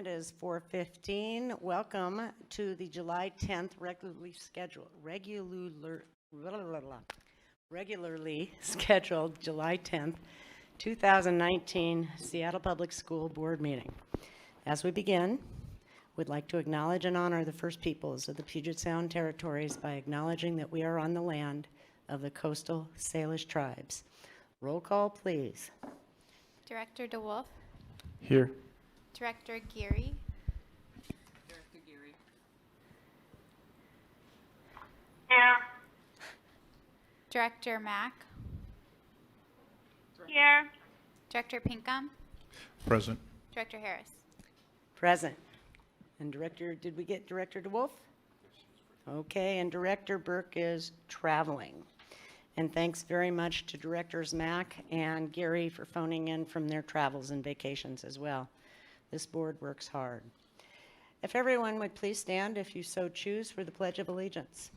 It is 4:15. Welcome to the July 10th regularly scheduled July 10th, 2019 Seattle Public School Board meeting. As we begin, we'd like to acknowledge and honor the First Peoples of the Puget Sound Territories by acknowledging that we are on the land of the coastal Salish tribes. Roll call, please. Director DeWolf, Here. Director Geary, Here. Director Mack, Here. Director Pinkham, Present. Director Harris. Present. And Director, did we get Director DeWolf? Okay, and Director Burke is traveling. And thanks very much to Directors Mack and Gary for phoning in from their travels and vacations as well. This board works hard. If everyone would please stand, if you so choose, for the Pledge of Allegiance.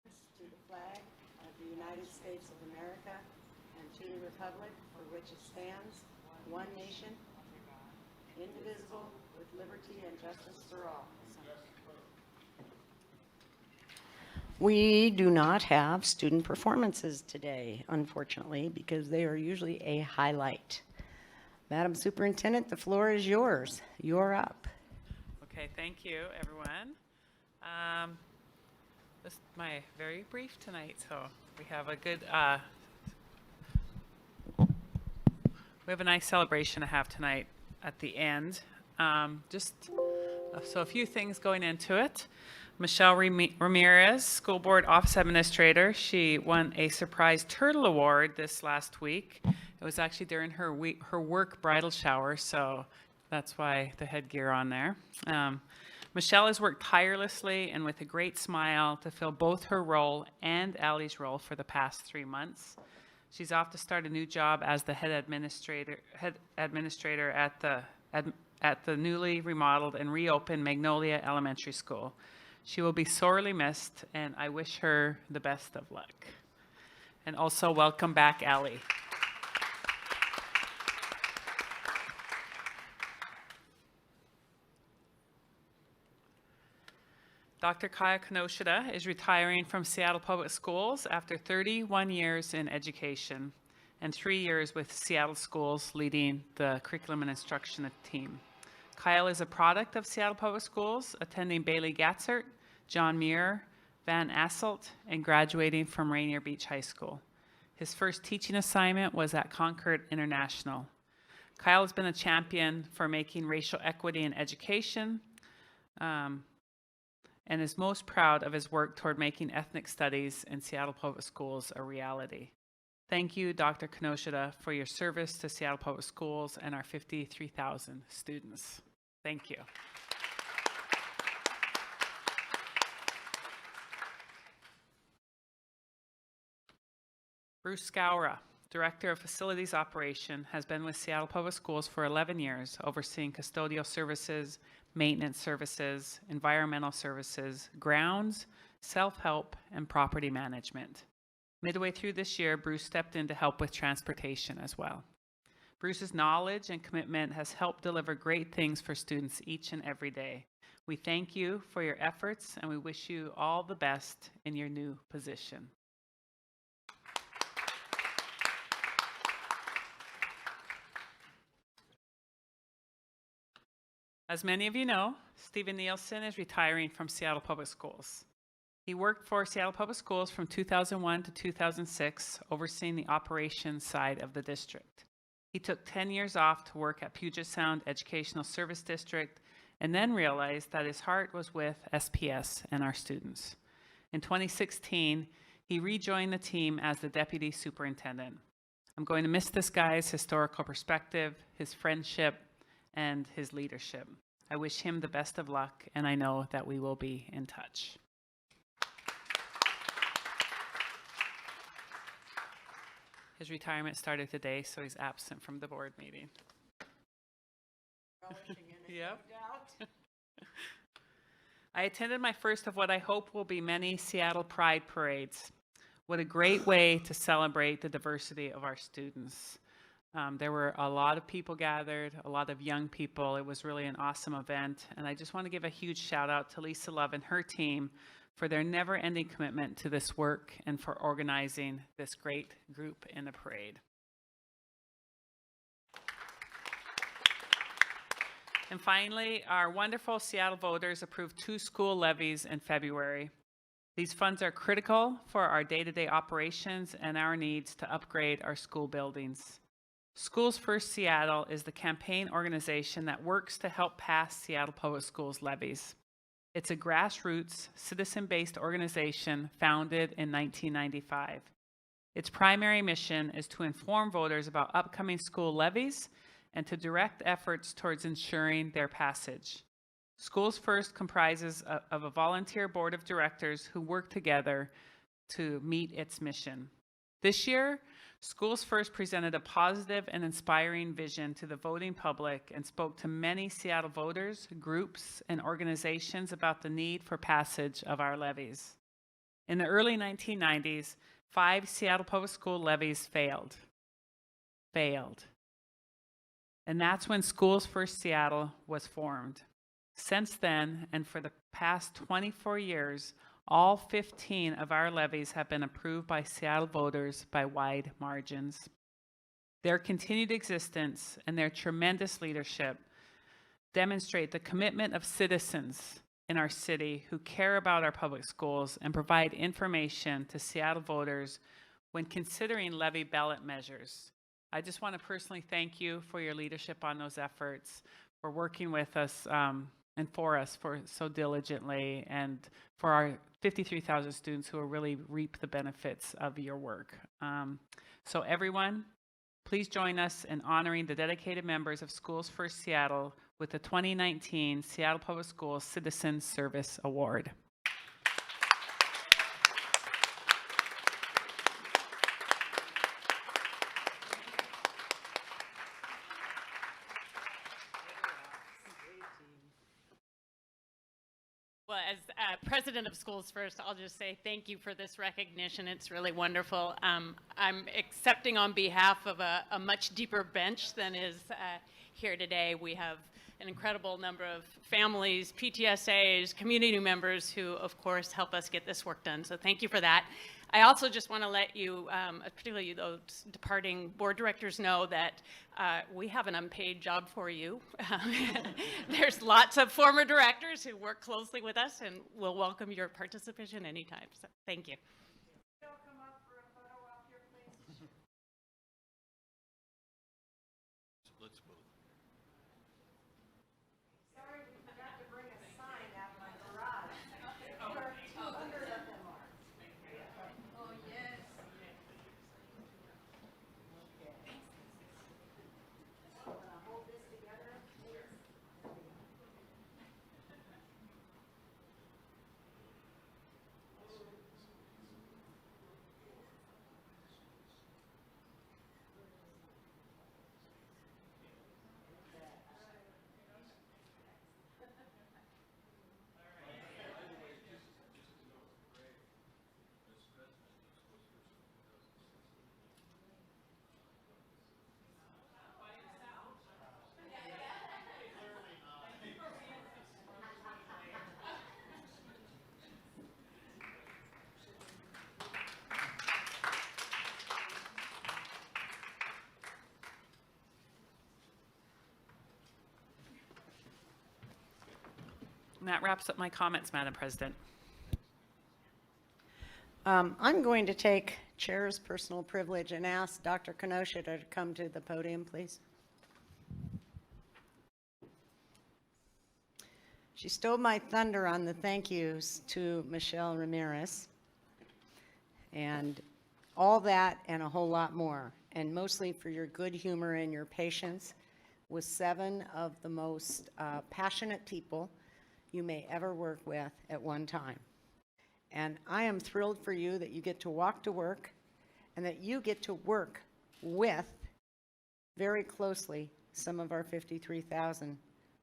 To the flag of the United States of America and to the republic for which it stands, one nation, indivisible, with liberty and justice for all. We do not have student performances today, unfortunately, because they are usually a highlight. Madam Superintendent, the floor is yours. You're up. Okay, thank you, everyone. This is my very brief tonight, so we have a good, we have a nice celebration to have tonight at the end. So a few things going into it. Michelle Ramirez, School Board Office Administrator, she won a surprise Turtle Award this last week. It was actually during her work bridal shower, so that's why the headgear on there. Michelle has worked tirelessly and with a great smile to fill both her role and Allie's role for the past 3 months. She's off to start a new job as the head administrator at the newly remodeled and reopened Magnolia Elementary School. She will be sorely missed, and I wish her the best of luck. And also welcome back, Allie. Dr. Kaya Kinoshita is retiring from Seattle Public Schools after 31 years in education and 3 years with Seattle Schools leading the curriculum and instruction team. Kyle is a product of Seattle Public Schools, attending Bailey Gatzert, John Muir, Van Asselt, and graduating from Rainier Beach High School. His first teaching assignment was at Concord International. Kyle has been a champion for making racial equity in education, and is most proud of his work toward making ethnic studies in Seattle Public Schools a reality. Thank you, Dr. Kinoshita, for your service to Seattle Public Schools and our 53,000 students. Thank you. Bruce Scoura, Director of Facilities Operation, has been with Seattle Public Schools for 11 years, overseeing custodial services, maintenance services, environmental services, grounds, self-help, and property management. Midway through this year, Bruce stepped in to help with transportation as well. Bruce's knowledge and commitment has helped deliver great things for students each and every day. We thank you for your efforts, and we wish you all the best in your new position. As many of you know, Stephen Nielsen is retiring from Seattle Public Schools. He worked for Seattle Public Schools from 2001 to 2006, overseeing the operations side of the district. He took 10 years off to work at Puget Sound Educational Service District, and then realized that his heart was with SPS and our students. In 2016, he rejoined the team as the Deputy Superintendent. I'm going to miss this guy's historical perspective, his friendship, and his leadership. I wish him the best of luck, and I know that we will be in touch. His retirement started today, so he's absent from the board meeting. Yep. I attended my first of what I hope will be many Seattle Pride parades. What a great way to celebrate the diversity of our students. There were a lot of people gathered, a lot of young people. It was really an awesome event. And I just want to give a huge shout out to Lisa Love and her team for their never-ending commitment to this work and for organizing this great group in the parade. And finally, our wonderful Seattle voters approved 2 school levies in February. These funds are critical for our day-to-day operations and our needs to upgrade our school buildings. Schools First Seattle is the campaign organization that works to help pass Seattle Public Schools levies. It's a grassroots, citizen-based organization founded in 1995. Its primary mission is to inform voters about upcoming school levies and to direct efforts towards ensuring their passage. Schools First comprises of a volunteer board of directors who work together to meet its mission. This year, Schools First presented a positive and inspiring vision to the voting public and spoke to many Seattle voters, groups, and organizations about the need for passage of our levies. In the early 1990s, 5 Seattle Public School levies failed. And that's when Schools First Seattle was formed. Since then, and for the past 24 years, all 15 of our levies have been approved by Seattle voters by wide margins. Their continued existence and their tremendous leadership demonstrate the commitment of citizens in our city who care about our public schools and provide information to Seattle voters when considering levy ballot measures. I just want to personally thank you for your leadership on those efforts, for working with us and for us so diligently, and for our 53,000 students who will really reap the benefits of your work. So everyone, please join us in honoring the dedicated members of Schools First Seattle with the 2019 Seattle Public Schools Citizen Service Award. Well, as president of Schools First, I'll just say thank you for this recognition. It's really wonderful. I'm accepting on behalf of a much deeper bench than is here today. We have an incredible number of families, PTSAs, community members who, of course, help us get this work done. So thank you for that. I also just want to let you, particularly those departing board directors, know that we have an unpaid job for you. There's lots of former directors who work closely with us, and we'll welcome your participation anytime. So thank you. And that wraps up my comments, Madam President. I'm going to take Chair's personal privilege and ask Dr. Kinoshita to come to the podium, please. She stole my thunder on the thank yous to Michelle Ramirez, and all that and a whole lot more, and mostly for your good humor and your patience with 7 of the most passionate people you may ever work with at one time. And I am thrilled for you that you get to walk to work and that you get to work with very closely some of our 53,000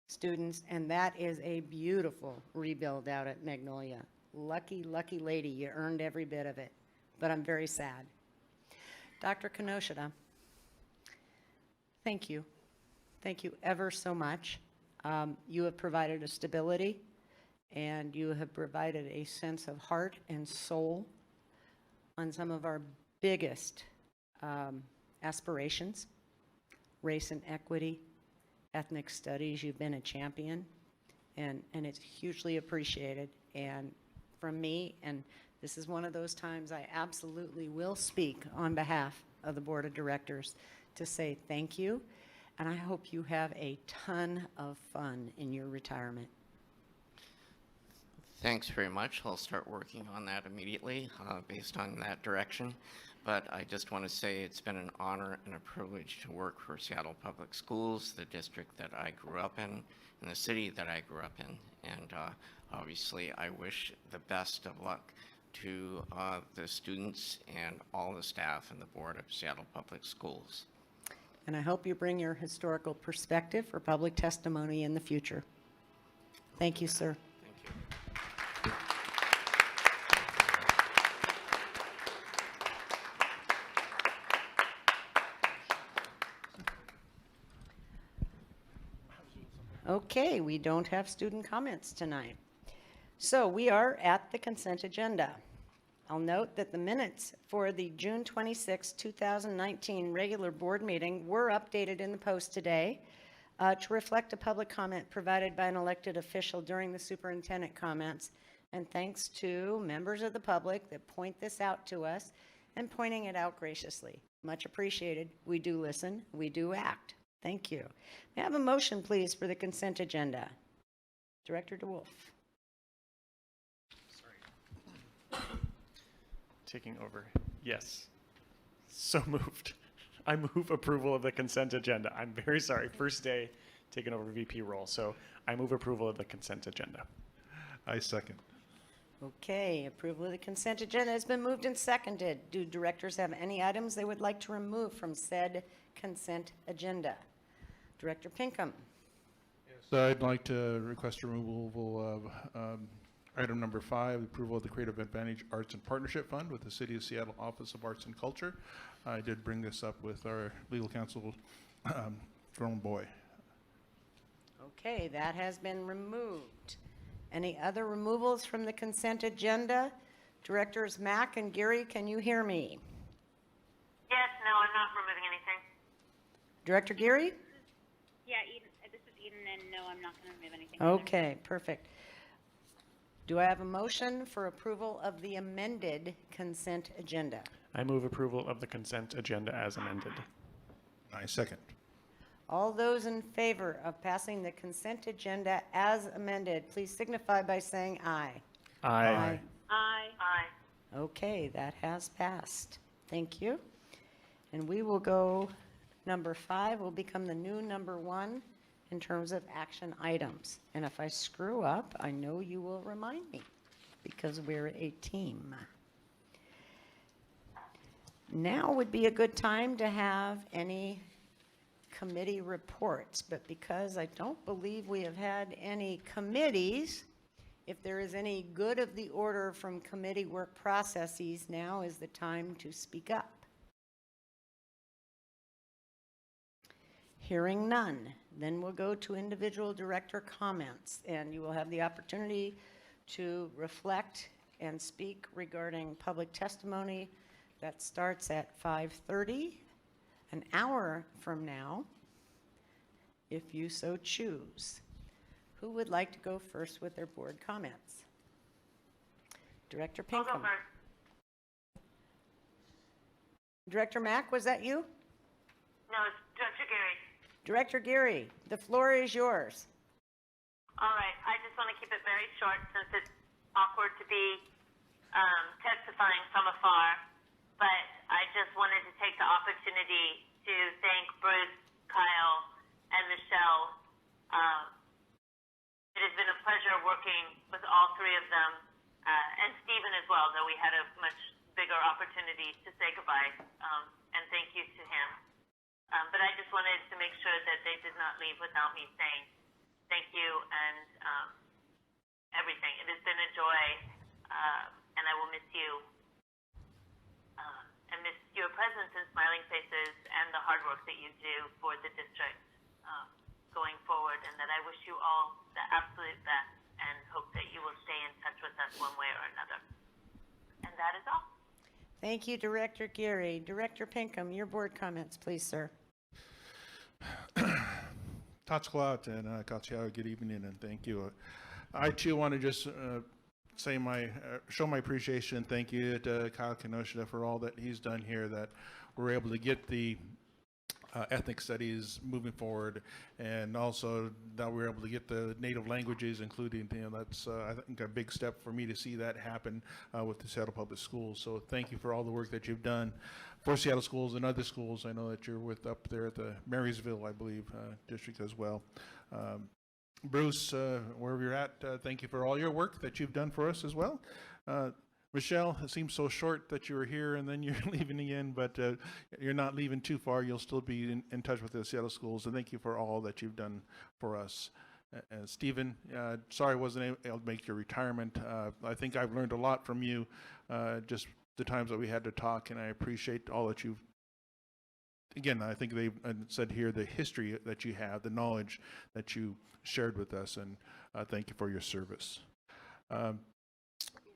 students, and that is a beautiful rebuild out at Magnolia. Lucky, lucky lady, you earned every bit of it, but I'm very sad. Dr. Kinoshita, thank you. Thank you ever so much. You have provided a stability, and you have provided a sense of heart and soul on some of our biggest aspirations, race and equity, ethnic studies. You've been a champion, and it's hugely appreciated. And from me, and this is one of those times I absolutely will speak on behalf of the Board of Directors to say thank you, and I hope you have a ton of fun in your retirement. Thanks very much. I'll start working on that immediately based on that direction. But I just want to say it's been an honor and a privilege to work for Seattle Public Schools, the district that I grew up in, and the city that I grew up in. And obviously, I wish the best of luck to the students and all the staff and the board of Seattle Public Schools. And I hope you bring your historical perspective for public testimony in the future. Thank you, sir. Thank you. Okay, we don't have student comments tonight. So we are at the consent agenda. I'll note that the minutes for the June 26, 2019 regular board meeting were updated in the Post today to reflect a public comment provided by an elected official during the superintendent comments. And thanks to members of the public that point this out to us and pointing it out graciously. Much appreciated. We do listen. We do act. Thank you. May I have a motion, please, for the consent agenda? Director DeWolf. Taking over. Yes. So moved. I move approval of the consent agenda. I'm very sorry. First day taking over VP role. So I move approval of the consent agenda. I second. Okay, approval of the consent agenda has been moved and seconded. Do directors have any items they would like to remove from said consent agenda? Director Pinkham. So I'd like to request removal of item number 5, approval of the Creative Advantage Arts and Partnership Fund with the City of Seattle Office of Arts and Culture. I did bring this up with our legal counsel, Jerome Boy. Okay, that has been removed. Any other removals from the consent agenda? Directors Mack and Geary, can you hear me? Yes, no, I'm not removing anything. Director Geary? Yeah, Eden, this is Eden, and no, I'm not going to remove anything. either. Okay, perfect. Do I have a motion for approval of the amended consent agenda? I move approval of the consent agenda as amended. I second. All those in favor of passing the consent agenda as amended, please signify by saying aye. Aye. Aye. Okay, that has passed. Thank you. And we will go, number 5 will become the new number 1 in terms of action items. And if I screw up, I know you will remind me because we're a team. Now would be a good time to have any committee reports, but because I don't believe we have had any committees, if there is any good of the order from committee work processes, now is the time to speak up. Hearing none, then we'll go to individual director comments, and you will have the opportunity to reflect and speak regarding public testimony. That starts at 5:30, an hour from now, if you so choose. Who would like to go first with their board comments? Director I'll go Pinkham. first. Director Mack, was that you? No, it's Dr. Gary. Director Geary, the floor is yours. All right, I just want to keep it very short since it's awkward to be testifying from afar. But I just wanted to take the opportunity to thank Bruce, Kyle, and Michelle. It has been a pleasure working with all three of them, and Stephen as well, though we had a much bigger opportunity to say goodbye, and thank you to him. But I just wanted to make sure that they did not leave without me saying thank you and everything. It has been a joy, and I will miss you, and miss your presence and smiling faces and the hard work that you do for the district going forward, and that I wish you all the absolute best and hope that you will stay in touch with us one way or another. And that is all. Thank you, Director Geary. Director Pinkham, your board comments, please, sir. Tatsklat and Katsiao, good evening and thank you. I too want to just say show my appreciation and thank you to Kyle Kinoshita for all that he's done here, that we're able to get the ethnic studies moving forward, and also that we're able to get the native languages, including, that's I think a big step for me to see that happen with the Seattle Public Schools. So thank you for all the work that you've done for Seattle schools and other schools. I know that you're with up there at the Marysville, I believe, district as well. Bruce, wherever you're at, thank you for all your work that you've done for us as well. Michelle, it seems so short that you were here and then you're leaving again, but you're not leaving too far. You'll still be in touch with the Seattle schools, and thank you for all that you've done for us. And Stephen, sorry I wasn't able to make your retirement. I think I've learned a lot from you, just the times that we had to talk, and I appreciate all that you've, again, I think they've said here, the history that you have, the knowledge that you shared with us, and thank you for your service.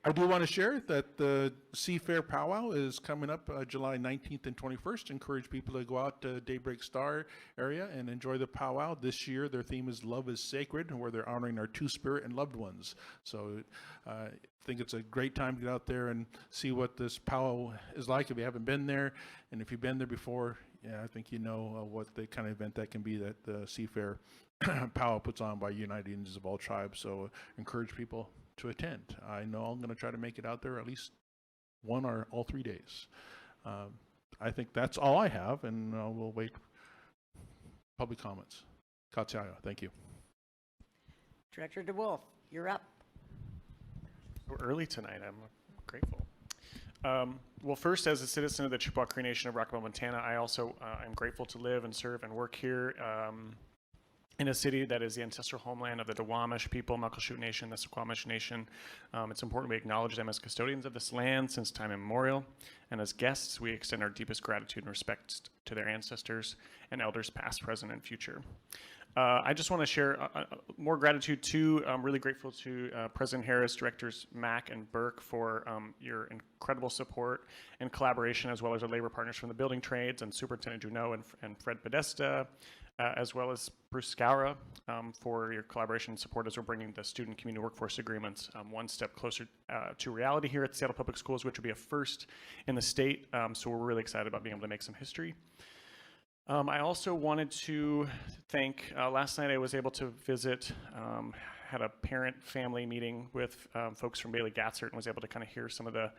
I do want to share that the Seafair Powwow is coming up July 19th and 21st. Encourage people to go out to Daybreak Star area and enjoy the powwow. This year, their theme is Love is Sacred, where they're honoring our Two-Spirit and loved ones. So I think it's a great time to get out there and see what this powwow is like if you haven't been there. And if you've been there before, yeah, I think you know what the kind of event that can be that the Seafair powwow puts on by United Indians of all tribes. So encourage people to attend. I know I'm going to try to make it out there at least one or all 3 days. I think that's all I have, and we'll wait public comments. Katsiayo, thank you. Director DeWolf, you're up. So early tonight, I'm grateful. Well, first, as a citizen of the Chippewa Cree Nation of Rockville, Montana, I also am grateful to live and serve and work here in a city that is the ancestral homeland of the Duwamish people, Muckleshoot Nation, the Suquamish Nation. It's important we acknowledge them as custodians of this land since time immemorial, and as guests, we extend our deepest gratitude and respect to their ancestors and elders past, present, and future. I just want to share more gratitude too. I'm really grateful to President Harris, Directors Mack and Burke for your incredible support and collaboration, as well as our labor partners from the building trades and Superintendent Junot and Fred Podesta, as well as Bruce Scoura for your collaboration and support as we're bringing the student community workforce agreements one step closer to reality here at Seattle Public Schools, which will be a first in the state. So we're really excited about being able to make some history. I also wanted to thank, last night I was able to visit, had a parent-family meeting with folks from Bailey Gatzert and was able to kind of hear some of the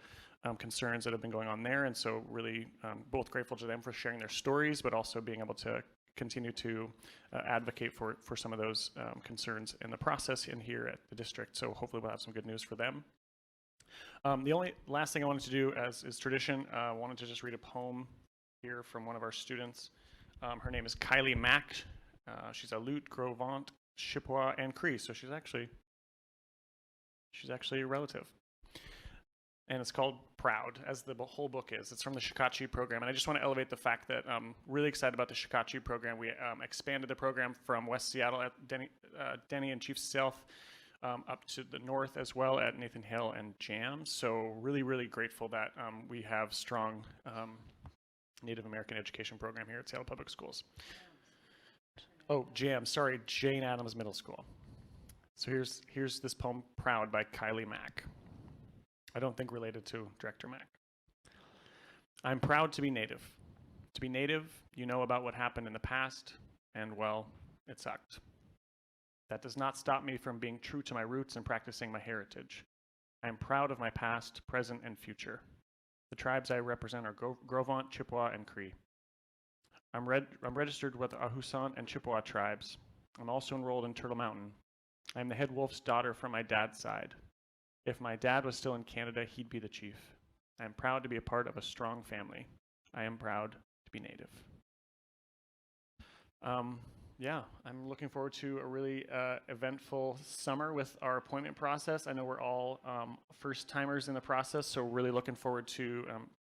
concerns that have been going on there. And so really both grateful to them for sharing their stories, but also being able to continue to advocate for some of those concerns in the process in here at the district. So hopefully we'll have some good news for them. The only last thing I wanted to do, as is tradition, I wanted to just read a poem here from one of our students. Her name is Kylie Mack. She's a Aleut, Gros Ventre, Chippewa, and Cree, so she's actually a relative. And it's called Proud, as the whole book is. It's from the Shikachi program, and I just want to elevate the fact that I'm really excited about the Shikachi program. We expanded the program from West Seattle at Denny and Chief Sealth up to the north as well at Nathan Hill and JAM. So really, really grateful that we have strong Native American education program here at Seattle Public Schools. Oh, JAM, sorry, Jane Addams Middle School. So here's this poem, Proud, by Kylie Mack. I don't think related to Director Mack. I'm proud to be Native. To be Native, you know about what happened in the past, and well, it sucked. That does not stop me from being true to my roots and practicing my heritage. I am proud of my past, present, and future. The tribes I represent are Gros Ventre, Chippewa, and Cree. I'm registered with the Ahusan and Chippewa tribes. I'm also enrolled in Turtle Mountain. I am the head wolf's daughter from my dad's side. If my dad was still in Canada, he'd be the chief. I am proud to be a part of a strong family. I am proud to be Native. Yeah, I'm looking forward to a really eventful summer with our appointment process. I know we're all first-timers in the process, so really looking forward to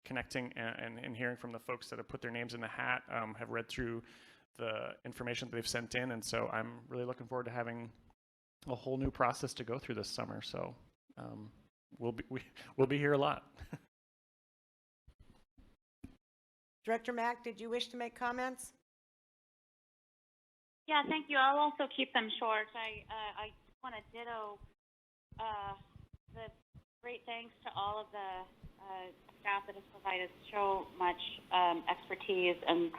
connecting and hearing from the folks that have put their names in the hat, have read through the information that they've sent in, and so I'm really looking forward to having a whole new process to go through this summer. So we'll be here a lot. Director Mack, did you wish to make comments? Yeah, thank you. I'll also keep them short. I want to ditto the great thanks to all of the staff that has provided so much expertise and,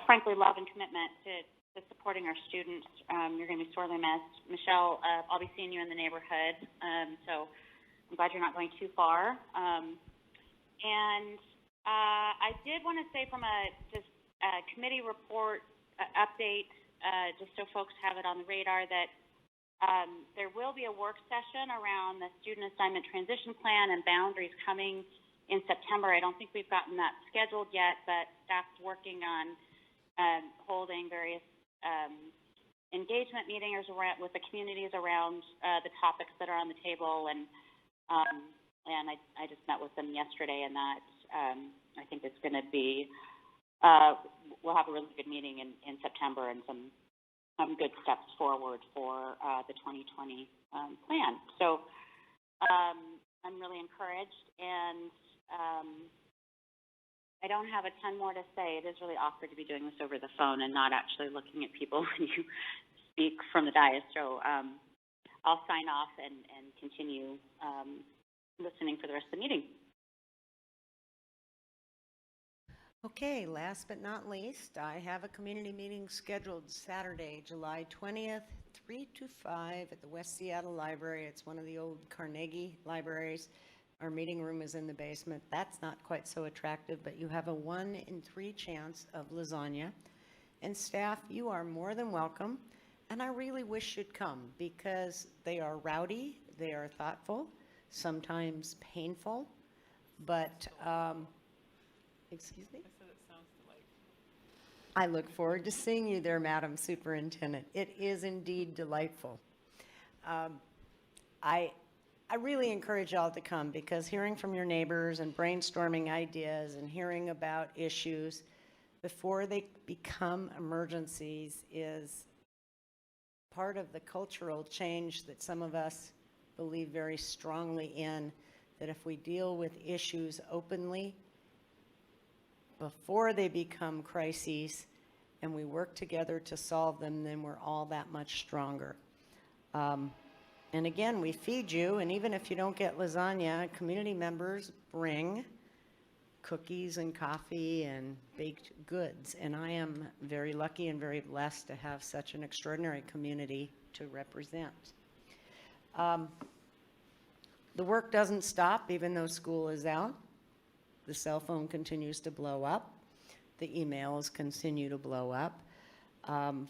frankly, love and commitment to supporting our students. You're going to be sorely missed. Michelle, I'll be seeing you in the neighborhood, so I'm glad you're not going too far. And I did want to say from a committee report update, just so folks have it on the radar, that there will be a work session around the student assignment transition plan and boundaries coming in September. I don't think we've gotten that scheduled yet, but staff's working on holding various engagement meetings with the communities around the topics that are on the table, and I just met with them yesterday, and that I think it's going to be we'll have a really good meeting in September and some good steps forward for the 2020 plan. So I'm really encouraged, and I don't have a ton more to say. It is really awkward to be doing this over the phone and not actually looking at people when you speak from the dais. So I'll sign off and continue listening for the rest of the meeting. Okay, last but not least, I have a community meeting scheduled Saturday, July 20th, 3 to 5 at the West Seattle Library. It's one of the old Carnegie libraries. Our meeting room is in the basement. That's not quite so attractive, but you have a 1 in 3 chance of lasagna. And staff, you are more than welcome. And I really wish you'd come because they are rowdy, they are thoughtful, sometimes painful, but excuse me? I said it sounds delightful. I look forward to seeing you there, Madam Superintendent. It is indeed delightful. I really encourage y'all to come because hearing from your neighbors and brainstorming ideas and hearing about issues before they become emergencies is part of the cultural change that some of us believe very strongly in, that if we deal with issues openly before they become crises and we work together to solve them, then we're all that much stronger. And again, we feed you, and even if you don't get lasagna, community members bring cookies and coffee and baked goods. And I am very lucky and very blessed to have such an extraordinary community to represent. The work doesn't stop even though school is out. The cell phone continues to blow up. The emails continue to blow up.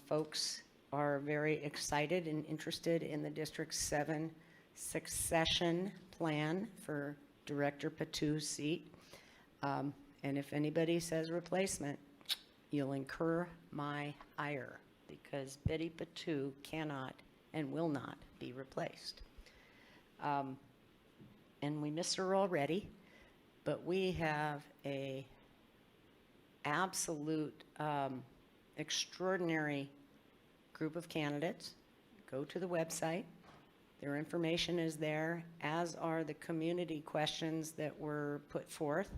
Folks are very excited and interested in the District 7 succession plan for Director Patu's seat. And if anybody says replacement, you'll incur my ire because Betty Patu cannot and will not be replaced. And we miss her already. But we have a absolute extraordinary group of candidates. Go to the website. Their information is there, as are the community questions that were put forth.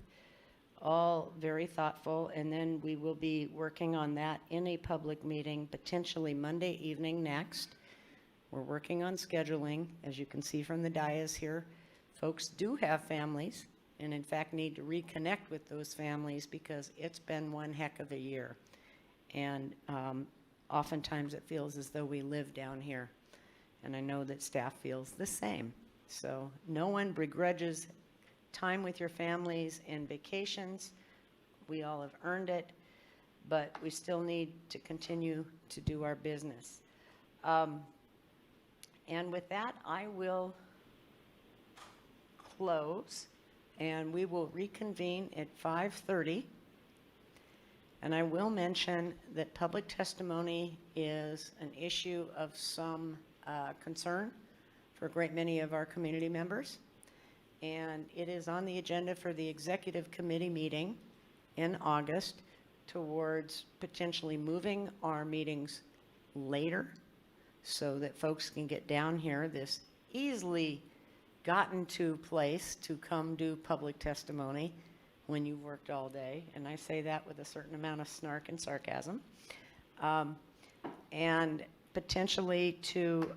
All very thoughtful. And then we will be working on that in a public meeting, potentially Monday evening next. We're working on scheduling. As you can see from the dais here, folks do have families, and in fact need to reconnect with those families because it's been one heck of a year. And oftentimes it feels as though we live down here. And I know that staff feels the same. So no one begrudges time with your families and vacations. We all have earned it, but we still need to continue to do our business. And with that, I will close. And we will reconvene at 5:30. And I will mention that public testimony is an issue of some concern for a great many of our community members. and it is on the agenda for the executive committee meeting in August towards potentially moving our meetings later so that folks can get down here, this easily gotten to place to come do public testimony when you've worked all day. And I say that with a certain amount of snark and sarcasm. And potentially to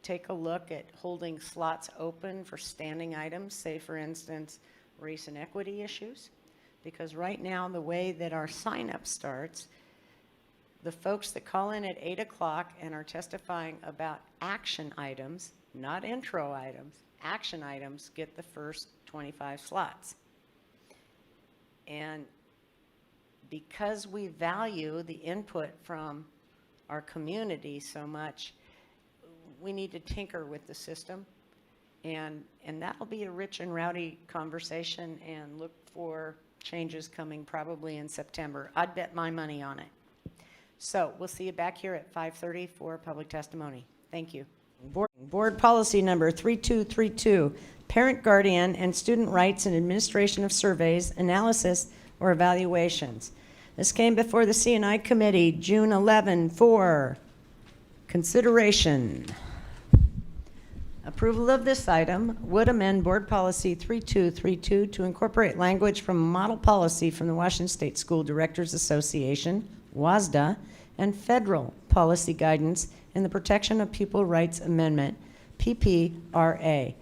take a look at holding slots open for standing items, say for instance, race and equity issues. Because right now, the way that our sign-up starts, the folks that call in at 8 o'clock and are testifying about action items, not intro items, action items, get the first 25 slots. And because we value the input from our community so much, we need to tinker with the system. And that'll be a rich and rowdy conversation, and look for changes coming probably in September. I'd bet my money on it. So we'll see you back here at 5:30 for public testimony. Thank you. Board policy number 3232, parent, guardian, and student rights and administration of surveys, analysis, or evaluations. This came before the C&I committee June 11 for consideration. Approval of this item would amend Board Policy 3232 to incorporate language from a model policy from the Washington State School Directors Association, WASDA, and federal policy guidance in the Protection of Pupil Rights Amendment, PPRA.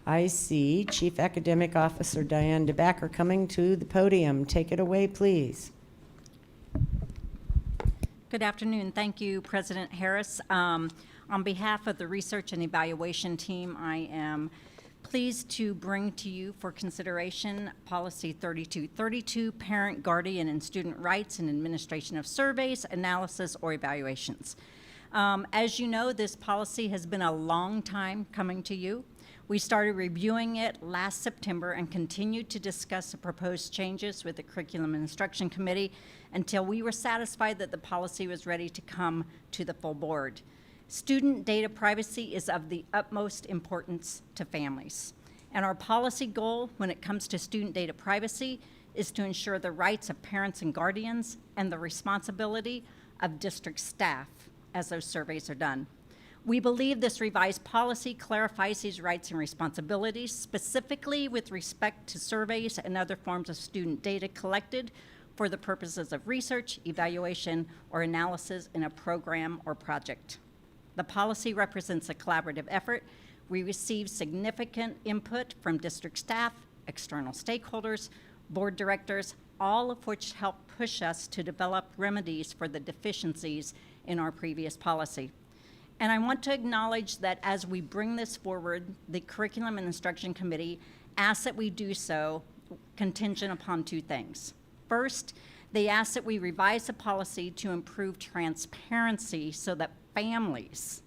I see Chief Academic Officer Diane DeBacker coming to the podium. Take it away, please. Good afternoon. Thank you, President Harris. On behalf of the Research and Evaluation Team, I am pleased to bring to you for consideration Policy 3232, Parent, Guardian, and Student Rights and Administration of Surveys, Analysis, or Evaluations. As you know, this policy has been a long time coming to you. We started reviewing it last September and continued to discuss the proposed changes with the Curriculum and Instruction Committee until we were satisfied that the policy was ready to come to the full board. Student data privacy is of the utmost importance to families. And our policy goal when it comes to student data privacy is to ensure the rights of parents and guardians and the responsibility of district staff as those surveys are done. We believe this revised policy clarifies these rights and responsibilities, specifically with respect to surveys and other forms of student data collected for the purposes of research, evaluation, or analysis in a program or project. The policy represents a collaborative effort. We received significant input from district staff, external stakeholders, board directors, all of which helped push us to develop remedies for the deficiencies in our previous policy. And I want to acknowledge that as we bring this forward, the Curriculum and Instruction Committee asks that we do so contingent upon two things. First, they ask that we revise the policy to improve transparency so that families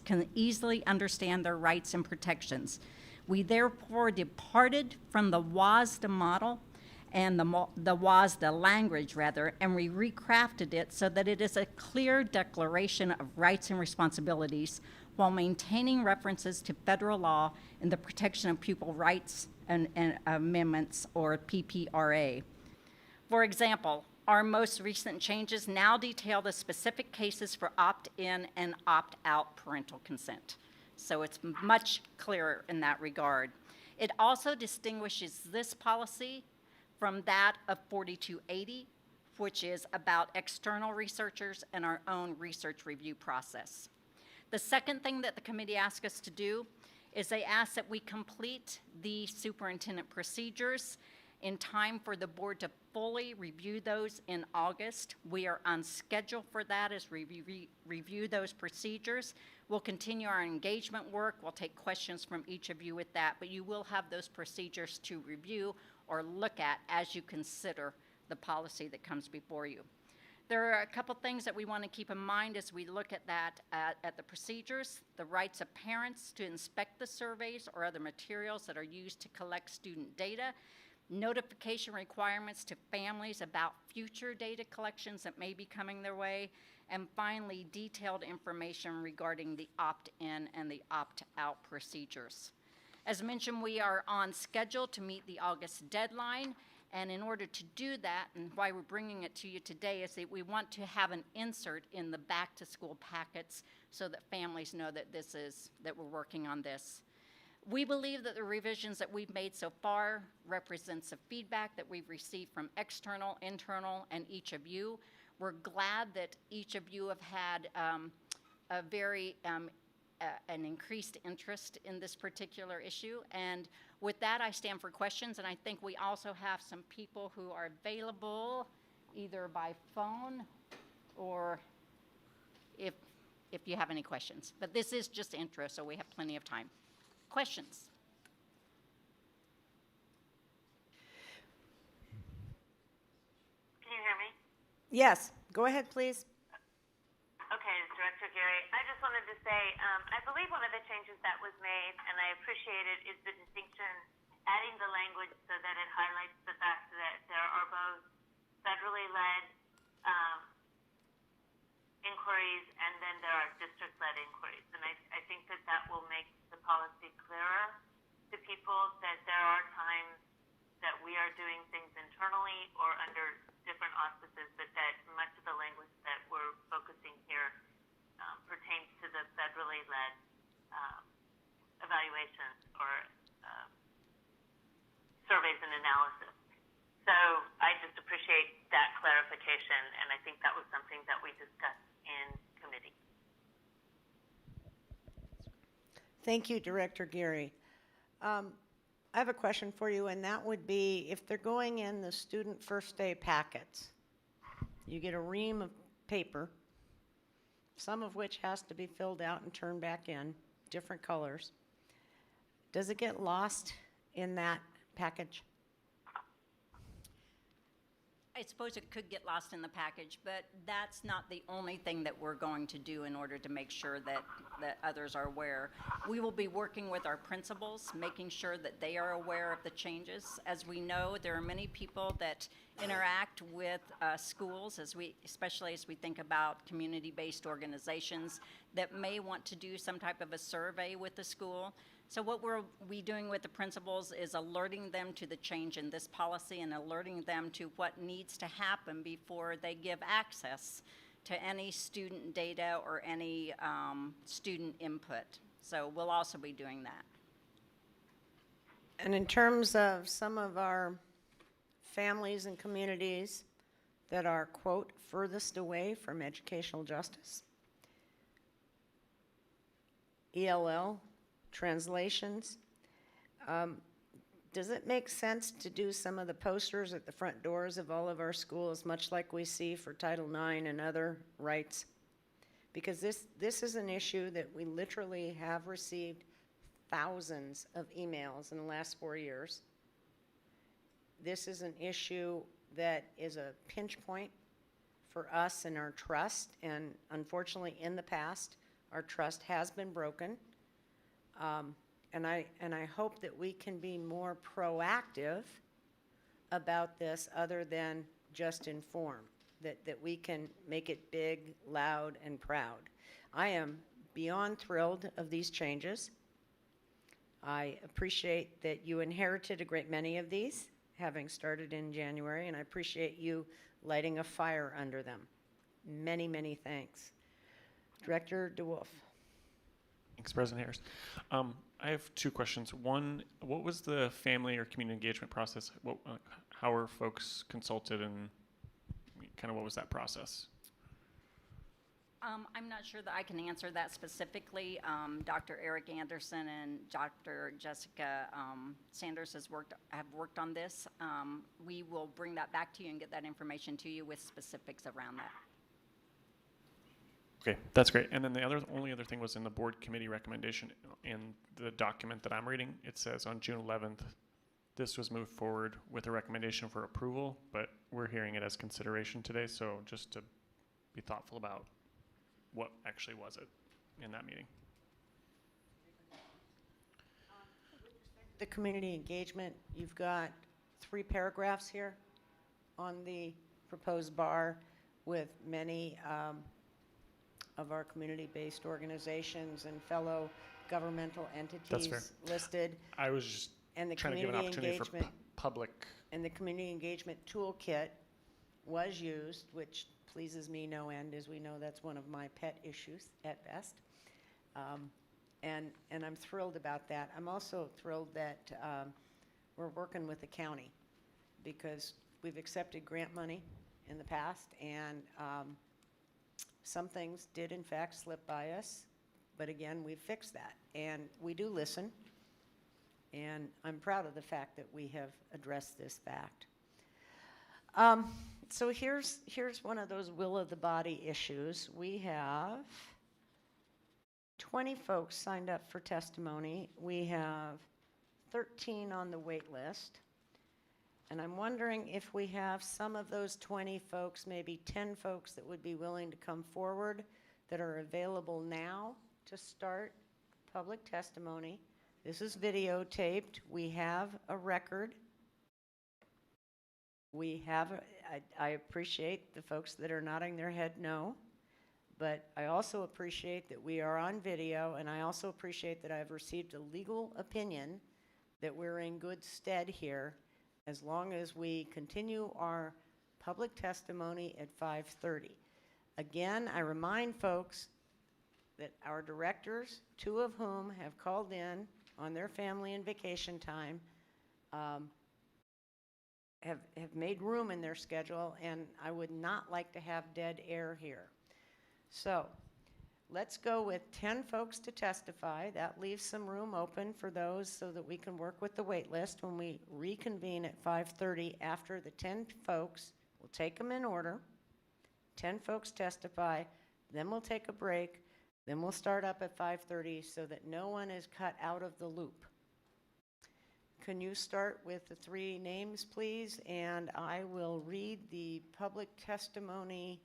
can easily understand their rights and protections. We therefore departed from the WASDA model and the WASDA language, rather, and we recrafted it so that it is a clear declaration of rights and responsibilities while maintaining references to federal law and the Protection of Pupil Rights and Amendments, or PPRA. For example, our most recent changes now detail the specific cases for opt-in and opt-out parental consent. So it's much clearer in that regard. It also distinguishes this policy from that of 4280, which is about external researchers and our own research review process. The second thing that the committee asked us to do is they asked that we complete the superintendent procedures in time for the board to fully review those in August. We are on schedule for that as we review those procedures. We'll continue our engagement work. We'll take questions from each of you with that, but you will have those procedures to review or look at as you consider the policy that comes before you. There are a couple things that we want to keep in mind as we look at that, at the procedures: the rights of parents to inspect the surveys or other materials that are used to collect student data, notification requirements to families about future data collections that may be coming their way, and finally, detailed information regarding the opt-in and the opt-out procedures. As mentioned, we are on schedule to meet the August deadline, and in order to do that, and why we're bringing it to you today, is that we want to have an insert in the back-to-school packets so that families know that that we're working on this. We believe that the revisions that we've made so far represents the feedback that we've received from external, internal, and each of you. We're glad that each of you have had a very an increased interest in this particular issue. And with that, I stand for questions, and I think we also have some people who are available either by phone or if you have any questions. But this is just intro, so we have plenty of time. Questions? Can you hear me? Yes, go ahead, please. Okay, Director Geary, I just wanted to say, I believe one of the changes that was made, and I appreciate it, is the distinction, adding the language so that it highlights the fact that there are both federally led inquiries and then there are district-led inquiries. And I think that that will make the policy clearer to people that there are times that we are doing things internally or under different auspices, but that much of the language that we're focusing here pertains to the federally led evaluations or surveys and analysis. So I just appreciate that clarification, and I think that was something that we discussed in committee. Thank you, Director Geary. I have a question for you, and that would be, if they're going in the student first day packets, you get a ream of paper, some of which has to be filled out and turned back in, different colors. Does it get lost in that package? I suppose it could get lost in the package, but that's not the only thing that we're going to do in order to make sure that others are aware. We will be working with our principals, making sure that they are aware of the changes. As we know, there are many people that interact with schools, especially as we think about community-based organizations that may want to do some type of a survey with the school. So what we'll be doing with the principals is alerting them to the change in this policy and alerting them to what needs to happen before they give access to any student data or any student input. So we'll also be doing that. And in terms of some of our families and communities that are, quote, furthest away from educational justice, ELL, translations. Does it make sense to do some of the posters at the front doors of all of our schools, much like we see for Title IX and other rights? Because this is an issue that we literally have received thousands of emails in the last 4 years. This is an issue that is a pinch point for us and our trust, and unfortunately in the past, our trust has been broken. And I hope that we can be more proactive about this other than just inform, that we can make it big, loud, and proud. I am beyond thrilled of these changes. I appreciate that you inherited a great many of these, having started in January, and I appreciate you lighting a fire under them. Many, many thanks. Director DeWolf. Thanks, President Harris. I have two questions. One, what was the family or community engagement process? How were folks consulted, and kind of what was that process? I'm not sure that I can answer that specifically. Dr. Eric Anderson and Dr. Jessica Sanders have worked on this. We will bring that back to you and get that information to you with specifics around that. Okay, that's great. And then the only other thing was in the board committee recommendation in the document that I'm reading. It says on June 11th, this was moved forward with a recommendation for approval, but we're hearing it as consideration today. So just to be thoughtful about what actually was it in that meeting. The community engagement, you've got 3 paragraphs here on the proposed bar with many of our community-based organizations and fellow governmental entities listed, I was just and the trying to give an community opportunity for engagement, public. and the community engagement toolkit was used, which pleases me no end, as we know that's one of my pet issues at best. And I'm thrilled about that. I'm also thrilled that we're working with the county, because we've accepted grant money in the past, and some things did in fact slip by us, but again, we've fixed that. And we do listen, and I'm proud of the fact that we have addressed this fact. So here's one of those will of the body issues. We have 20 folks signed up for testimony. We have 13 on the wait list. And I'm wondering if we have some of those 20 folks, maybe 10 folks that would be willing to come forward, that are available now to start public testimony. This is videotaped. We have a record. We have, I appreciate the folks that are nodding their head no, but I also appreciate that we are on video, and I also appreciate that I've received a legal opinion that we're in good stead here, as long as we continue our public testimony at 5:30. Again, I remind folks that our directors, 2 of whom have called in on their family and vacation time, have made room in their schedule, and I would not like to have dead air here. So let's go with 10 folks to testify. That leaves some room open for those so that we can work with the wait list when we reconvene at 5:30 after the 10 folks. We'll take them in order. 10 folks testify, then we'll take a break, then we'll start up at 5:30 so that no one is cut out of the loop. Can you start with the 3 names, please? And I will read the public testimony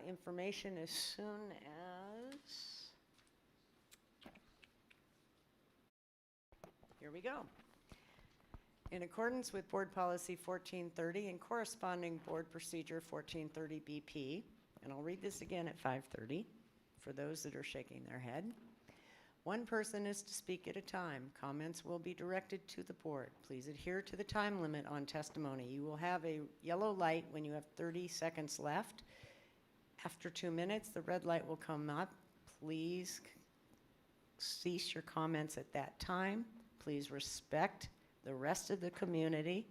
information as soon as, here we go. In accordance with Board Policy 1430 and corresponding Board Procedure 1430 BP, and I'll read this again at 5:30 for those that are shaking their head. 1 person is to speak at a time. Comments will be directed to the board. Please adhere to the time limit on testimony. You will have a yellow light when you have 30 seconds left. After 2 minutes, the red light will come up. Please cease your comments at that time. Please respect the rest of the community.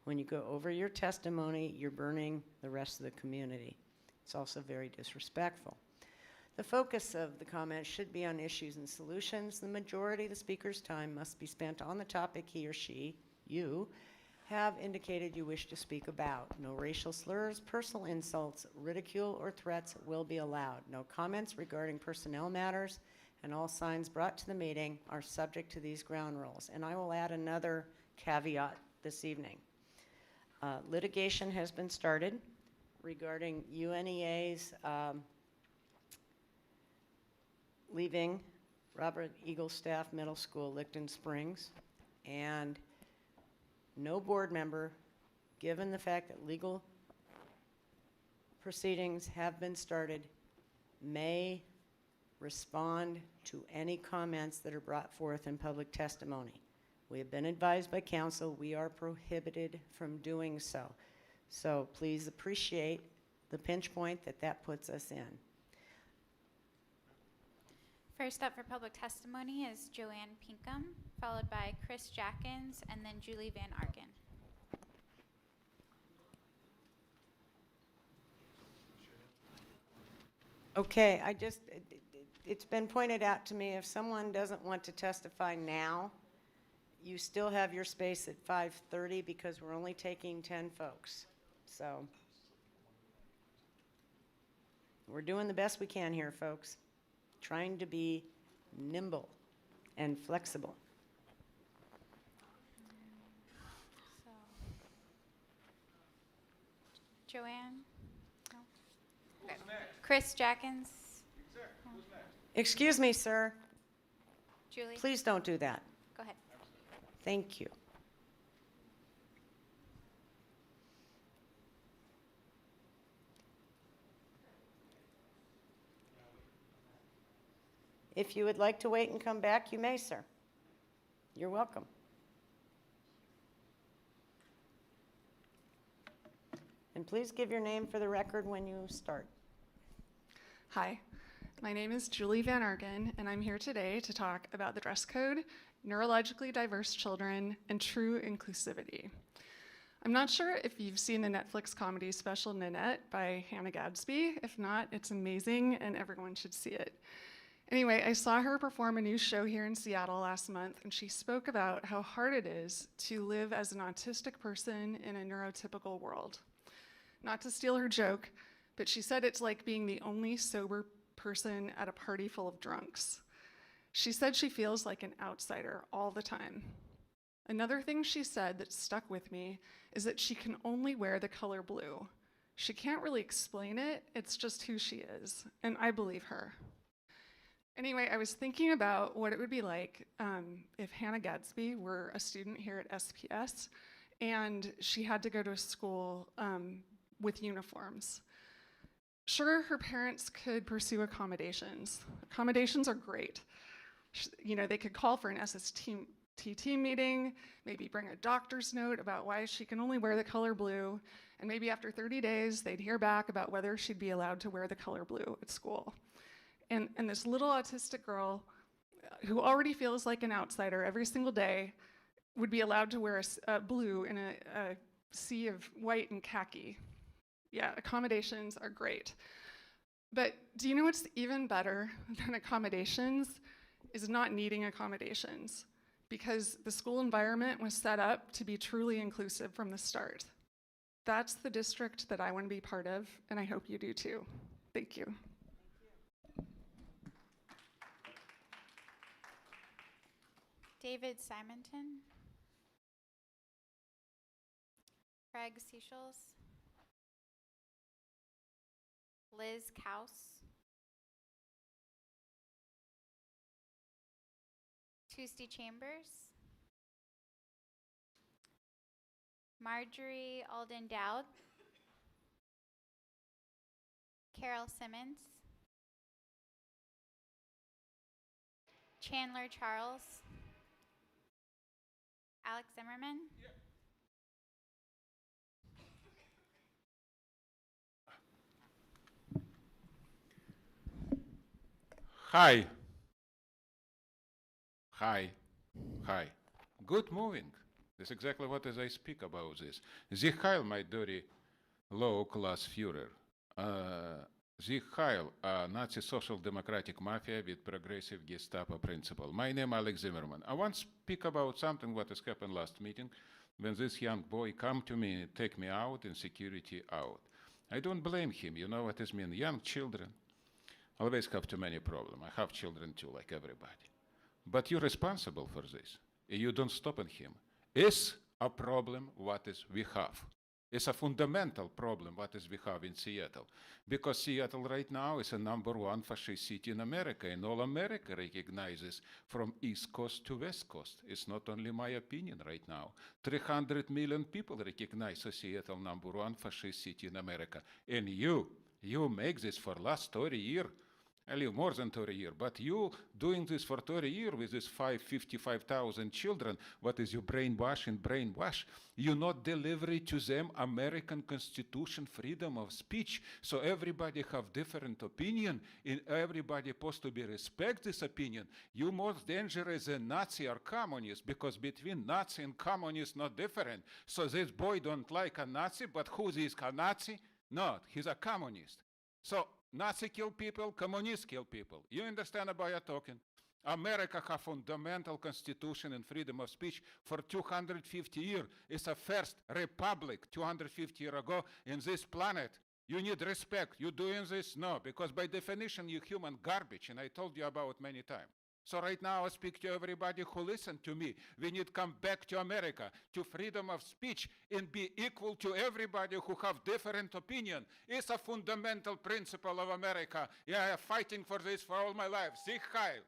When you go over your testimony, you're burning the rest of the community. It's also very disrespectful. The focus of the comments should be on issues and solutions. The majority of the speaker's time must be spent on the topic he or she, you, have indicated you wish to speak about. No racial slurs, personal insults, ridicule, or threats will be allowed. No comments regarding personnel matters, and all signs brought to the meeting are subject to these ground rules. And I will add another caveat this evening. Litigation has been started regarding UNEA's leaving Robert Eaglestaff Middle School, Licton Springs, and no board member, given the fact that legal proceedings have been started, may respond to any comments that are brought forth in public testimony. We have been advised by counsel we are prohibited from doing so. So please appreciate the pinch point that that puts us in. First up for public testimony is Joanne Pinkham, followed by Chris Jackins, and then Julie Van Arken. Okay, it's been pointed out to me, if someone doesn't want to testify now, you still have your space at 5:30 because we're only taking 10 folks. So we're doing the best we can here, folks. Trying to be nimble and flexible. So, Joanne? No? Okay. Chris Jackins? Excuse me, sir. Julie? Please don't do that. Go ahead. Thank you. If you would like to wait and come back, you may, sir. You're welcome. And please give your name for the record when you start. Hi, my name is Julie Van Argen, and I'm here today to talk about the dress code, neurologically diverse children, and true inclusivity. I'm not sure if you've seen the Netflix comedy special Nanette by Hannah Gadsby. If not, it's amazing and everyone should see it. Anyway, I saw her perform a new show here in Seattle last month, and she spoke about how hard it is to live as an autistic person in a neurotypical world. Not to steal her joke, but she said it's like being the only sober person at a party full of drunks. She said she feels like an outsider all the time. Another thing she said that stuck with me is that she can only wear the color blue. She can't really explain it, it's just who she is, and I believe her. Anyway, I was thinking about what it would be like if Hannah Gadsby were a student here at SPS and she had to go to a school with uniforms. Sure, her parents could pursue accommodations. Accommodations are great. You know, they could call for an SST meeting, maybe bring a doctor's note about why she can only wear the color blue, and maybe after 30 days, they'd hear back about whether she'd be allowed to wear the color blue at school. And this little autistic girl who already feels like an outsider every single day would be allowed to wear a blue in a sea of white and khaki. Yeah, accommodations are great. But do you know what's even better than accommodations is not needing accommodations, because the school environment was set up to be truly inclusive from the start. That's the district that I want to be part of, and I hope you do too. Thank you. David Simonton. Craig Seychelles. Liz Kaus. Tuesday Chambers. Marjorie Alden Dowd. Carol Simmons. Chandler Charles. Alex Zimmerman. Hi. Hi. Hi. Good moving. That's exactly what as I speak about this. Sie Heil, my dirty low-class Führer. Sie Heil, Nazi social democratic mafia with progressive Gestapo principle. My name Alex Zimmerman. I want to speak about something what has happened last meeting when this young boy come to me and take me out and security out. I don't blame him. You know what this mean? Young children always have too many problems. I have children too, like everybody. But you're responsible for this. You don't stop on him. It's a problem what is we have. It's a fundamental problem what is we have in Seattle. Because Seattle right now is a #1 fascist city in America, and all America recognizes from East Coast to West Coast. It's not only my opinion right now. 300 million people recognize Seattle #1 fascist city in America. And you make this for last 30 years. I live more than 30 years, but you doing this for 30 years with these 55,000 children, what is your brainwash? You not deliver to them American Constitution freedom of speech, so everybody have different opinion, and everybody supposed to be respect this opinion. You more dangerous than Nazi or communist, because between Nazi and communist not different. So this boy don't like a Nazi, but who is a Nazi? Not, he's a communist. So Nazi kill people, communists kill people. You understand about your talking? America have fundamental constitution and freedom of speech for 250 years. It's a first republic 250 years ago in this planet. You need respect. You doing this? No, because by definition you human garbage, and I told you about many times. So right now I speak to everybody who listen to me. We need to come back to America, to freedom of speech, and be equal to everybody who have different opinion. It's a fundamental principle of America. Yeah, I'm fighting for this for all my life. Sieg Heil.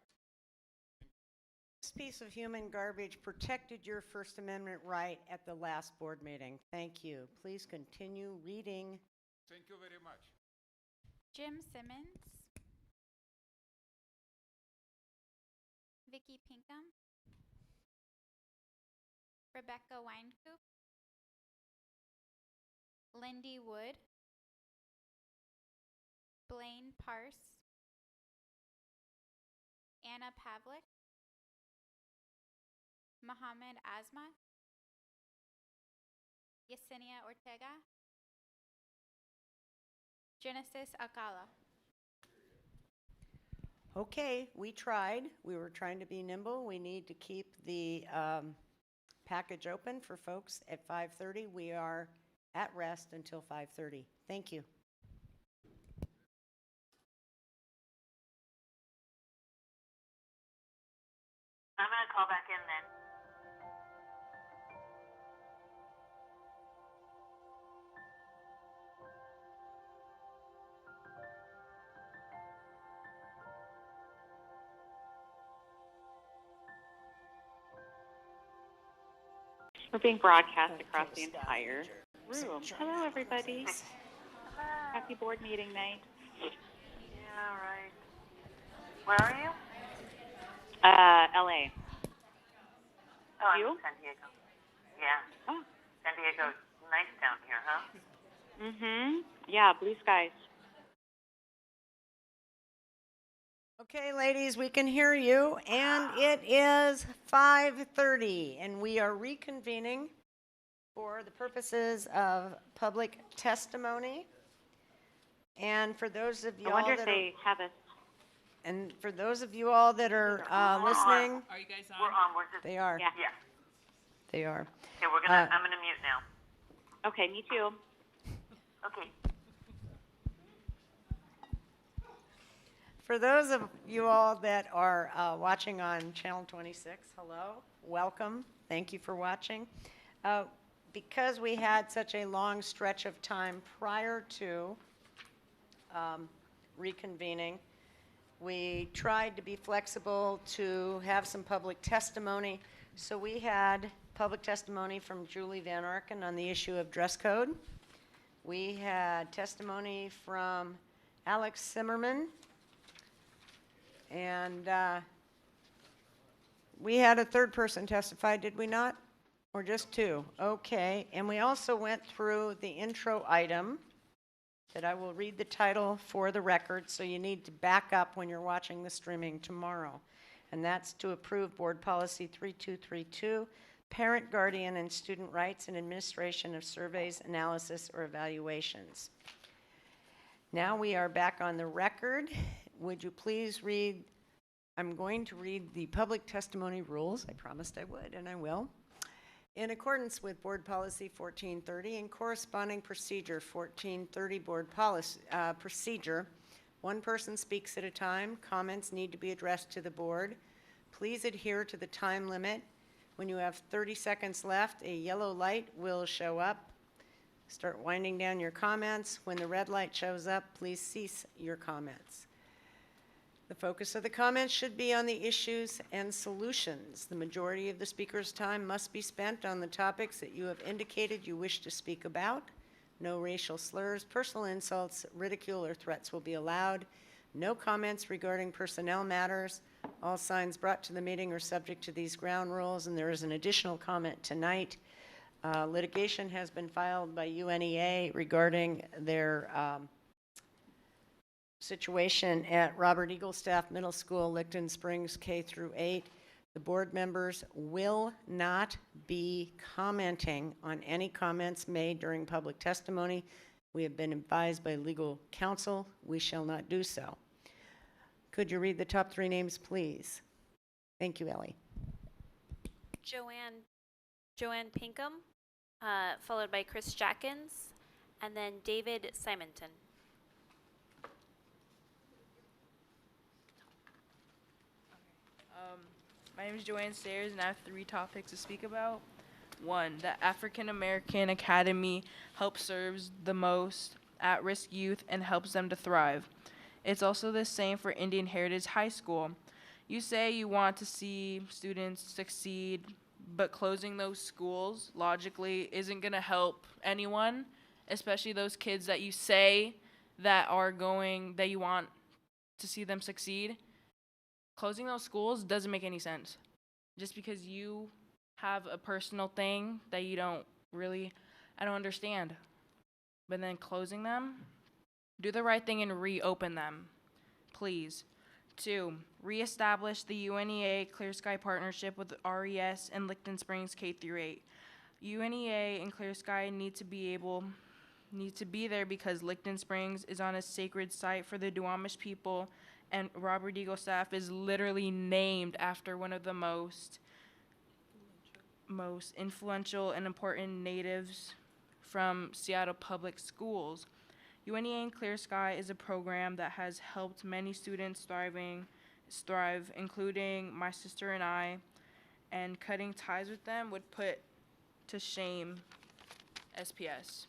This piece of human garbage protected your First Amendment right at the last board meeting. Thank you. Please continue reading. Thank you very much. Jim Simmons. Vicky Pinkham, Rebecca Winecoop, Lindy Wood, Blaine Parse, Anna Pavlik, Mohammed Asma, Yesenia Ortega, Genesis Akala. Okay, we tried. We were trying to be nimble. We need to keep the package open for folks at 5:30. We are at rest until 5:30. Thank you. I'm going to call back in then. We're being broadcast across the entire room. Hello, everybody. Happy board meeting night. Yeah, right. Where are you? LA. Oh, I'm You? in San Diego. Yeah. Oh. San Diego's nice down here, huh? Mm-hmm. Yeah, blue skies. Okay, ladies, we can hear you, and it is 5:30, and we are reconvening for the purposes of public testimony. And for those of you I all wonder if that they have a... and for those of you all that are listening, Are you guys We're on. We're just. they are. Yeah. Yeah. They are. Okay, we're gonna. I'm gonna mute now. Okay, me too. Okay. For those of you all that are watching on Channel 26, hello, welcome, thank you for watching. Because we had such a long stretch of time prior to reconvening, we tried to be flexible to have some public testimony. So we had public testimony from Julie Van Arken on the issue of dress code. We had testimony from Alex Zimmerman. And we had a third person testify, did we not? Or just two? Okay. And we also went through the intro item that I will read the title for the record, so you need to back up when you're watching the streaming tomorrow. And that's to approve Board Policy 3232, Parent, Guardian, and Student Rights and Administration of Surveys, Analysis, or Evaluations. Now we are back on the record. Would you please read, I'm going to read the public testimony rules. I promised I would, and I will. In accordance with Board Policy 1430 and corresponding procedure 1430 Board Policy procedure, one person speaks at a time. Comments need to be addressed to the board. Please adhere to the time limit. When you have 30 seconds left, a yellow light will show up. Start winding down your comments. When the red light shows up, please cease your comments. The focus of the comments should be on the issues and solutions. The majority of the speaker's time must be spent on the topics that you have indicated you wish to speak about. No racial slurs, personal insults, ridicule, or threats will be allowed. No comments regarding personnel matters. All signs brought to the meeting are subject to these ground rules, and there is an additional comment tonight. Litigation has been filed by UNEA regarding their situation at Robert Eaglestaff Middle School, Licton Springs K through 8. The board members will not be commenting on any comments made during public testimony. We have been advised by legal counsel we shall not do so. Could you read the top three names, please? Thank you, Ellie. Joanne Pinkham, followed by Chris Jackins, and then David Simonton. My name is Joanne Sayers, and I have 3 topics to speak about. 1, the African American Academy helps serves the most at-risk youth and helps them to thrive. It's also the same for Indian Heritage High School. You say you want to see students succeed, but closing those schools logically isn't going to help anyone, especially those kids that you say that you want to see them succeed. closing those schools doesn't make any sense. Just because you have a personal thing that you don't really, I don't understand. But then closing them, do the right thing and reopen them, please. 2, reestablish the UNEA Clear Sky partnership with RES and Licton Springs K-8. UNEA and Clear Sky need to be there because Licton Springs is on a sacred site for the Duwamish people, and Robert Eagle staff is literally named after one of the most influential and important natives from Seattle Public Schools. UNEA and Clear Sky is a program that has helped many students thrive, including my sister and I, and cutting ties with them would put to shame SPS.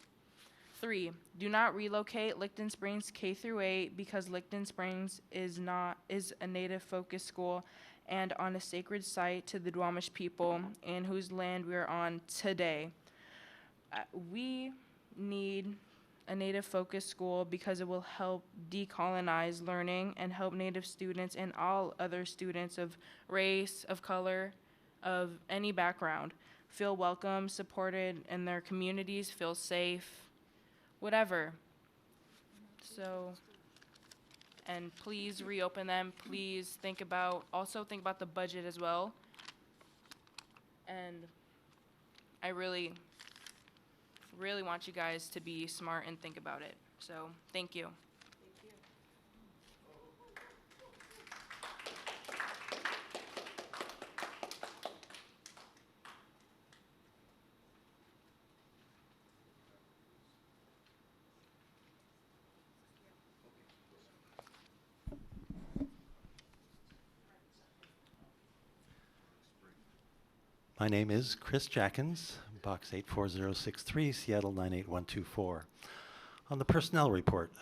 3, do not relocate Licton Springs K-8 because Licton Springs is a native-focused school and on a sacred site to the Duwamish people in whose land we are on today. We need a native-focused school because it will help decolonize learning and help native students and all other students of race, of color, of any background feel welcome, supported in their communities, feel safe, whatever. So, and please reopen them. Please also think about the budget as well. And I really want you guys to be smart and think about it. So, thank you. My name is Chris Jackins, Box 84063, Seattle 98124. On the personnel report,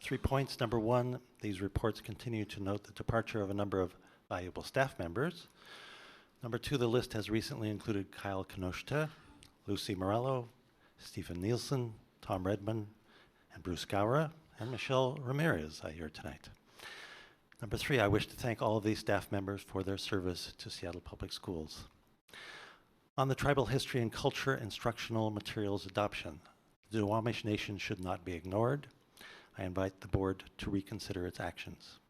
3 points. Number 1, these reports continue to note the departure of a number of valuable staff members. Number 2, the list has recently included Kyle Kenoshita, Lucy Morello, Stephen Nielsen, Tom Redmond, and Bruce Gowra, and Michelle Ramirez, I hear tonight. Number 3, I wish to thank all of these staff members for their service to Seattle Public Schools. On the tribal history and culture instructional materials adoption, the Duwamish Nation should not be ignored. I invite the board to reconsider its actions.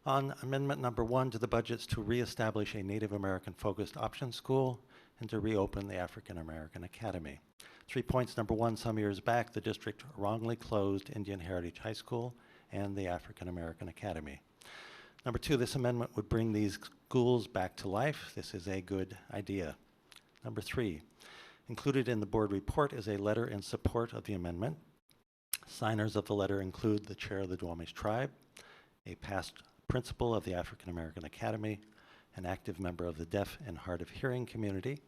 On amendment number 1 to the budgets to reestablish a Native American focused option school and to reopen the African American Academy. 3 points. Number 1, some years back, the district wrongly closed Indian Heritage High School and the African American Academy. Number 2, this amendment would bring these schools back to life. This is a good idea. Number 3, included in the board report is a letter in support of the amendment. Signers of the letter include the chair of the Duwamish tribe, a past principal of the African American Academy, an active member of the deaf and hard of hearing community,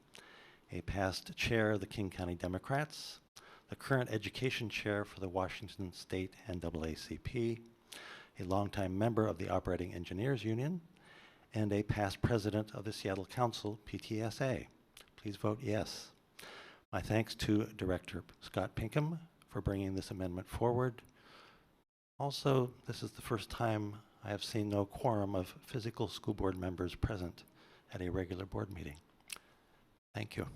a past chair of the King County Democrats, the current education chair for the Washington State NAACP, a longtime member of the Operating Engineers Union, and a past president of the Seattle Council, PTSA. Please vote yes. My thanks to Director Scott Pinkham for bringing this amendment forward. Also, this is the first time I have seen no quorum of physical school board members present at a regular board meeting. Thank you.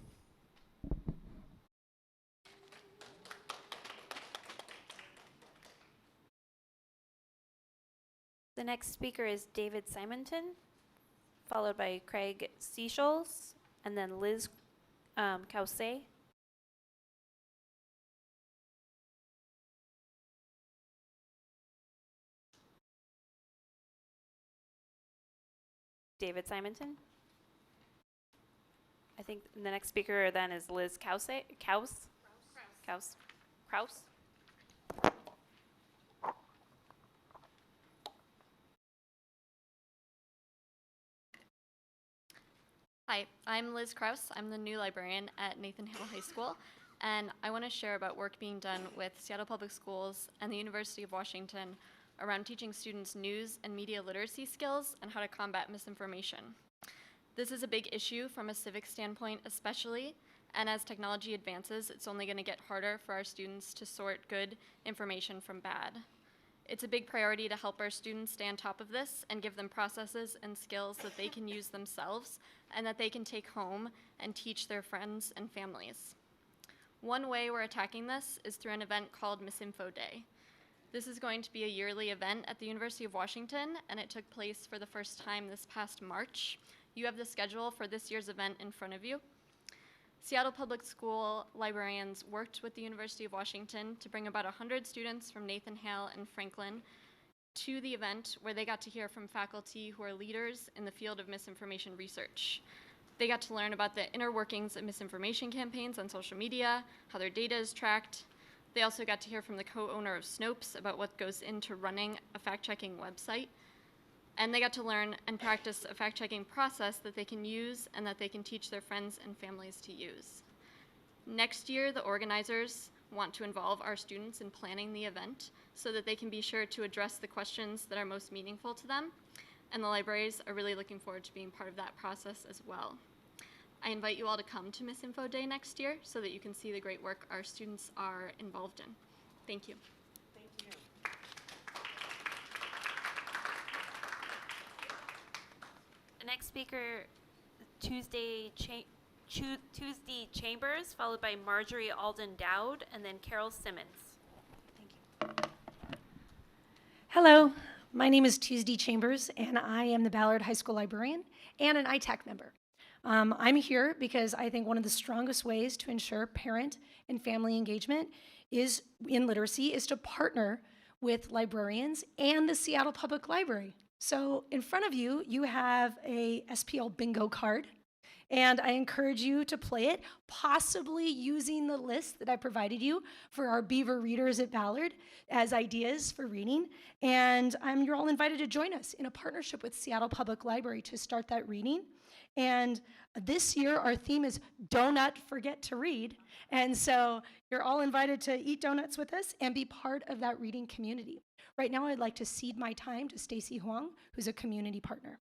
The next speaker is David Simonton, followed by Craig Seychelles, and then Liz Causse. David Simonton. I think the next speaker then is Liz Krause. Hi, I'm Liz Krause. I'm the new librarian at Nathan Hale High School, and I want to share about work being done with Seattle Public Schools and the University of Washington around teaching students news and media literacy skills and how to combat misinformation. This is a big issue from a civic standpoint especially, and as technology advances, it's only going to get harder for our students to sort good information from bad. It's a big priority to help our students stay on top of this and give them processes and skills that they can use themselves and that they can take home and teach their friends and families. One way we're attacking this is through an event called Misinfo Day. This is going to be a yearly event at the University of Washington, and it took place for the first time this past March. You have the schedule for this year's event in front of you. Seattle Public School librarians worked with the University of Washington to bring about 100 students from Nathan Hale and Franklin to the event, where they got to hear from faculty who are leaders in the field of misinformation research. They got to learn about the inner workings of misinformation campaigns on social media, how their data is tracked. They also got to hear from the co-owner of Snopes about what goes into running a fact-checking website. And they got to learn and practice a fact-checking process that they can use and that they can teach their friends and families to use. Next year, the organizers want to involve our students in planning the event so that they can be sure to address the questions that are most meaningful to them. And the libraries are really looking forward to being part of that process as well. I invite you all to come to Misinfo Day next year so that you can see the great work our students are involved in. Thank you. The next speaker, Tuesday Chambers, followed by Marjorie Alden Dowd, and then Carol Simmons. Hello, my name is Tuesday Chambers, and I am the Ballard High School librarian and an ITAC member. I'm here because I think one of the strongest ways to ensure parent and family engagement is in literacy is to partner with librarians and the Seattle Public Library. So in front of you, you have a SPL bingo card, and I encourage you to play it, possibly using the list that I provided you for our Beaver readers at Ballard as ideas for reading. And you're all invited to join us in a partnership with Seattle Public Library to start that reading. And this year, our theme is Donut Forget to Read. And so you're all invited to eat donuts with us and be part of that reading community. Right now, I'd like to cede my time to Stacy Huang, who's a community partner.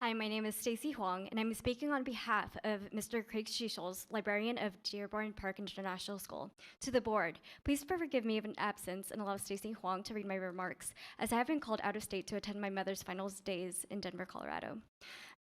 Hi, my name is Stacy Huang, and I'm speaking on behalf of Mr. Craig Schischels, librarian of Dearborn Park International School. To the board, please forgive me of an absence and allow Stacy Huang to read my remarks, as I have been called out of state to attend my mother's finals days in Denver, Colorado.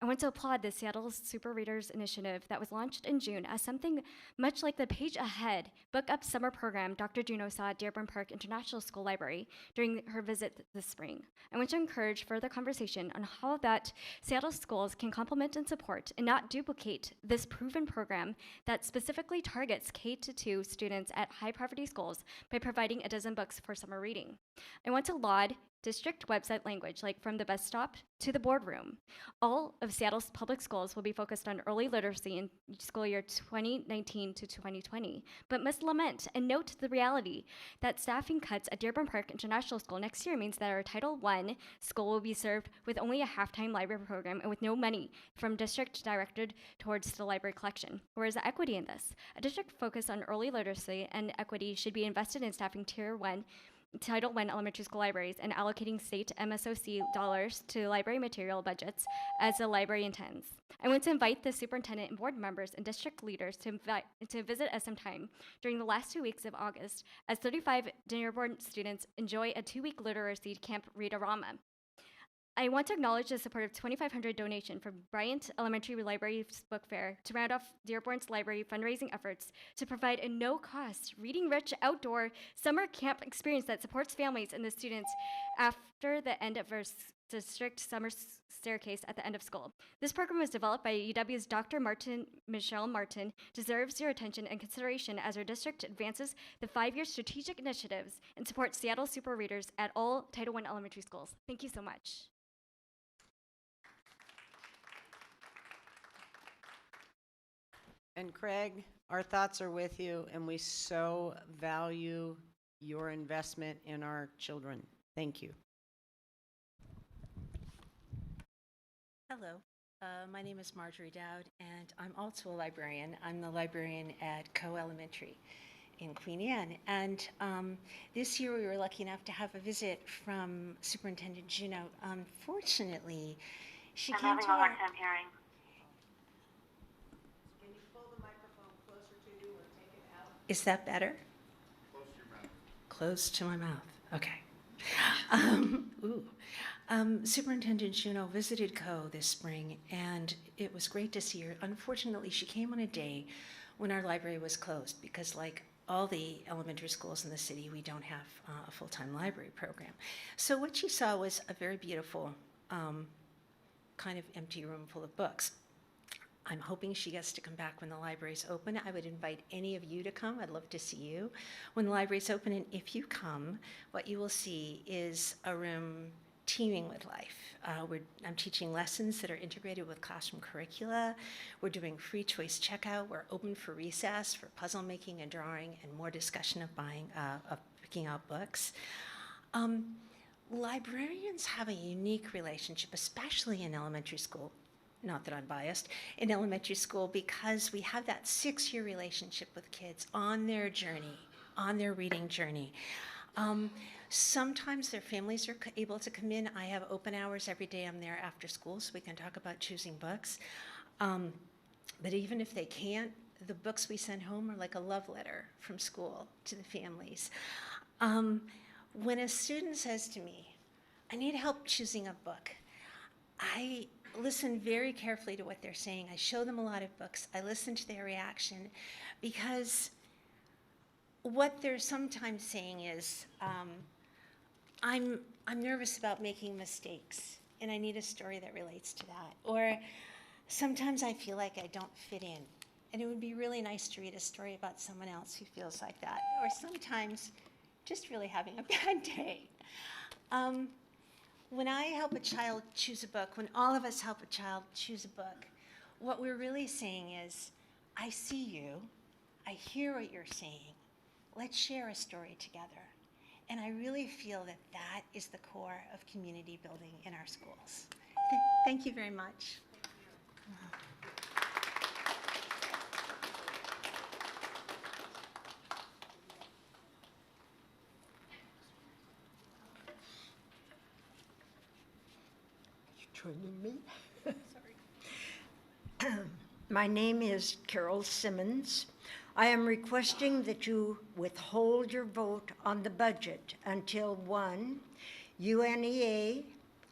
I want to applaud the Seattle Super Readers Initiative that was launched in June as something much like the Page Ahead Book Up summer program Dr. Juneau saw at Dearborn Park International School Library during her visit this spring. I want to encourage further conversation on how that Seattle schools can complement and support and not duplicate this proven program that specifically targets K-2 students at high poverty schools by providing a dozen books for summer reading. I want to laud district website language, like from the bus stop to the boardroom. All of Seattle's public schools will be focused on early literacy in school year 2019 to 2020, but must lament and note the reality that staffing cuts at Dearborn Park International School next year means that our Title I school will be served with only a half-time library program and with no money from district directed towards the library collection. Where is the equity in this? A district focused on early literacy and equity should be invested in staffing Tier 1 Title I elementary school libraries and allocating state MSOC dollars to library material budgets as the library intends. I want to invite the superintendent and board members and district leaders to visit us sometime during the last 2 weeks of August as 35 Dearborn students enjoy a 2-week literacy camp Read-A-Rama. I want to acknowledge the support of $2,500 donation from Bryant Elementary Library's Book Fair to round off Dearborn's library fundraising efforts to provide a no-cost, reading-rich outdoor summer camp experience that supports families and the students after the end of our district summer staircase at the end of school. This program was developed by UW's Dr. Michelle Martin, deserves your attention and consideration as our district advances the 5-year strategic initiatives and supports Seattle super readers at all Title I elementary schools. Thank you so much. And Craig, our thoughts are with you, and we so value your investment in our children. Thank you. Hello, my name is Marjorie Dowd, and I'm also a librarian. I'm the librarian at Coe Elementary in Queen Anne. And this year we were lucky enough to have a visit from Superintendent Juneau. Unfortunately, she I'm came having to a hard our... time hearing. Is that better? close to my mouth. Okay. Superintendent Juneau visited Co this spring, and it was great to see her. Unfortunately, she came on a day when our library was closed because, like all the elementary schools in the city, we don't have a full-time library program. So what she saw was a very beautiful kind of empty room full of books. I'm hoping she gets to come back when the library's open. I would invite any of you to come. I'd love to see you when the library's open. And if you come, what you will see is a room teeming with life. I'm teaching lessons that are integrated with classroom curricula. We're doing free choice checkout. We're open for recess, for puzzle making and drawing, and more discussion of picking out books. Librarians have a unique relationship, especially in elementary school. Not that I'm biased, in elementary school, because we have that 6-year relationship with kids on their journey, on their reading journey. Sometimes their families are able to come in. I have open hours every day. I'm there after school, so we can talk about choosing books. But even if they can't, the books we send home are like a love letter from school to the families. When a student says to me, I need help choosing a book, I listen very carefully to what they're saying. I show them a lot of books. I listen to their reaction, because what they're sometimes saying is, I'm nervous about making mistakes, and I need a story that relates to that. Or sometimes I feel like I don't fit in, and it would be really nice to read a story about someone else who feels like that. Or sometimes just really having a bad day. When I help a child choose a book, when all of us help a child choose a book, what we're really saying is, I see you, I hear what you're saying, let's share a story together. And I really feel that that is the core of community building in our schools. Thank you very much. Joining me. My name is Carol Simmons. I am requesting that you withhold your vote on the budget until 1, UNEA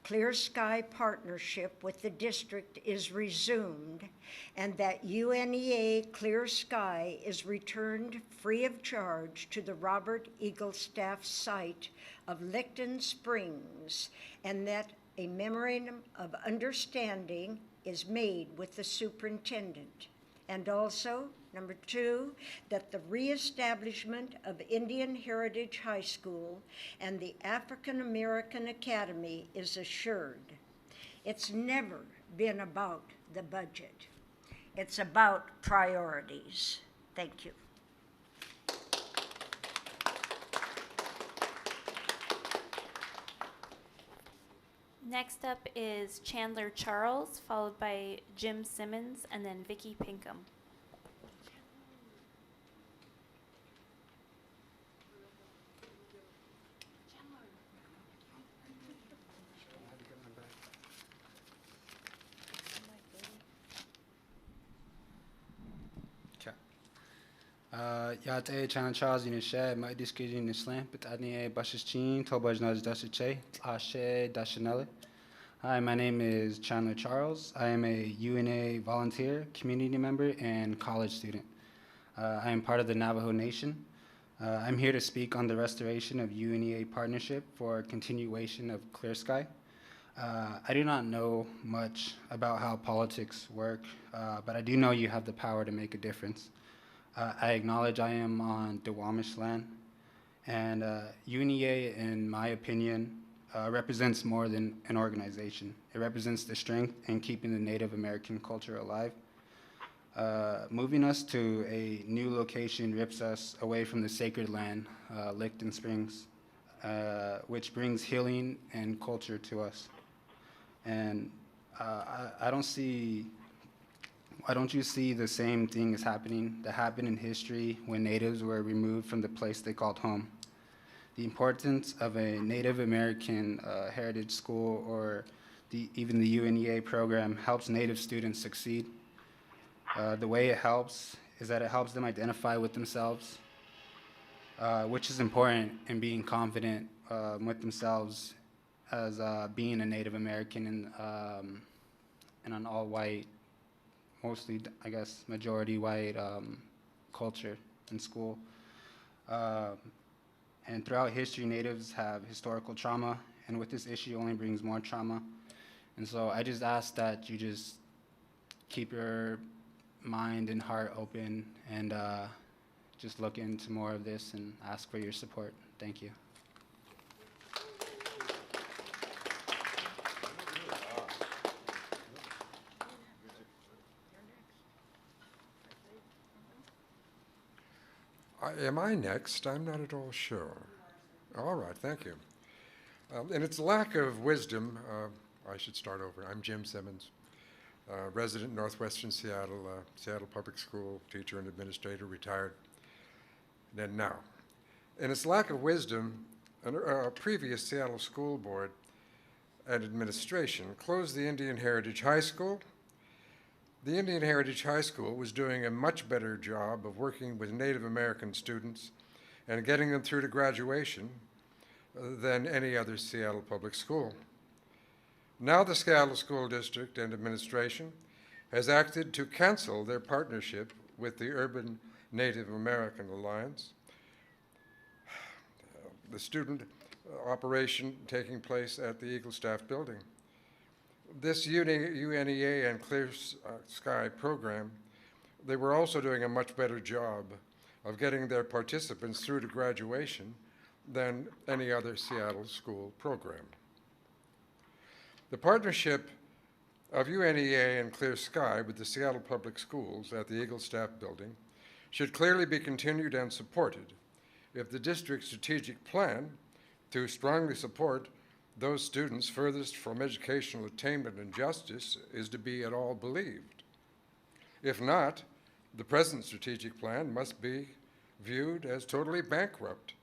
Clear Sky partnership with the district is resumed, and that UNEA Clear Sky is returned free of charge to the Robert Eaglestaff site of Licton Springs, and that a memorandum of understanding is made with the superintendent. And also, number 2, that the reestablishment of Indian Heritage High School and the African American Academy is assured. It's never been about the budget. It's about priorities. Thank you. Next up is Chandler Charles, followed by Jim Simmons, and then Vicki Pinkham. Yate Chandler Charles in Shed, my discussion in Islam, but Adnie Bashis Chin, Tobaj Naz Dashiche, Ashe Dashanelle. Hi, my name is Chandler Charles. I am a UNA volunteer, community member, and college student. I am part of the Navajo Nation. I'm here to speak on the restoration of UNEA partnership for continuation of Clear Sky. I do not know much about how politics work, but I do know you have the power to make a difference. I acknowledge I am on Duwamish land, and UNEA, in my opinion, represents more than an organization. It represents the strength in keeping the Native American culture alive. Moving us to a new location rips us away from the sacred land, Licton Springs, which brings healing and culture to us. And why don't you see the same thing is happening that happened in history when natives were removed from the place they called home? The importance of a Native American heritage school or even the UNEA program helps Native students succeed. The way it helps is that it helps them identify with themselves. which is important in being confident with themselves as being a Native American in an all-white, mostly, I guess, majority white culture in school. And throughout history, Natives have historical trauma, and with this issue, only brings more trauma. And so I just ask that you just keep your mind and heart open and just look into more of this and ask for your support. Thank you. Am I next? I'm not at all sure. All right, thank you. In its lack of wisdom, I should start over. I'm Jim Simmons, resident Northwestern Seattle, Seattle Public School teacher and administrator, retired then now. In its lack of wisdom, a previous Seattle School Board and administration closed the Indian Heritage High School. The Indian Heritage High School was doing a much better job of working with Native American students and getting them through to graduation than any other Seattle public school. Now the Seattle School District and administration has acted to cancel their partnership with the Urban Native American Alliance. The student operation taking place at the Eagle Staff Building. This UNEA and Clear Sky program, they were also doing a much better job of getting their participants through to graduation than any other Seattle school program. The partnership of UNEA and Clear Sky with the Seattle Public Schools at the Eagle Staff Building should clearly be continued and supported if the district's strategic plan to strongly support those students furthest from educational attainment and justice is to be at all believed. If not, the present strategic plan must be viewed as totally bankrupt,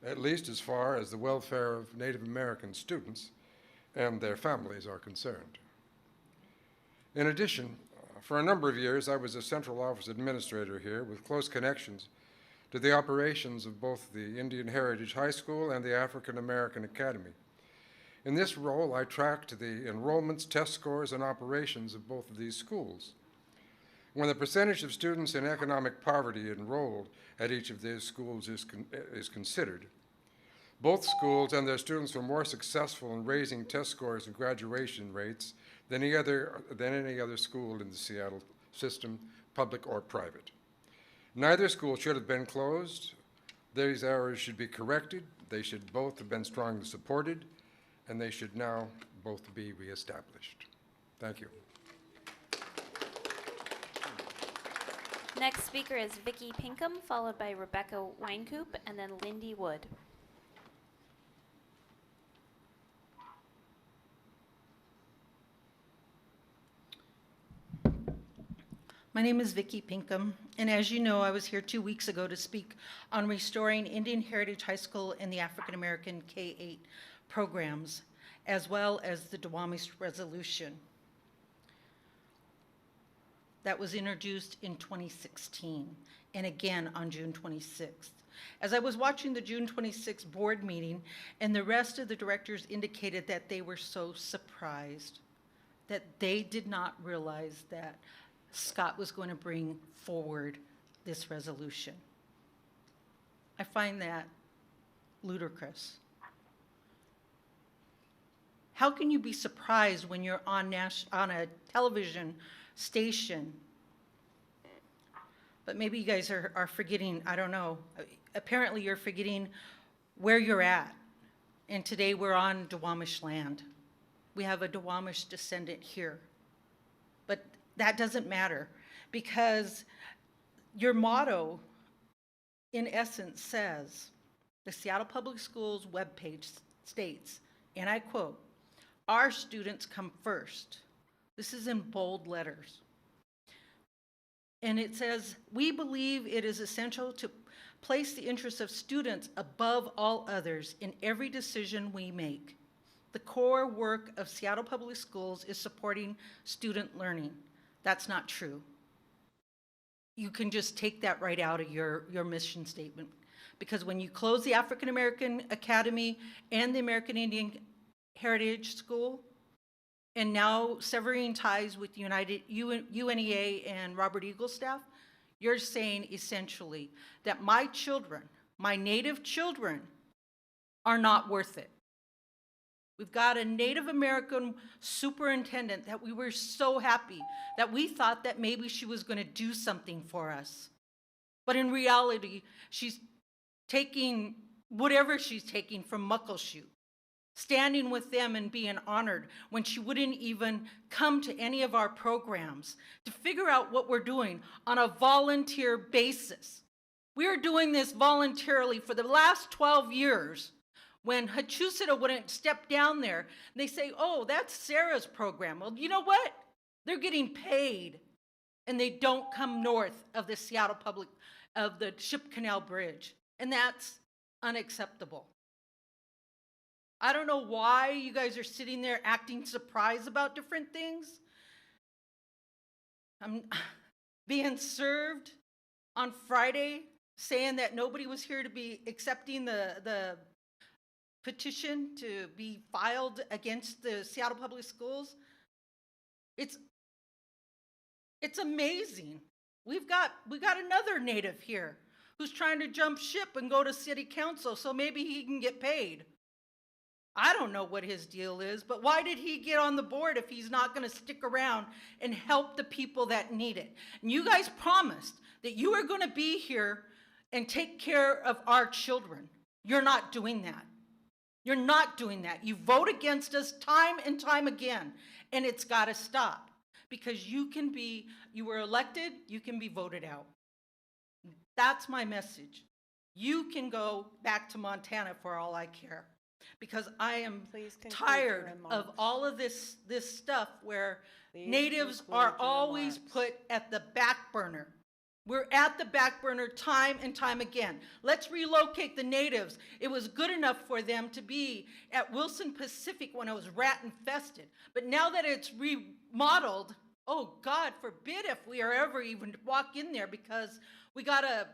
at least as far as the welfare of Native American students and their families are concerned. In addition, for a number of years, I was a central office administrator here with close connections to the operations of both the Indian Heritage High School and the African American Academy. In this role, I tracked the enrollments, test scores, and operations of both of these schools. When the percentage of students in economic poverty enrolled at each of these schools is considered, both schools and their students were more successful in raising test scores and graduation rates than any other school in the Seattle system, public or private. Neither school should have been closed. These errors should be corrected. They should both have been strongly supported, and they should now both be reestablished. Thank you. Next speaker is Vicki Pinkham, followed by Rebecca Winecoop, and then Lindy Wood. My name is Vicki Pinkham, and as you know, I was here 2 weeks ago to speak on restoring Indian Heritage High School and the African American K-8 programs, as well as the Duwamish Resolution that was introduced in 2016, and again on June 26th. As I was watching the June 26th board meeting, and the rest of the directors indicated that they were so surprised that they did not realize that Scott was going to bring forward this resolution. I find that ludicrous. How can you be surprised when you're on a television station? But maybe you guys are forgetting, I don't know. Apparently you're forgetting where you're at. And today we're on Duwamish land. We have a Duwamish descendant here. But that doesn't matter, because your motto, in essence, says, the Seattle Public Schools webpage states, and I quote, "Our students come first." This is in bold letters. And it says, "We believe it is essential to place the interests of students above all others in every decision we make. The core work of Seattle Public Schools is supporting student learning." That's not true. You can just take that right out of your mission statement. Because when you close the African American Academy and the American Indian Heritage School, and now severing ties with UNEA and Robert Eaglestaff, you're saying essentially that my children, my Native children, are not worth it. We've got a Native American superintendent that we were so happy that we thought that maybe she was going to do something for us. But in reality, she's taking whatever she's taking from Muckleshoot, standing with them and being honored when she wouldn't even come to any of our programs to figure out what we're doing on a volunteer basis. We are doing this voluntarily for the last 12 years. When Hachusita wouldn't step down there, they say, oh, that's Sarah's program. Well, you know what? They're getting paid, and they don't come north of the of the Ship Canal Bridge, and that's unacceptable. I don't know why you guys are sitting there acting surprised about different things. I'm being served on Friday saying that nobody was here to be accepting the petition to be filed against the Seattle Public Schools. It's amazing. We got another Native here who's trying to jump ship and go to city council so maybe he can get paid. I don't know what his deal is, but why did he get on the board if he's not going to stick around and help the people that need it? And you guys promised that you were going to be here and take care of our children. You're not doing that. You're not doing that. You vote against us time and time again, and it's got to stop because you were elected, you can be voted out. That's my message. You can go back to Montana for all I care because I am tired of all of this stuff where Natives are always put at the back burner. We're at the back burner time and time again. Let's relocate the Natives. It was good enough for them to be at Wilson Pacific when it was rat infested. But now that it's remodeled, oh God forbid if we are ever even to walk in there because we got a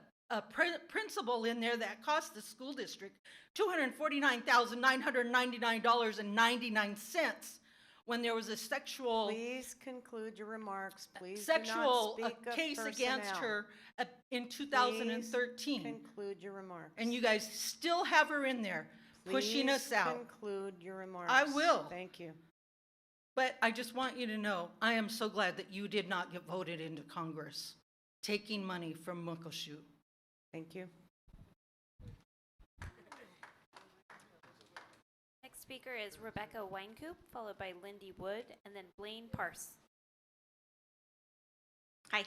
principal in there that cost the school district $249,999.99 when there was a sexual... Please conclude your remarks. Please sexual do not speak of case personnel. against her in 2013. Please conclude your remarks. And you guys still have her in there pushing us out. Please conclude your remarks. I will. Thank you. But I just want you to know, I am so glad that you did not get voted into Congress, taking money from Muckleshoot. Thank you. Next speaker is Rebecca Winecoop, followed by Lindy Wood, and then Blaine Parse. Hi,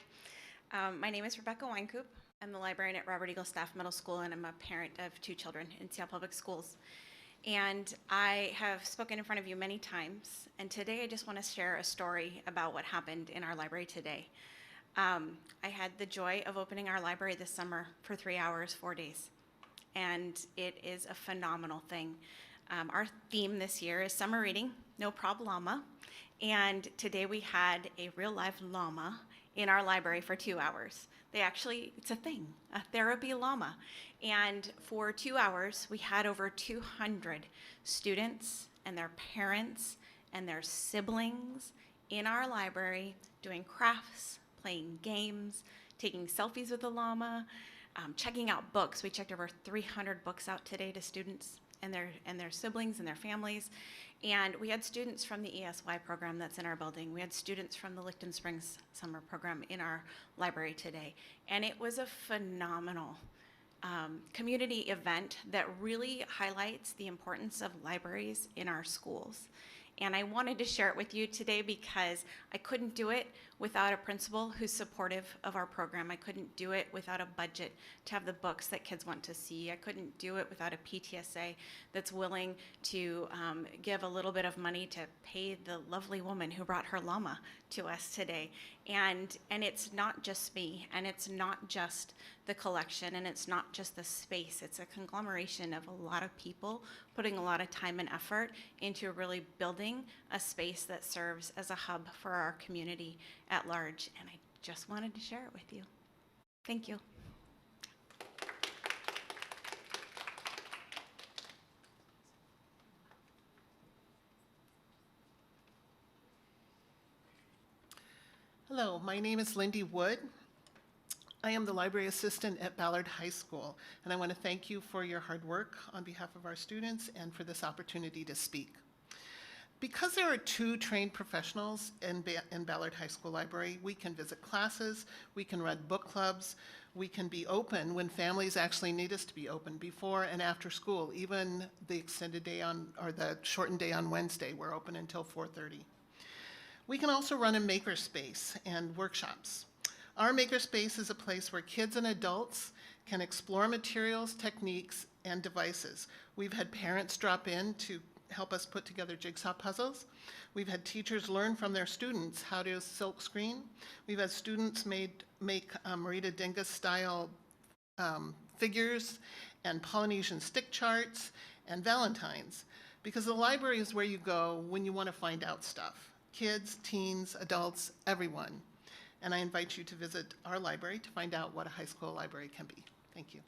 my name is Rebecca Winecoop. I'm the librarian at Robert Eaglestaff Middle School, and I'm a parent of 2 children in Seattle Public Schools. And I have spoken in front of you many times, and today I just want to share a story about what happened in our library today. I had the joy of opening our library this summer for 3 hours, 4 days, and it is a phenomenal thing. Our theme this year is summer reading, no problema, and today we had a real live llama in our library for 2 hours. It's a thing, a therapy llama. And for 2 hours, we had over 200 students and their parents and their siblings in our library doing crafts, playing games, taking selfies with the llama, checking out books. We checked over 300 books out today to students and their siblings and their families. And we had students from the ESY program that's in our building. We had students from the Licton Springs summer program in our library today. And it was a phenomenal community event that really highlights the importance of libraries in our schools. And I wanted to share it with you today because I couldn't do it without a principal who's supportive of our program. I couldn't do it without a budget to have the books that kids want to see. I couldn't do it without a PTSA that's willing to give a little bit of money to pay the lovely woman who brought her llama to us today. And it's not just me, and it's not just the collection, and it's not just the space. It's a conglomeration of a lot of people putting a lot of time and effort into really building a space that serves as a hub for our community at large. And I just wanted to share it with you. Thank you. Hello, my name is Lindy Wood. I am the library assistant at Ballard High School, and I want to thank you for your hard work on behalf of our students and for this opportunity to speak. Because there are 2 trained professionals in Ballard High School Library, we can visit classes, we can run book clubs, we can be open when families actually need us to be open before and after school. Even the extended day or the shortened day on Wednesday, we're open until 4:30. We can also run a makerspace and workshops. Our makerspace is a place where kids and adults can explore materials, techniques, and devices. We've had parents drop in to help us put together jigsaw puzzles. We've had teachers learn from their students how to silk screen. We've had students make Marita Dingus style figures and Polynesian stick charts and Valentines, because the library is where you go when you want to find out stuff. Kids, teens, adults, everyone. And I invite you to visit our library to find out what a high school library can be. Thank you.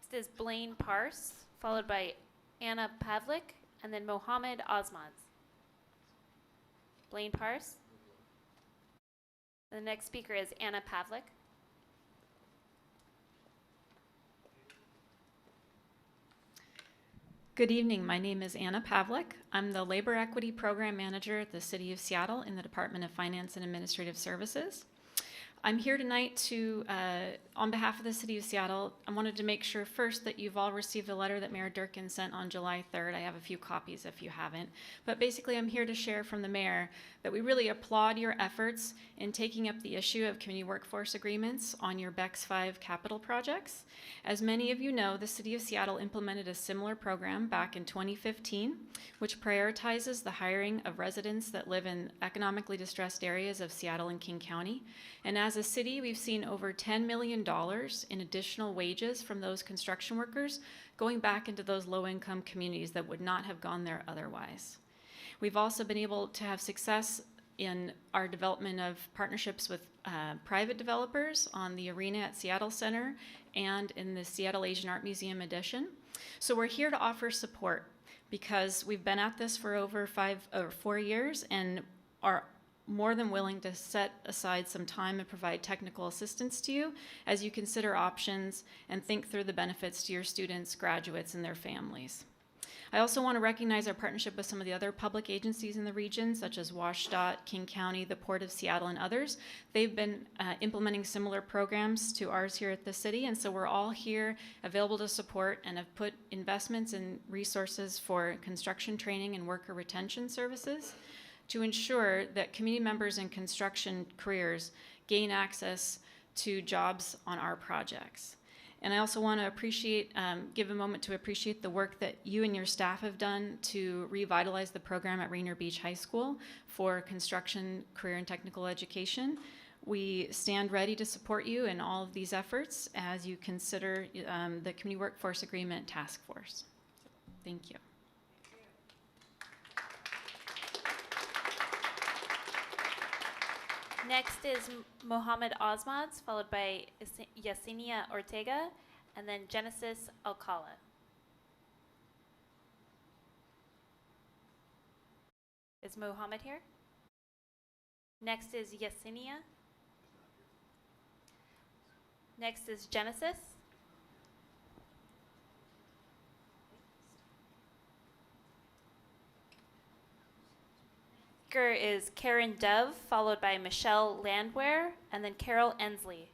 Next is Blaine Parse, followed by Anna Pavlik, and then Mohammed Osmods. Blaine Parse. The next speaker is Anna Pavlik. Good evening. My name is Anna Pavlik. I'm the Labor Equity Program Manager at the City of Seattle in the Department of Finance and Administrative Services. I'm here tonight to, on behalf of the City of Seattle, I wanted to make sure first that you've all received the letter that Mayor Durkin sent on July 3rd. I have a few copies if you haven't. But basically, I'm here to share from the Mayor that we really applaud your efforts in taking up the issue of community workforce agreements on your BEX 5 capital projects. As many of you know, the City of Seattle implemented a similar program back in 2015, which prioritizes the hiring of residents that live in economically distressed areas of Seattle and King County. And as a city, we've seen over $10 million in additional wages from those construction workers going back into those low-income communities that would not have gone there otherwise. We've also been able to have success in our development of partnerships with private developers on the arena at Seattle Center and in the Seattle Asian Art Museum addition. So we're here to offer support because we've been at this for over 4 years and are more than willing to set aside some time and provide technical assistance to you as you consider options and think through the benefits to your students, graduates, and their families. I also want to recognize our partnership with some of the other public agencies in the region, such as WashDOT, King County, the Port of Seattle, and others. They've been implementing similar programs to ours here at the city, and so we're all here available to support and have put investments and resources for construction training and worker retention services to ensure that community members in construction careers gain access to jobs on our projects. And I also want to give a moment to appreciate the work that you and your staff have done to revitalize the program at Rainier Beach High School for construction, career, and technical education. We stand ready to support you in all of these efforts as you consider the Community Workforce Agreement Task Force. Thank you. Next is Mohammed Osmods, followed by Yesenia Ortega, and then Genesis Alcala. Is Mohammed here? Next is Yesenia. Next is Genesis. Is Karen Dove, followed by Michelle Landwehr, and then Carol Ensley.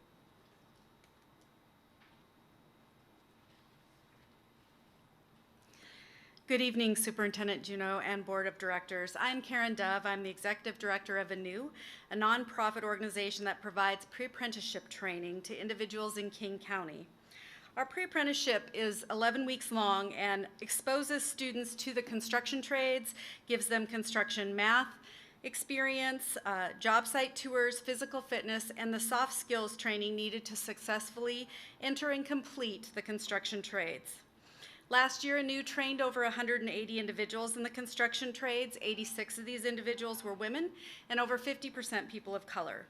Good evening, Superintendent Juneau and Board of Directors. I'm Karen Dove. I'm the Executive Director of ANEW, a nonprofit organization that provides pre-apprenticeship training to individuals in King County. Our pre-apprenticeship is 11 weeks long and exposes students to the construction trades, gives them construction math experience, job site tours, physical fitness, and the soft skills training needed to successfully enter and complete the construction trades. Last year, ANEW trained over 180 individuals in the construction trades. 86 of these individuals were women and over 50% people of color.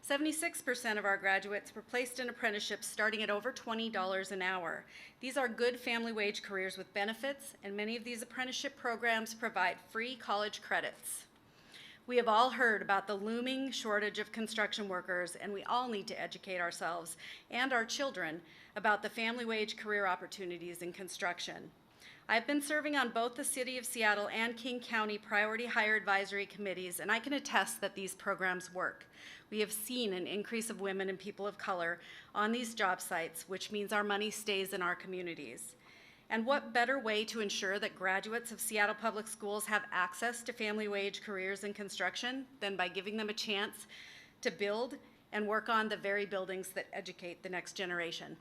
76% of our graduates were placed in apprenticeships starting at over $20 an hour. These are good family wage careers with benefits, and many of these apprenticeship programs provide free college credits. We have all heard about the looming shortage of construction workers, and we all need to educate ourselves and our children about the family wage career opportunities in construction. I've been serving on both the City of Seattle and King County Priority Hire Advisory Committees, and I can attest that these programs work. We have seen an increase of women and people of color on these job sites, which means our money stays in our communities. And what better way to ensure that graduates of Seattle Public Schools have access to family wage careers in construction than by giving them a chance to build and work on the very buildings that educate the next generation.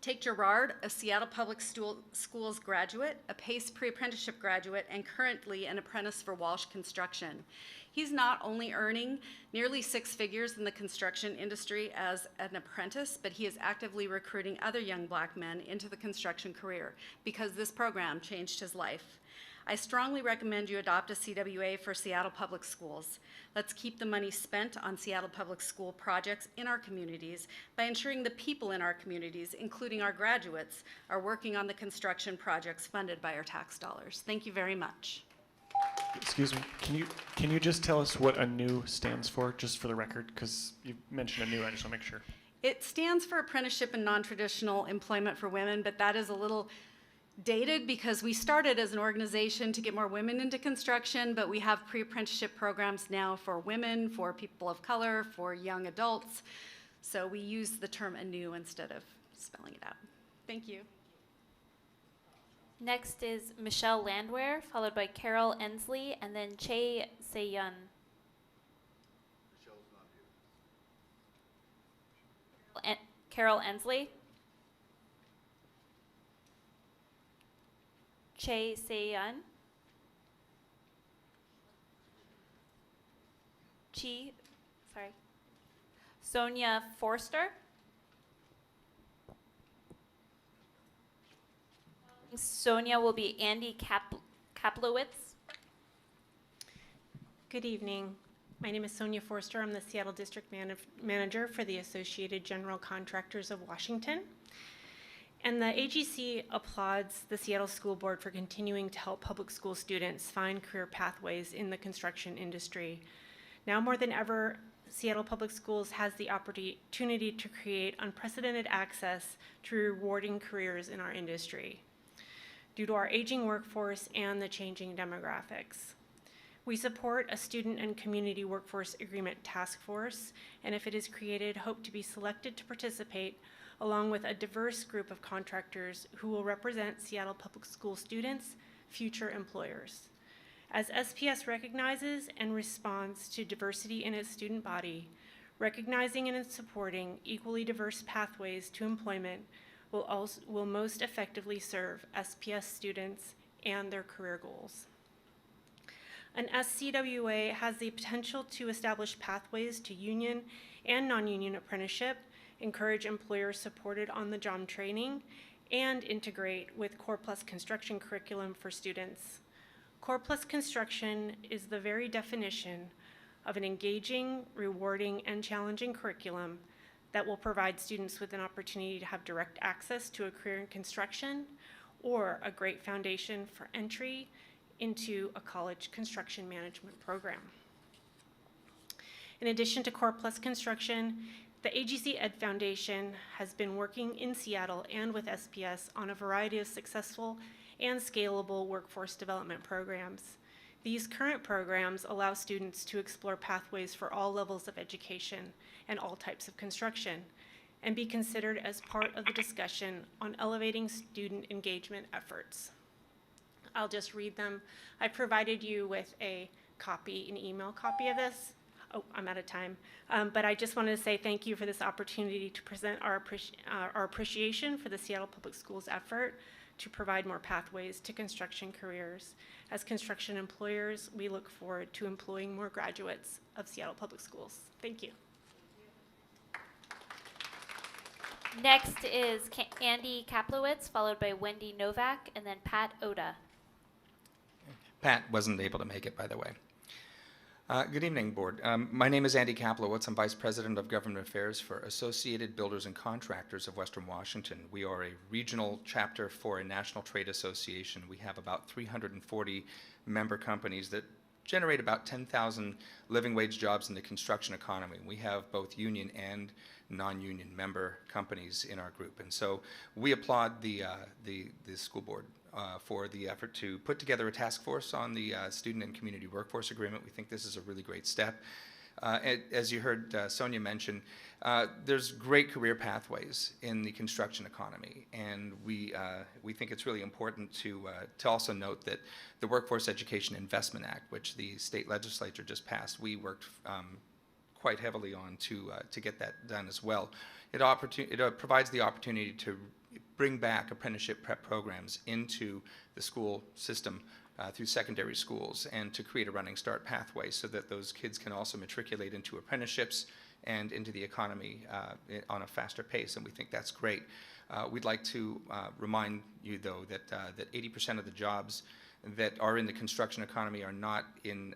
Take Gerard, a Seattle Public Schools graduate, a PACE pre-apprenticeship graduate, and currently an apprentice for Walsh Construction. He's not only earning nearly 6 figures in the construction industry as an apprentice, but he is actively recruiting other young Black men into the construction career because this program changed his life. I strongly recommend you adopt a CWA for Seattle Public Schools. Let's keep the money spent on Seattle Public School projects in our communities by ensuring the people in our communities, including our graduates, are working on the construction projects funded by our tax dollars. Thank you very much. Excuse me, can you just tell us what ANEW stands for, just for the record? Because you mentioned ANEW, I just want to make sure. It stands for Apprenticeship and Non-Traditional Employment for Women, but that is a little dated because we started as an organization to get more women into construction, but we have pre-apprenticeship programs now for women, for people of color, for young adults. So we use the term ANEW instead of spelling it out. Thank you. Next is Michelle Landwehr, followed by Carol Ensley, and then Che Se-yun. Carol Ensley. Che Se-yun. Sonia Forster. Sonia will be Andy Kaplowitz. Good evening. My name is Sonia Forster. I'm the Seattle District Manager for the Associated General Contractors of Washington. And the AGC applauds the Seattle School Board for continuing to help public school students find career pathways in the construction industry. Now more than ever, Seattle Public Schools has the opportunity to create unprecedented access to rewarding careers in our industry due to our aging workforce and the changing demographics. We support a student and community workforce agreement task force, and if it is created, hope to be selected to participate along with a diverse group of contractors who will represent Seattle Public School students, future employers. As SPS recognizes and responds to diversity in its student body, recognizing and supporting equally diverse pathways to employment will most effectively serve SPS students and their career goals. An SCWA has the potential to establish pathways to union and non-union apprenticeship, encourage employers supported on-the-job training, and integrate with Core Plus construction curriculum for students. Core Plus construction is the very definition of an engaging, rewarding, and challenging curriculum that will provide students with an opportunity to have direct access to a career in construction or a great foundation for entry into a college construction management program. In addition to Core Plus construction, the AGC Ed Foundation has been working in Seattle and with SPS on a variety of successful and scalable workforce development programs. These current programs allow students to explore pathways for all levels of education and all types of construction, and be considered as part of the discussion on elevating student engagement efforts. I'll just read them. I provided you with an email copy of this. Oh, I'm out of time. But I just wanted to say thank you for this opportunity to present our appreciation for the Seattle Public Schools effort to provide more pathways to construction careers. As construction employers, we look forward to employing more graduates of Seattle Public Schools. Thank you. Next is Andy Kaplowitz, followed by Wendy Novak, and then Pat Oda. Pat wasn't able to make it, by the way. Good evening, Board. My name is Andy Kaplowitz. I'm Vice President of Government Affairs for Associated Builders and Contractors of Western Washington. We are a regional chapter for a national trade association. We have about 340 member companies that generate about 10,000 living wage jobs in the construction economy. We have both union and non-union member companies in our group. And so we applaud the school board for the effort to put together a task force on the Student and Community Workforce Agreement. We think this is a really great step. As you heard Sonia mention, there's great career pathways in the construction economy, and we think it's really important to also note that the Workforce Education Investment Act, which the state legislature just passed, we worked quite heavily on to get that done as well. It provides the opportunity to bring back apprenticeship prep programs into the school system through secondary schools, and to create a running start pathway so that those kids can also matriculate into apprenticeships and into the economy on a faster pace, and we think that's great. We'd like to remind you, though, that 80% of the jobs that are in the construction economy are not in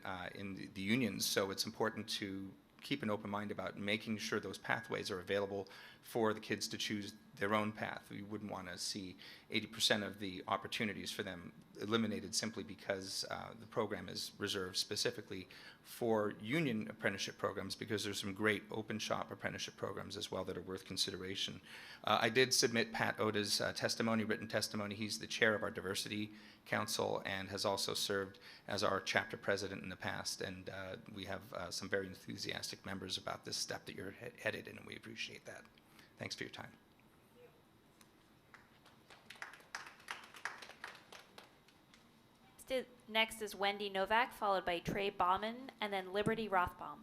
the unions, so it's important to keep an open mind about making sure those pathways are available for the kids to choose their own path. We wouldn't want to see 80% of the opportunities for them eliminated simply because the program is reserved specifically for union apprenticeship programs, because there's some great open shop apprenticeship programs as well that are worth consideration. I did submit Pat Oda's written testimony. He's the chair of our diversity council and has also served as our chapter president in the past, and we have some very enthusiastic members about this step that you're headed in, and we appreciate that. Thanks for your time. Next is Wendy Novak, followed by Trey Bauman, and then Liberty Rothbaum.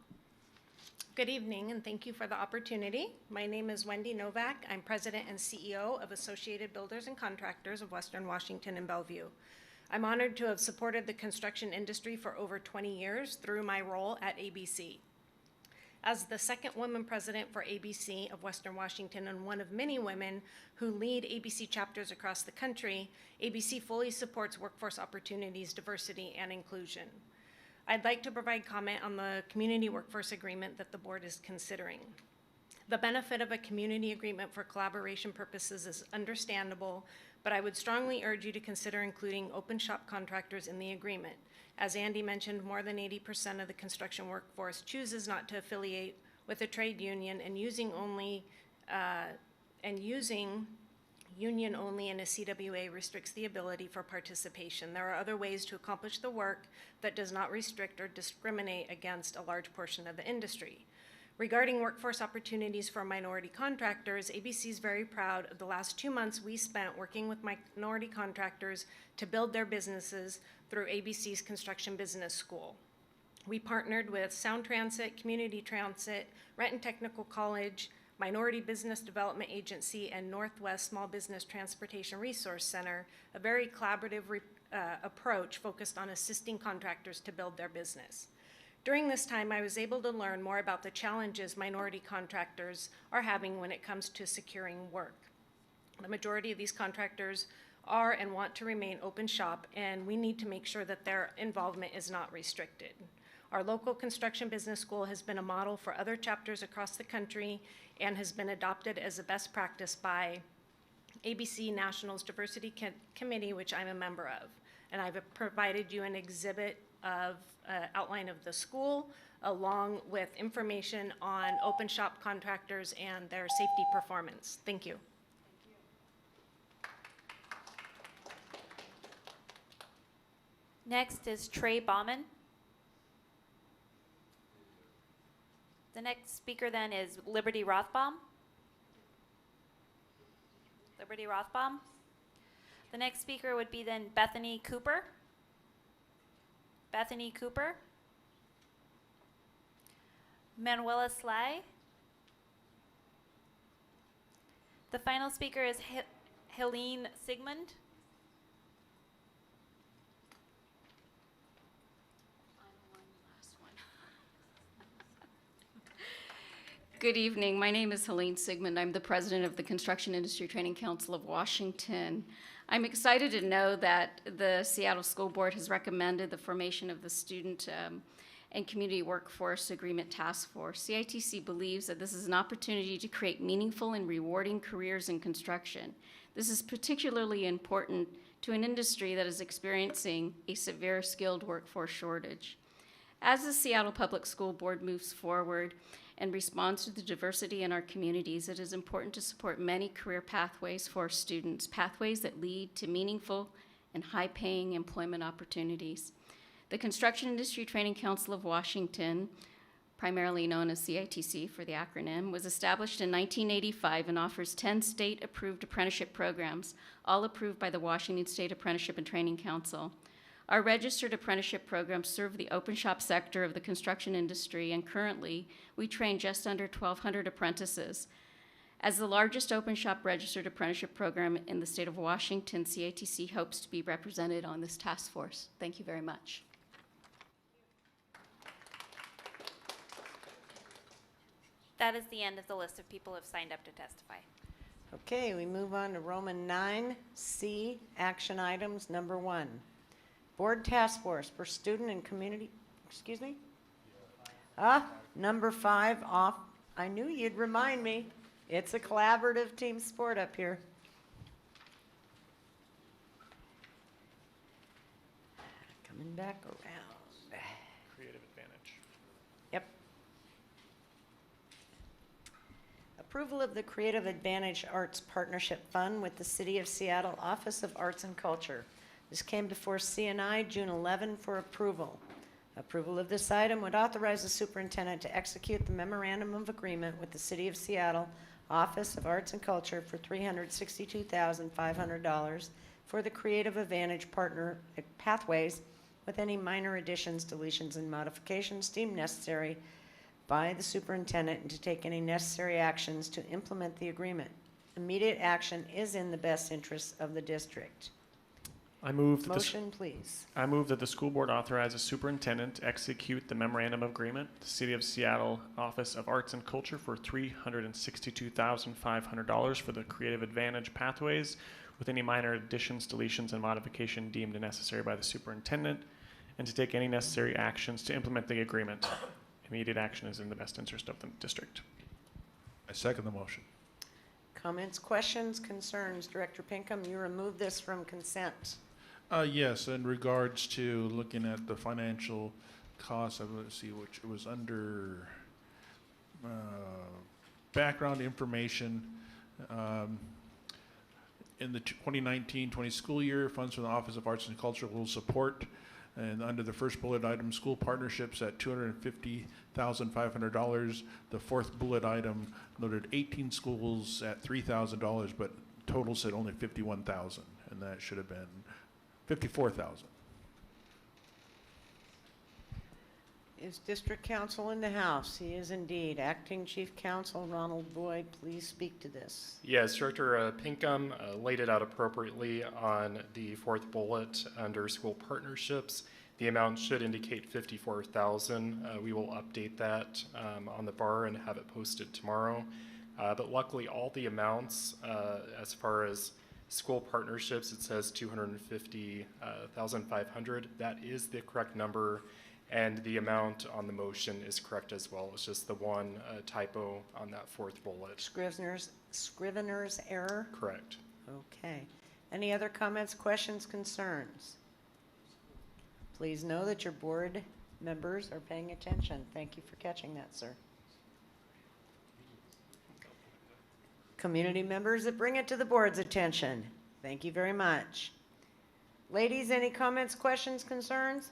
Good evening, and thank you for the opportunity. My name is Wendy Novak. I'm President and CEO of Associated Builders and Contractors of Western Washington and Bellevue. I'm honored to have supported the construction industry for over 20 years through my role at ABC. As the second woman president for ABC of Western Washington and one of many women who lead ABC chapters across the country, ABC fully supports workforce opportunities, diversity, and inclusion. I'd like to provide comment on the community workforce agreement that the board is considering. The benefit of a community agreement for collaboration purposes is understandable, but I would strongly urge you to consider including open shop contractors in the agreement. As Andy mentioned, more than 80% of the construction workforce chooses not to affiliate with a trade union, and using union only in a CWA restricts the ability for participation. There are other ways to accomplish the work that does not restrict or discriminate against a large portion of the industry. Regarding workforce opportunities for minority contractors, ABC is very proud of the last 2 months we spent working with minority contractors to build their businesses through ABC's Construction Business School. We partnered with Sound Transit, Community Transit, Renton Technical College, Minority Business Development Agency, and Northwest Small Business Transportation Resource Center, a very collaborative approach focused on assisting contractors to build their business. During this time, I was able to learn more about the challenges minority contractors are having when it comes to securing work. The majority of these contractors are and want to remain open shop, and we need to make sure that their involvement is not restricted. Our local construction business school has been a model for other chapters across the country and has been adopted as a best practice by ABC National's Diversity Committee, which I'm a member of. And I've provided you an exhibit of outline of the school, along with information on open shop contractors and their safety performance. Thank you. Next is Trey Bauman. The next speaker then is Liberty Rothbaum. Liberty Rothbaum. The next speaker would be then Bethany Cooper. Bethany Cooper. Manuela Sly. The final speaker is Helene Sigmund. Good evening. My name is Helene Sigmund. I'm the president of the Construction Industry Training Council of Washington. I'm excited to know that the Seattle School Board has recommended the formation of the Student and Community Workforce Agreement Task Force, CITC believes that this is an opportunity to create meaningful and rewarding careers in construction. This is particularly important to an industry that is experiencing a severe skilled workforce shortage. As the Seattle Public School Board moves forward and responds to the diversity in our communities, it is important to support many career pathways for students, pathways that lead to meaningful and high-paying employment opportunities. The Construction Industry Training Council of Washington, primarily known as CITC for the acronym, was established in 1985 and offers 10 state-approved apprenticeship programs, all approved by the Washington State Apprenticeship and Training Council. Our registered apprenticeship programs serve the open shop sector of the construction industry, and currently we train just under 1,200 apprentices. As the largest open shop registered apprenticeship program in the state of Washington, CITC hopes to be represented on this task force. Thank you very much. That is the end of the list of people who have signed up to testify. Okay, we move on to Roman 9C, action items, number 1. Board Task Force for Student and Community, excuse me? Number 5, off. I knew you'd remind me. It's a collaborative team sport up here. Coming back around. Creative advantage. Yep. Approval of the Creative Advantage Arts Partnership Fund with the City of Seattle Office of Arts and Culture. This came before CNI June 11 for approval. Approval of this item would authorize the superintendent to execute the memorandum of agreement with the City of Seattle Office of Arts and Culture for $362,500 for the Creative Advantage Partner Pathways with any minor additions, deletions, and modifications deemed necessary by the superintendent and to take any necessary actions to implement the agreement. Immediate action is in the best interest of the district. I move that Motion, please. I move that the school board authorize the superintendent to execute the memorandum of agreement, the City of Seattle Office of Arts and Culture for $362,500 for the Creative Advantage Pathways with any minor additions, deletions, and modification deemed necessary by the superintendent, and to take any necessary actions to implement the agreement. Immediate action is in the best interest of the district. I second the motion. Comments, questions, concerns? Director Pinkham, you remove this from consent. Yes, in regards to looking at the financial costs, let's see, which it was under background information. In the 2019-20 school year, funds from the Office of Arts and Culture will support, and under the first bullet item, school partnerships at $250,500. The fourth bullet item noted 18 schools at $3,000, but total said only 51,000, and that should have been 54,000. Is District Counsel in the house? He is indeed. Acting Chief Counsel Ronald Boyd, please speak to this. Yes, Director Pinkham laid it out appropriately on the fourth bullet under school partnerships. The amount should indicate 54,000. We will update that on the bar and have it posted tomorrow. But luckily, all the amounts, as far as school partnerships, it says 250,500. That is the correct number. And the amount on the motion is correct as well. It's just the one typo on that fourth bullet. Scrivener's error? Correct. Okay. Any other comments, questions, concerns? Please know that your board members are paying attention. Thank you for catching that, sir. Community members that bring it to the board's attention. Thank you very much. Ladies, any comments, questions, concerns?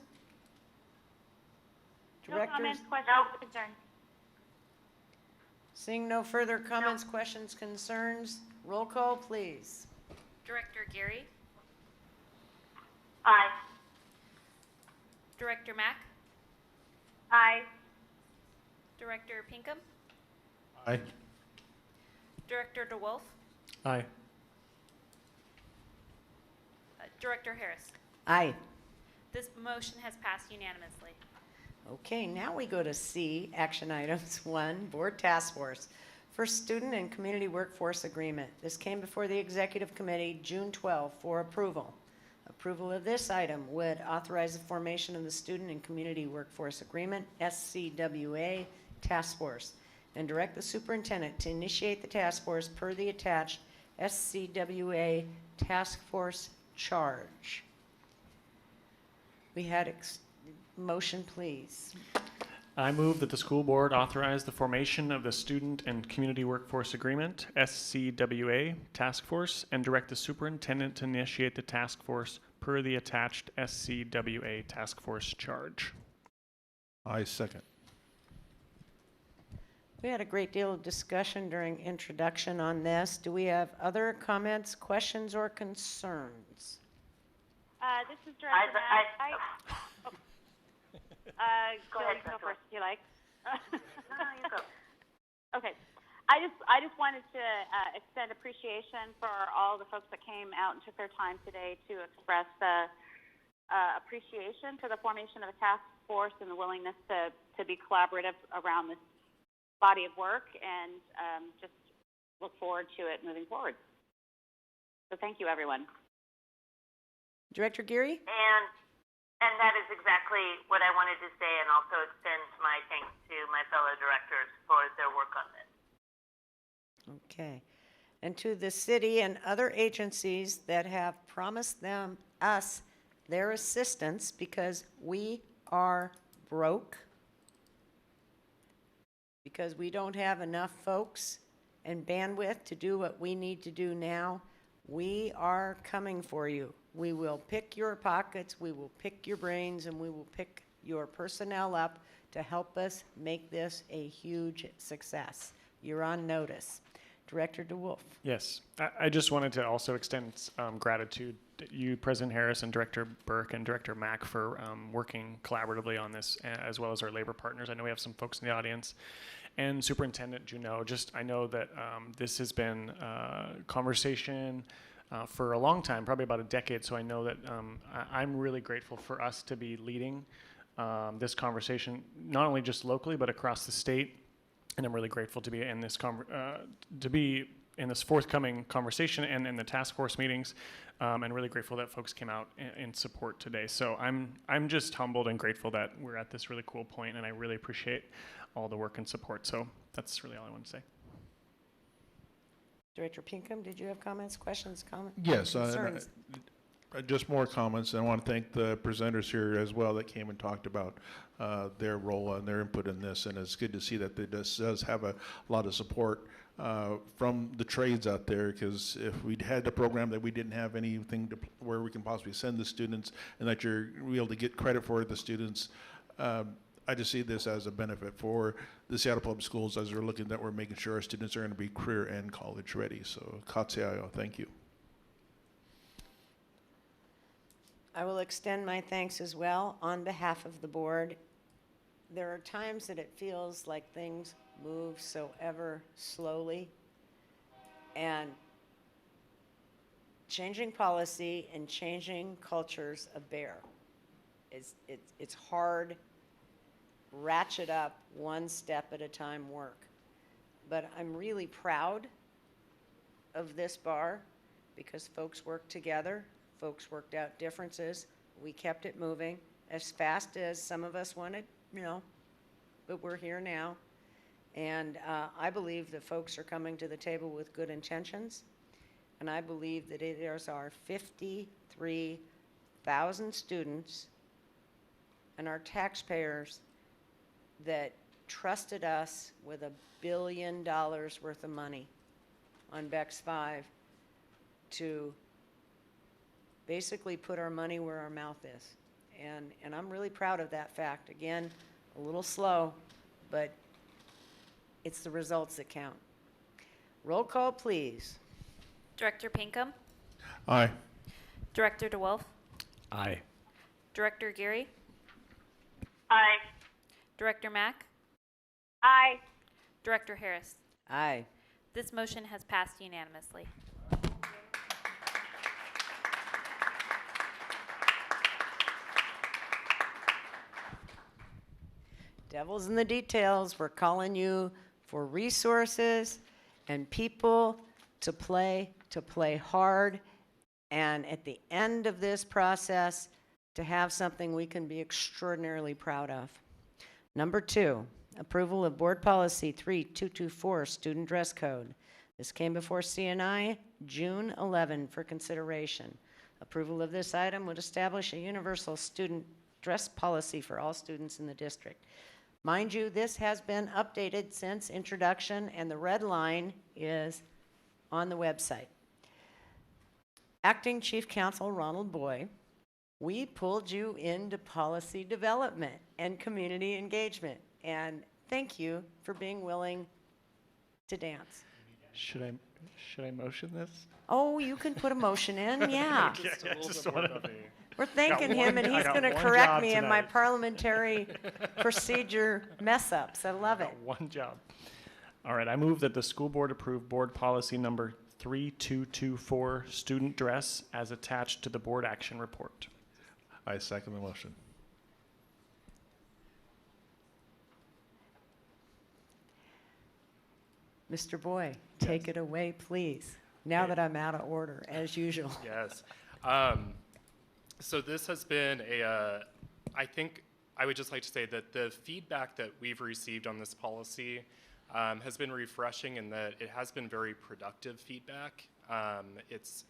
Directors? No comments, questions, concerns. Seeing no further comments, questions, concerns, roll call, please. Director Geary, Aye. Director Mack, Aye. Director Pinkham, Aye. Director DeWolf, Aye. Director Harris. Aye. This motion has passed unanimously. Okay, now we go to C, action items 1, Board Task Force for Student and Community Workforce Agreement. This came before the Executive Committee June 12 for approval. Approval of this item would authorize the formation of the Student and Community Workforce Agreement, SCWA, Task Force, and direct the superintendent to initiate the task force per the attached SCWA Task Force charge. We had motion, please. I move that the school board authorize the formation of the Student and Community Workforce Agreement, SCWA, task force, and direct the superintendent to initiate the task force per the attached SCWA task force charge. I second. We had a great deal of discussion during introduction on this. Do we have other comments, questions, or concerns? This is Director Go ahead, go first if you like. No, you go. Okay. I just wanted to extend appreciation for all the folks that came out and took their time today to express the appreciation for the formation of a task force and the willingness to be collaborative around this body of work, and just look forward to it moving forward. So thank you, everyone. Director Geary? And that is exactly what I wanted to say, and also extend my thanks to my fellow directors for their work on this. Okay. And to the city and other agencies that have promised us their assistance, because we are broke, because we don't have enough folks and bandwidth to do what we need to do now, we are coming for you. We will pick your pockets, we will pick your brains, and we will pick your personnel up to help us make this a huge success. You're on notice. Director DeWolf. Yes, I just wanted to also extend gratitude to you, President Harris, and Director Burke and Director Mack for working collaboratively on this, as well as our labor partners. I know we have some folks in the audience. And Superintendent Juneau, I know that this has been a conversation for a long time, probably about a decade, so I know that I'm really grateful for us to be leading this conversation, not only just locally, but across the state. And I'm really grateful to be in this forthcoming conversation and in the task force meetings, and really grateful that folks came out in support today. So I'm just humbled and grateful that we're at this really cool point, and I really appreciate all the work and support. So that's really all I want to say. Director Pinkham, did you have comments, questions, Yes, concerns? just more comments. And I want to thank the presenters here as well that came and talked about their role and their input in this. And it's good to see that this does have a lot of support from the trades out there, because if we'd had a program that we didn't have anything where we can possibly send the students and that you're able to get credit for the students, I just see this as a benefit for the Seattle Public Schools as we're looking that we're making sure our students are going to be career and college ready. So, Katsiayo, thank you. I will extend my thanks as well on behalf of the board. There are times that it feels like things move so ever slowly, and changing policy and changing cultures a bear. It's hard, ratchet up one step at a time work. But I'm really proud of this bar because folks worked together, folks worked out differences, we kept it moving as fast as some of us wanted, but we're here now. And I believe the folks are coming to the table with good intentions, and I believe that it is our 53,000 students and our taxpayers that trusted us with $1 billion worth of money on BEX 5 to basically put our money where our mouth is. And I'm really proud of that fact. Again, a little slow, but it's the results that count. Roll call, please. Director Pinkham. Aye. Director DeWolf. Aye. Director Geary. Aye. Director Mack. Aye. Director Harris. Aye. This motion has passed unanimously. Devil's in the details. We're calling you for resources and people to play hard and at the end of this process, to have something we can be extraordinarily proud of. Number 2, approval of Board Policy 3224, Student Dress Code. This came before CNI June 11 for consideration. Approval of this item would establish a universal student dress policy for all students in the district. Mind you, this has been updated since introduction, and the red line is on the website. Acting Chief Counsel Ronald Boy, we pulled you into policy development and community engagement, and thank you for being willing to dance. Should I motion this? Oh, you can put a motion in, yeah. We're thanking Got him, one- and I he's got going to one correct job me in my tonight. parliamentary procedure mess-ups. I love it. One job. All right, I move that the school board approve board policy number 3224, student dress, as attached to the board action report. I second the motion. Mr. Boy, take it away, please, now that I'm out of order, as usual. Yes. So this has been I think I would just like to say that the feedback that we've received on this policy has been refreshing in that it has been very productive feedback. It's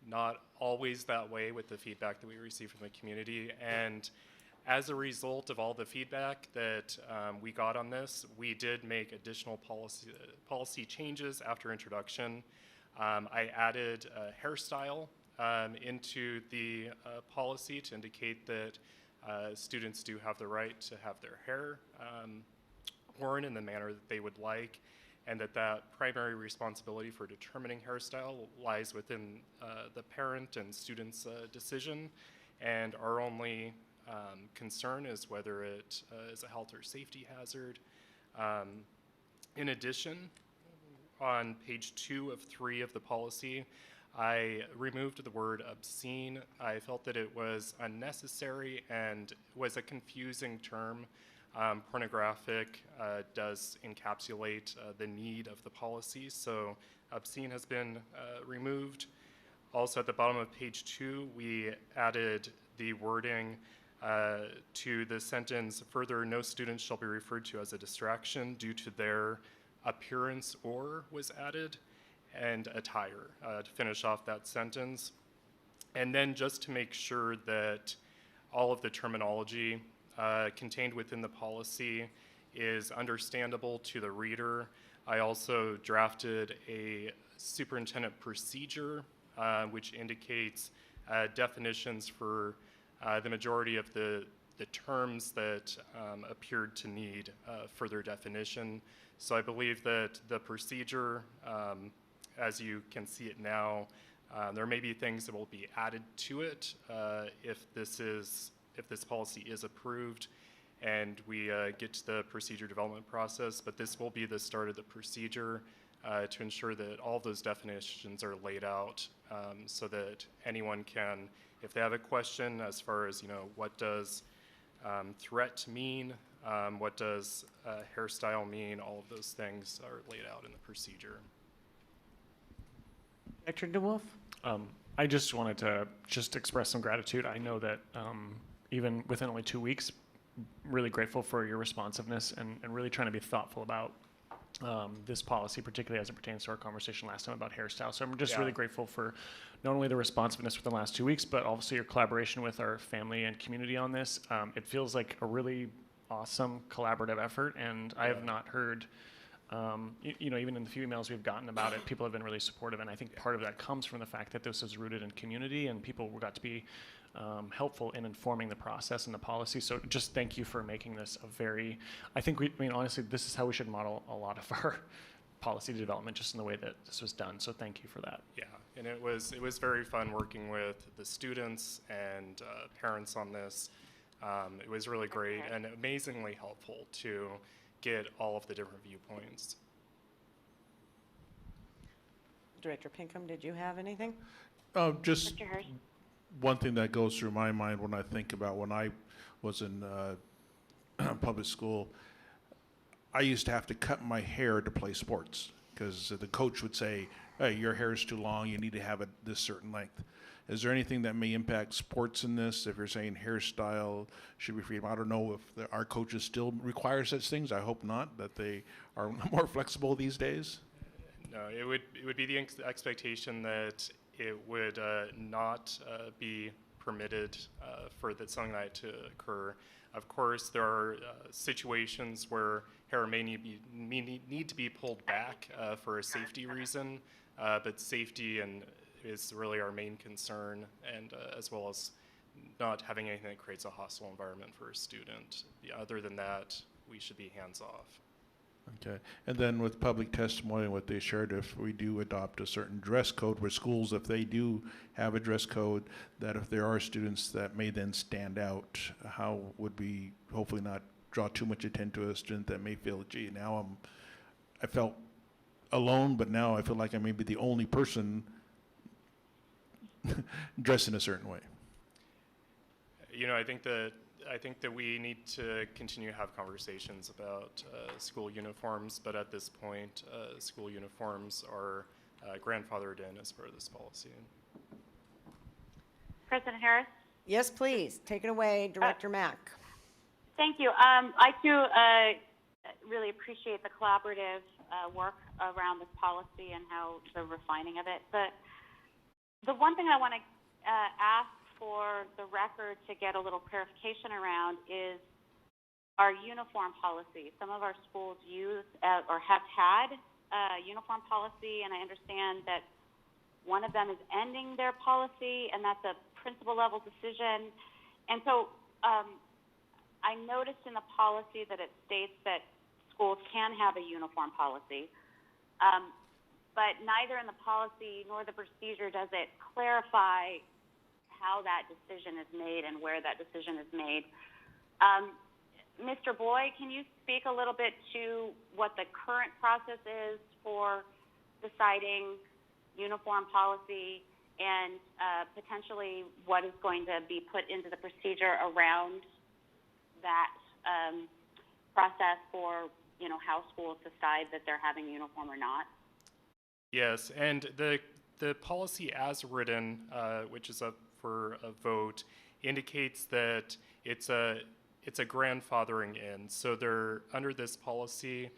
not always that way with the feedback that we receive from the community. And as a result of all the feedback that we got on this, we did make additional policy changes after introduction. I added hairstyle into the policy to indicate that students do have the right to have their hair worn in the manner that they would like, and that primary responsibility for determining hairstyle lies within the parent and student's decision, and our only concern is whether it is a health or safety hazard. In addition, on page 2 of 3 of the policy, I removed the word obscene. I felt that it was unnecessary and was a confusing term. Pornographic does encapsulate the need of the policy, so obscene has been removed. Also at the bottom of page 2, we added the wording to the sentence, further, no student shall be referred to as a distraction due to their appearance or was added, and attire to finish off that sentence. And then just to make sure that all of the terminology contained within the policy is understandable to the reader, I also drafted a superintendent procedure which indicates definitions for the majority of the terms that appeared to need further definition. So I believe that the procedure, as you can see it now, there may be things that will be added to it if this policy is approved and we get to the procedure development process, but this will be the start of the procedure to ensure that all those definitions are laid out so that anyone can, if they have a question as far as, what does threat mean, what does hairstyle mean, all of those things are laid out in the procedure. Director DeWolf? I just wanted to express some gratitude. I know that even within only 2 weeks, really grateful for your responsiveness and really trying to be thoughtful about this policy, particularly as it pertains to our conversation last time about hairstyle. So I'm just really grateful for not only the responsiveness within the last 2 weeks, but also your collaboration with our family and community on this. It feels like a really awesome collaborative effort, and I have not heard, even in the few emails we've gotten about it, people have been really supportive, and I think part of that comes from the fact that this is rooted in community, and people got to be helpful in informing the process and the policy. So just thank you for making this a very, honestly, this is how we should model a lot of our policy development, just in the way that this was done. So thank you for that. Yeah, and it was very fun working with the students and parents on this. It was really great and amazingly helpful to get all of the different viewpoints. Director Pinkham, did you have anything? Just Mr. Hirsch? one thing that goes through my mind when I think about when I was in public school, I used to have to cut my hair to play sports because the coach would say, hey, your hair is too long, you need to have it this certain length. Is there anything that may impact sports in this? If you're saying hairstyle should be freedom, I don't know if our coaches still require such things. I hope not, that they are more flexible these days. No, it would be the expectation that it would not be permitted for something like that to occur. Of course, there are situations where hair may need to be pulled back for a safety reason, but safety is really our main concern, and as well as not having anything that creates a hostile environment for a student. Other than that, we should be hands off. Okay, and then with public testimony, what they shared, if we do adopt a certain dress code with schools, if they do have a dress code, that if there are students that may then stand out, how would we hopefully not draw too much attention to a student that may feel, gee, now I felt alone, but now I feel like I may be the only person dressed in a certain way. You know, I think that we need to continue to have conversations about school uniforms, but at this point, school uniforms are grandfathered in as part of this policy. President Harris? Yes, please. Take it away, Director Mack. Thank you. I too really appreciate the collaborative work around this policy and how the refining of it. But the one thing I want to ask for the record to get a little clarification around is our uniform policy. Some of our schools use or have had a uniform policy, and I understand that one of them is ending their policy, and that's a principal level decision. And so I noticed in the policy that it states that schools can have a uniform policy, but neither in the policy nor the procedure does it clarify how that decision is made and where that decision is made. Mr. Boyd, can you speak a little bit to what the current process is for deciding uniform policy and potentially what is going to be put into the procedure around that process for, you know, how schools decide that they're having uniform or not? Yes, and the policy as written, which is up for a vote, indicates that it's a grandfathering in. So under this policy,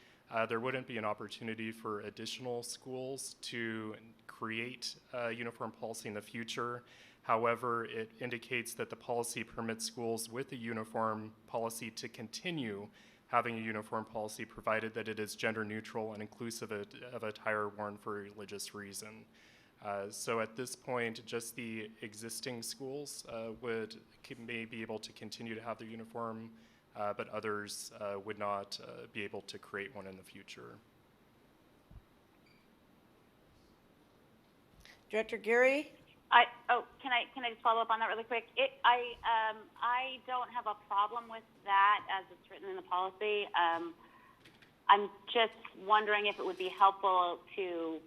there wouldn't be an opportunity for additional schools to create a uniform policy in the future. However, it indicates that the policy permits schools with a uniform policy to continue having a uniform policy, provided that it is gender neutral and inclusive of attire worn for a religious reason. So at this point, just the existing schools may be able to continue to have their uniform, but others would not be able to create one in the future. Director Geary? Can I just follow up on that really quick? I don't have a problem with that as it's written in the policy. I'm just wondering if it would be helpful to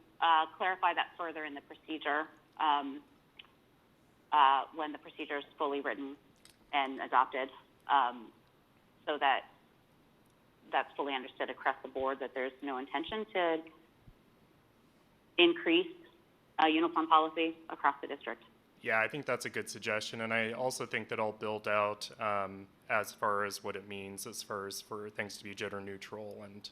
clarify that further in the procedure when the procedure is fully written and adopted, so that that's fully understood across the board, that there's no intention to increase a uniform policy across the district. Yeah, I think that's a good suggestion, and I also think that I'll build out as far as what it means, as far as for things to be gender neutral and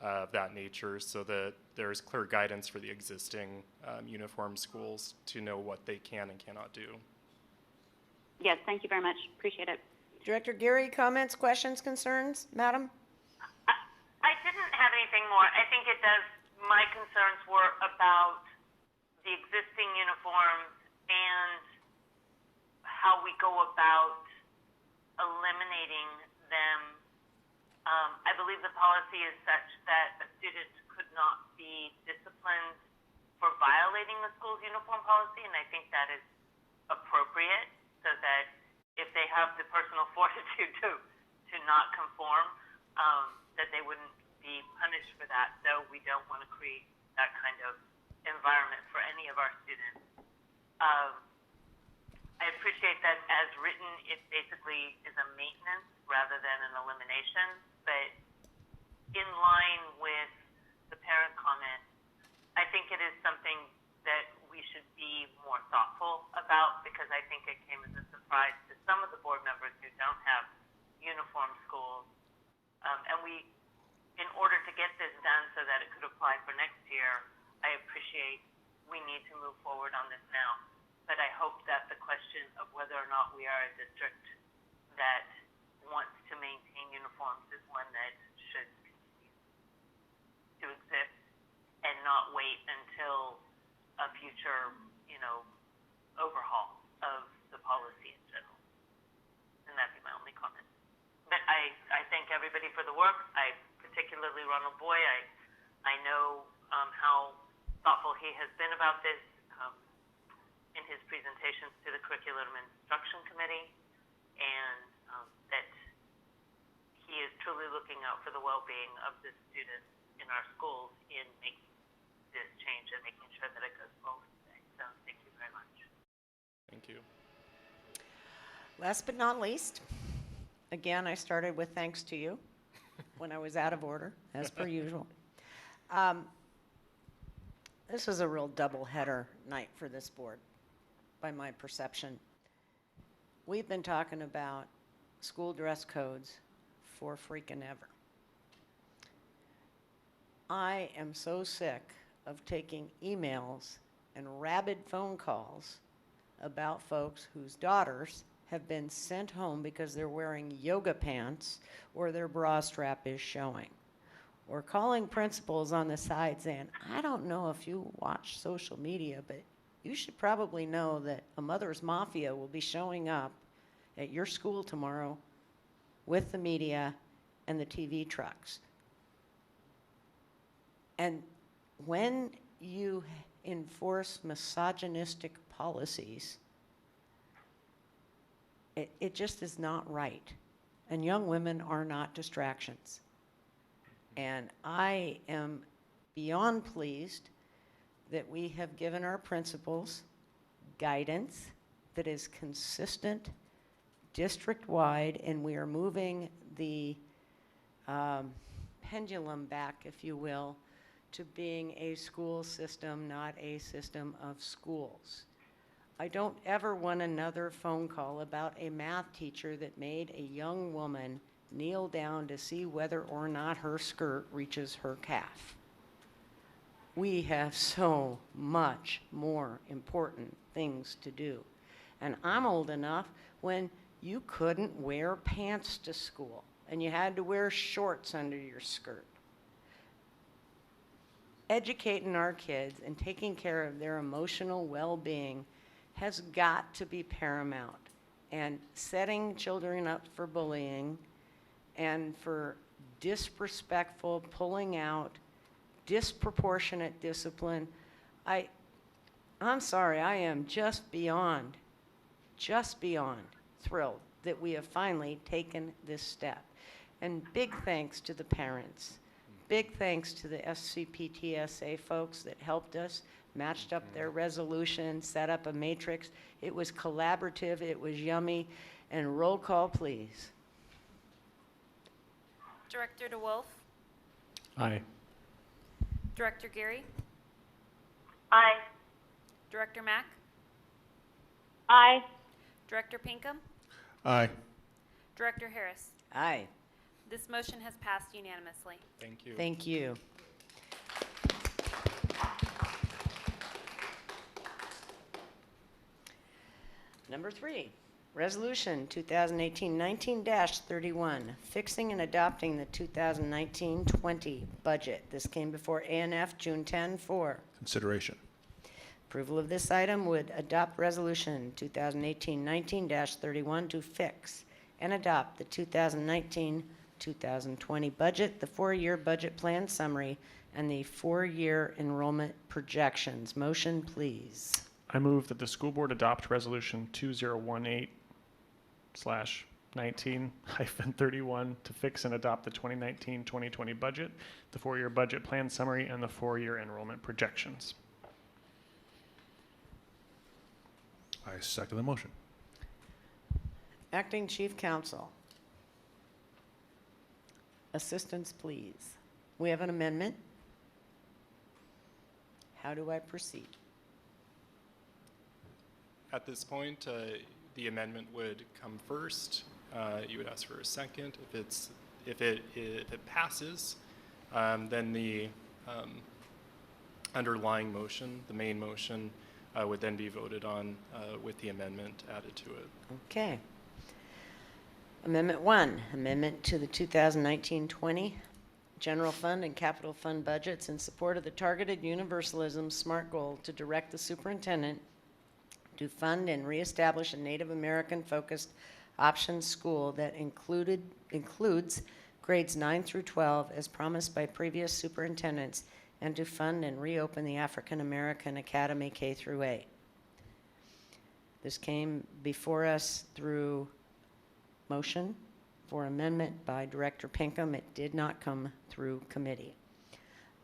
of that nature, so that there's clear guidance for the existing uniform schools to know what they can and cannot do. Yes, thank you very much. Appreciate it. Director Geary, comments, questions, concerns? Madam? I didn't have anything more. I think it does, my concerns were about the existing uniforms and how we go about eliminating them. I believe the policy is such that a student could not be disciplined for violating the school's uniform policy, and I think that is appropriate, so that if they have the personal fortitude to not conform, that they wouldn't be punished for that. So we don't want to create that kind of environment for any of our students. I appreciate that as written, it basically is a maintenance rather than an elimination, but in line with the parent comment, I think it is something I think it came as a surprise to some of the board members who don't have uniform schools. And we, in order to get this done so that it could apply for next year, I appreciate we need to move forward on this now. But I hope that the question of whether or not we are a district that wants to maintain uniforms is one that should continue to exist and not wait until a future, overhaul of the policy in general. And that'd be my only comment. But I thank everybody for the work. I particularly Ronald Boy. I know how thoughtful he has been about this in his presentations to the Curriculum and Instruction Committee, and that he is truly looking out for the well-being of the students in our schools in making this change and making sure that it goes forward today. So thank you very much. Thank you. Last but not least, again, I started with thanks to you when I was out of order, as per usual. This was a real double-header night for this board, by my perception. We've been talking about school dress codes for freaking ever. I am so sick of taking emails and rabid phone calls about folks whose daughters have been sent home because they're wearing yoga pants or their bra strap is showing. Or calling principals on the side saying, I don't know if you watch social media, but you should probably know that a mother's mafia will be showing up at your school tomorrow with the media and the TV trucks. And when you enforce misogynistic policies, it just is not right. And young women are not distractions. And I am beyond pleased that we have given our principals guidance that is consistent district-wide, and we are moving the pendulum back, if you will, to being a school system, not a system of schools. I don't ever want another phone call about a math teacher that made a young woman kneel down to see whether or not her skirt reaches her calf. We have so much more important things to do. And I'm old enough when you couldn't wear pants to school and you had to wear shorts under your skirt. Educating our kids and taking care of their emotional well-being has got to be paramount. And setting children up for bullying and for disrespectful pulling out, disproportionate discipline, I'm sorry, I am just beyond thrilled that we have finally taken this step. And big thanks to the parents. Big thanks to the SCPTSA folks that helped us, matched up their resolution, set up a matrix. It was collaborative, it was yummy, and roll call, please. Director DeWolf, Aye. Director Geary, Aye. Director Mack, Aye. Director Pinkham, Aye. Director Harris. Aye. This motion has passed unanimously. Thank you. Thank you. Number 3, Resolution 2018-19-31, fixing and adopting the 2019-20 budget. This came before ANF June 10 for Consideration. approval of this item would adopt Resolution 2018-19-31 to fix and adopt the 2019-2020 budget, the 4-year budget plan summary, and the 4-year enrollment projections. Motion, please. I move that the school board adopt resolution 2018/19-31 to fix and adopt the 2019-2020 budget, the 4-year budget plan summary, and the 4-year enrollment projections. I second the motion. Acting Chief Counsel. Assistance, please. We have an amendment. How do I proceed? At this point, the amendment would come first. You would ask for a second. If it passes, then the underlying motion, the main motion, would then be voted on with the amendment added to it. Okay. Amendment 1, amendment to the 2019-20 General Fund and Capital Fund budgets in support of the Targeted Universalism SMART goal to direct the superintendent to fund and reestablish a Native American-focused options school that includes grades 9 through 12 as promised by previous superintendents, and to fund and reopen the African American Academy K through 8. This came before us through motion for amendment by Director Pinkham. It did not come through committee.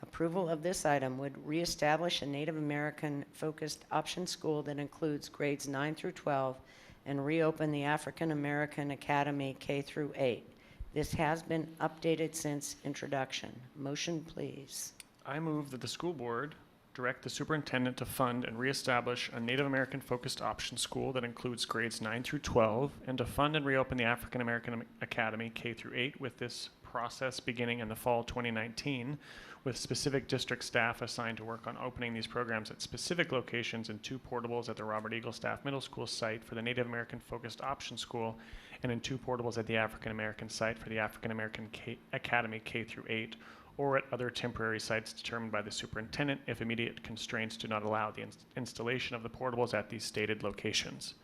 Approval of this item would reestablish a Native American-focused option school that includes grades 9 through 12 and reopen the African American Academy K through 8. This has been updated since introduction. Motion, please. I move that the school board direct the superintendent to fund and reestablish a Native American-focused option school that includes grades 9 through 12, and to fund and reopen the African American Academy K through 8, with this process beginning in the fall 2019, with specific district staff assigned to work on opening these programs at specific locations in 2 portables at the Robert Eagle Staff Middle School site for the Native American-focused option school, and in 2 portables at the African American site for the African American Academy K through 8, or at other temporary sites determined by the superintendent if immediate constraints do not allow the installation of the portables at these stated locations.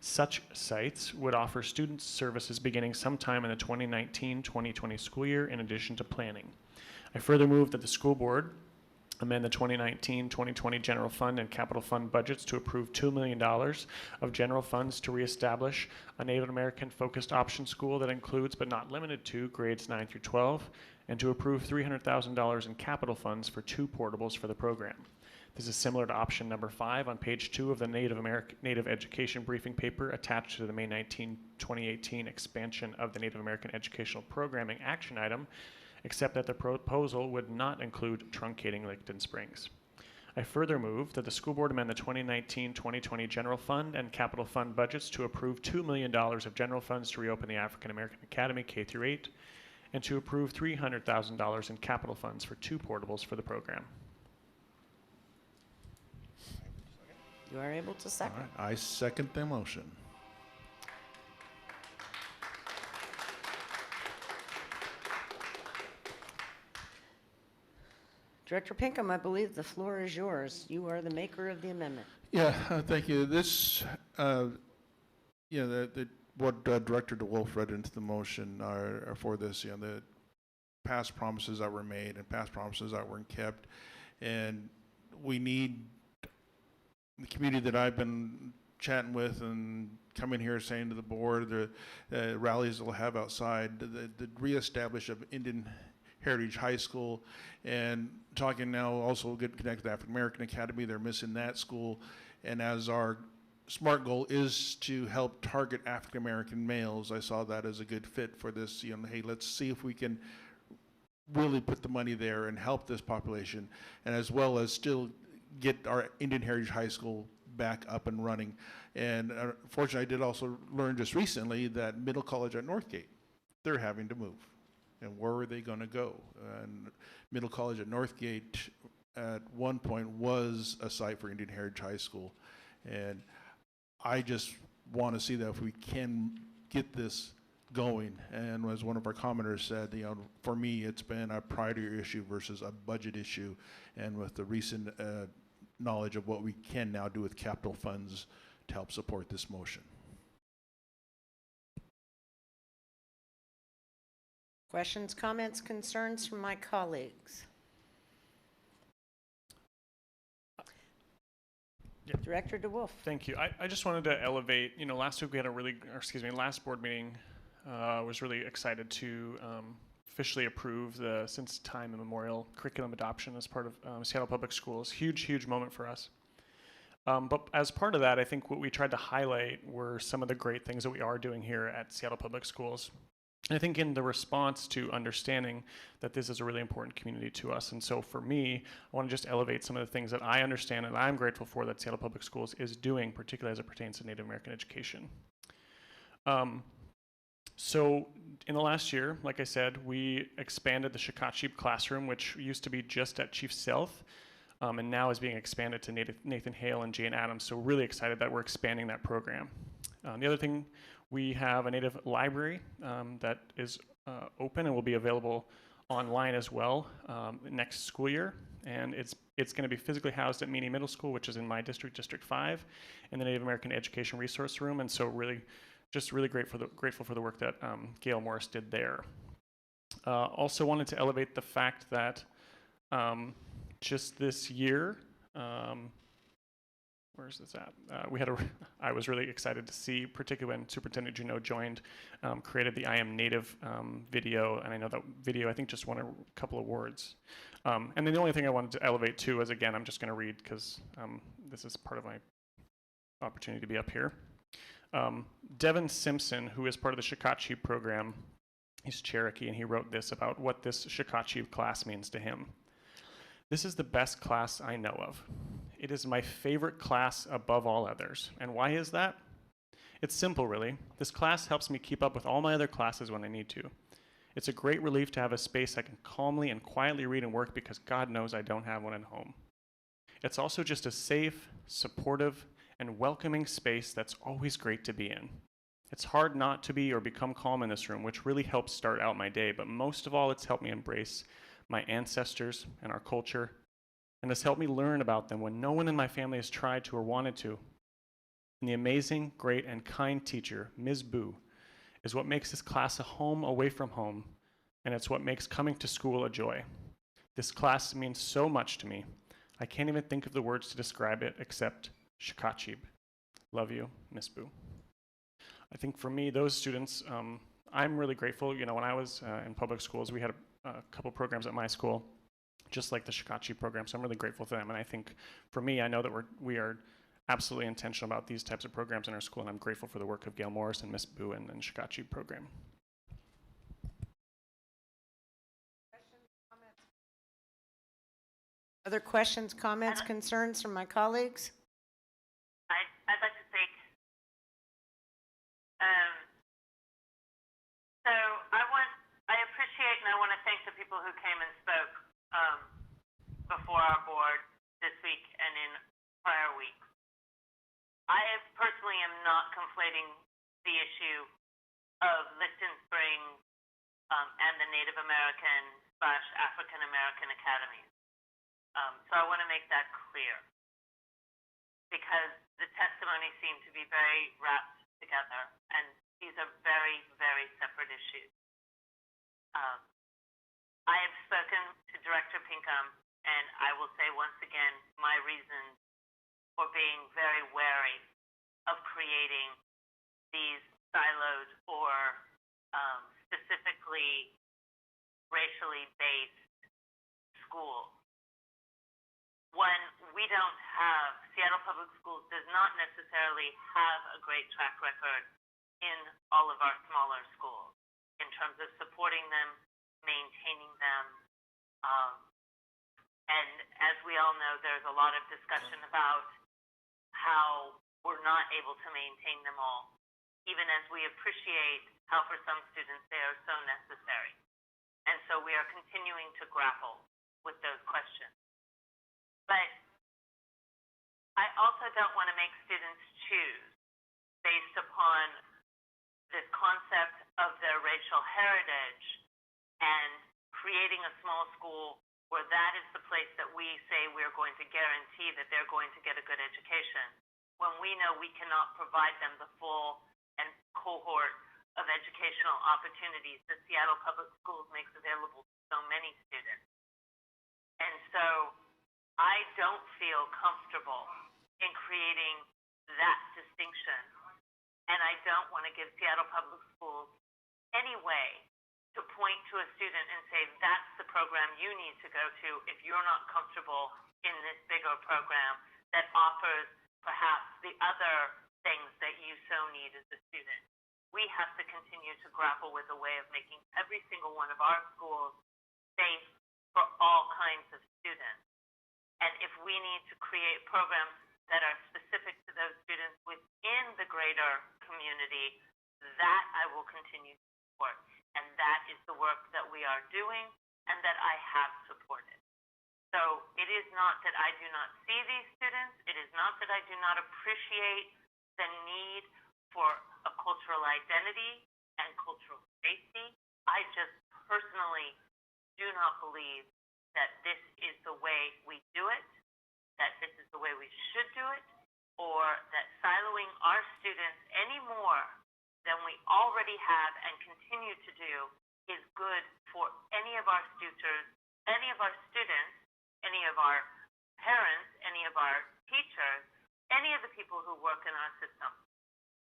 Such sites would offer students services beginning sometime in the 2019-2020 school year in addition to planning. I further move that the school board amend the 2019-2020 general fund and capital fund budgets to approve $2 million of general funds to reestablish a Native American focused option school that includes but not limited to grades 9 through 12, and to approve $300,000 in capital funds for 2 portables for the program. This is similar to option number 5 on page 2 of the Native Education briefing paper attached to the May 19, 2018 expansion of the Native American Educational Programming action item, except that the proposal would not include truncating Licton Springs. I further move that the school board amend the 2019-2020 general fund and capital fund budgets to approve $2 million of general funds to reopen the African American Academy K through 8, and to approve $300,000 in capital funds for 2 portables for the program. You are able to second. All right, I second the motion. Director Pinkham, I believe the floor is yours. You are the maker of the amendment. Yeah, thank you. This, what Director DeWolf read into the motion are for this, the past promises that were made and past promises that weren't kept. And we need the community that I've been chatting with and coming here saying to the board, the rallies we'll have outside, the reestablish of Indian Heritage High School, and talking now also get connected to the African American Academy. They're missing that school. And as our SMART goal is to help target African American males, I saw that as a good fit for this. Hey, let's see if we can really put the money there and help this population, and as well as still get our Indian Heritage High School back up and running. And fortunately, I did also learn just recently that Middle College at Northgate, they're having to move. And where are they going to go? And Middle College at Northgate at one point was a site for Indian Heritage High School. And I just want to see that if we can get this going. And as one of our commenters said, for me, it's been a priority issue versus a budget issue. And with the recent knowledge of what we can now do with capital funds to help support this motion. Questions, comments, concerns from my colleagues? Yeah. Director DeWolf. Thank you. I just wanted to elevate, last week we had last board meeting was really excited to officially approve the since time immemorial curriculum adoption as part of Seattle Public Schools. Huge moment for us. But as part of that, I think what we tried to highlight were some of the great things that we are doing here at Seattle Public Schools. And I think in the response to understanding that this is a really important community to us. And so for me, I want to just elevate some of the things that I understand and I'm grateful for that Seattle Public Schools is doing, particularly as it pertains to Native American education. So in the last year, like I said, we expanded the Shakotchee classroom, which used to be just at Chief Sealth, and now is being expanded to Nathan Hale and Jane Addams. So really excited that we're expanding that program. The other thing, we have a Native library that is open and will be available online as well next school year. And it's going to be physically housed at Meany Middle School, which is in my district, District 5, in the Native American Education Resource Room. And so really grateful for the work that Gail Morris did there. Also wanted to elevate the fact that just this year, where's this at? I was really excited to see, particularly when Superintendent Juneau joined, created the I Am Native video, and I know that video, I think, just won a couple awards. And then the only thing I wanted to elevate too is, again, I'm just going to read because this is part of my opportunity to be up here. Devin Simpson, who is part of the Shakotchee program, he's Cherokee, and he wrote this about what this Shakotchee class means to him. This is the best class I know of. It is my favorite class above all others. And why is that? It's simple, really. This class helps me keep up with all my other classes when I need to. It's a great relief to have a space I can calmly and quietly read and work because God knows I don't have one at home. It's also just a safe, supportive, and welcoming space that's always great to be in. It's hard not to be or become calm in this room, which really helps start out my day, but most of all, it's helped me embrace my ancestors and our culture, and has helped me learn about them when no one in my family has tried to or wanted to. And the amazing, great, and kind teacher, Ms. Boo, is what makes this class a home away from home, and it's what makes coming to school a joy. This class means so much to me. I can't even think of the words to describe it except Shakotchee. Love you, Miss Boo. I think for me, those students, I'm really grateful. You know, when I was in public schools, we had a couple programs at my school, just like the Shakotchee program, so I'm really grateful for them. And I think for me, I know that we are absolutely intentional about these types of programs in our school, and I'm grateful for the work of Gail Morris and Miss Boo and Shakotchee program. Other questions, comments, concerns from my colleagues? I'd like to speak. So I appreciate and I want to thank the people who came and spoke before our board this week and in prior weeks. I personally am not conflating the issue of Licton Springs and the Native American / African American academies. So I want to make that clear because the testimony seemed to be very wrapped together, and these are very, very separate issues. I have spoken to Director Pinkham, and I will say once again my reasons for being very wary of creating these siloed or specifically racially based schools. One, Seattle Public Schools does not necessarily have a great track record in all of our smaller schools in terms of supporting them, maintaining them, and as we all know, there's a lot of discussion about how we're not able to maintain them all, even as we appreciate how for some students they are so necessary. And so we are continuing to grapple with those questions. But I also don't want to make students choose based upon this concept of their racial heritage and creating a small school where that is the place that we say we're going to guarantee that they're going to get a good education, when we know we cannot provide them the full and cohort of educational opportunities that Seattle Public Schools makes available to so many students. And so I don't feel comfortable in creating that distinction. And I don't want to give Seattle Public Schools any way to point to a student and say, that's the program you need to go to if you're not comfortable in this bigger program that offers perhaps the other things that you so need as a student. we have to continue to grapple with a way of making every single one of our schools safe for all kinds of students. And if we need to create programs that are specific to those students within the greater community, that I will continue to support. And that is the work that we are doing and that I have supported. So it is not that I do not see these students. It is not that I do not appreciate the need for a cultural identity and cultural safety. I just personally do not believe that this is the way we do it, that this is the way we should do it, or that siloing our students any more than we already have and continue to do is good for any of our students, any of our parents, any of our teachers, any of the people who work in our system.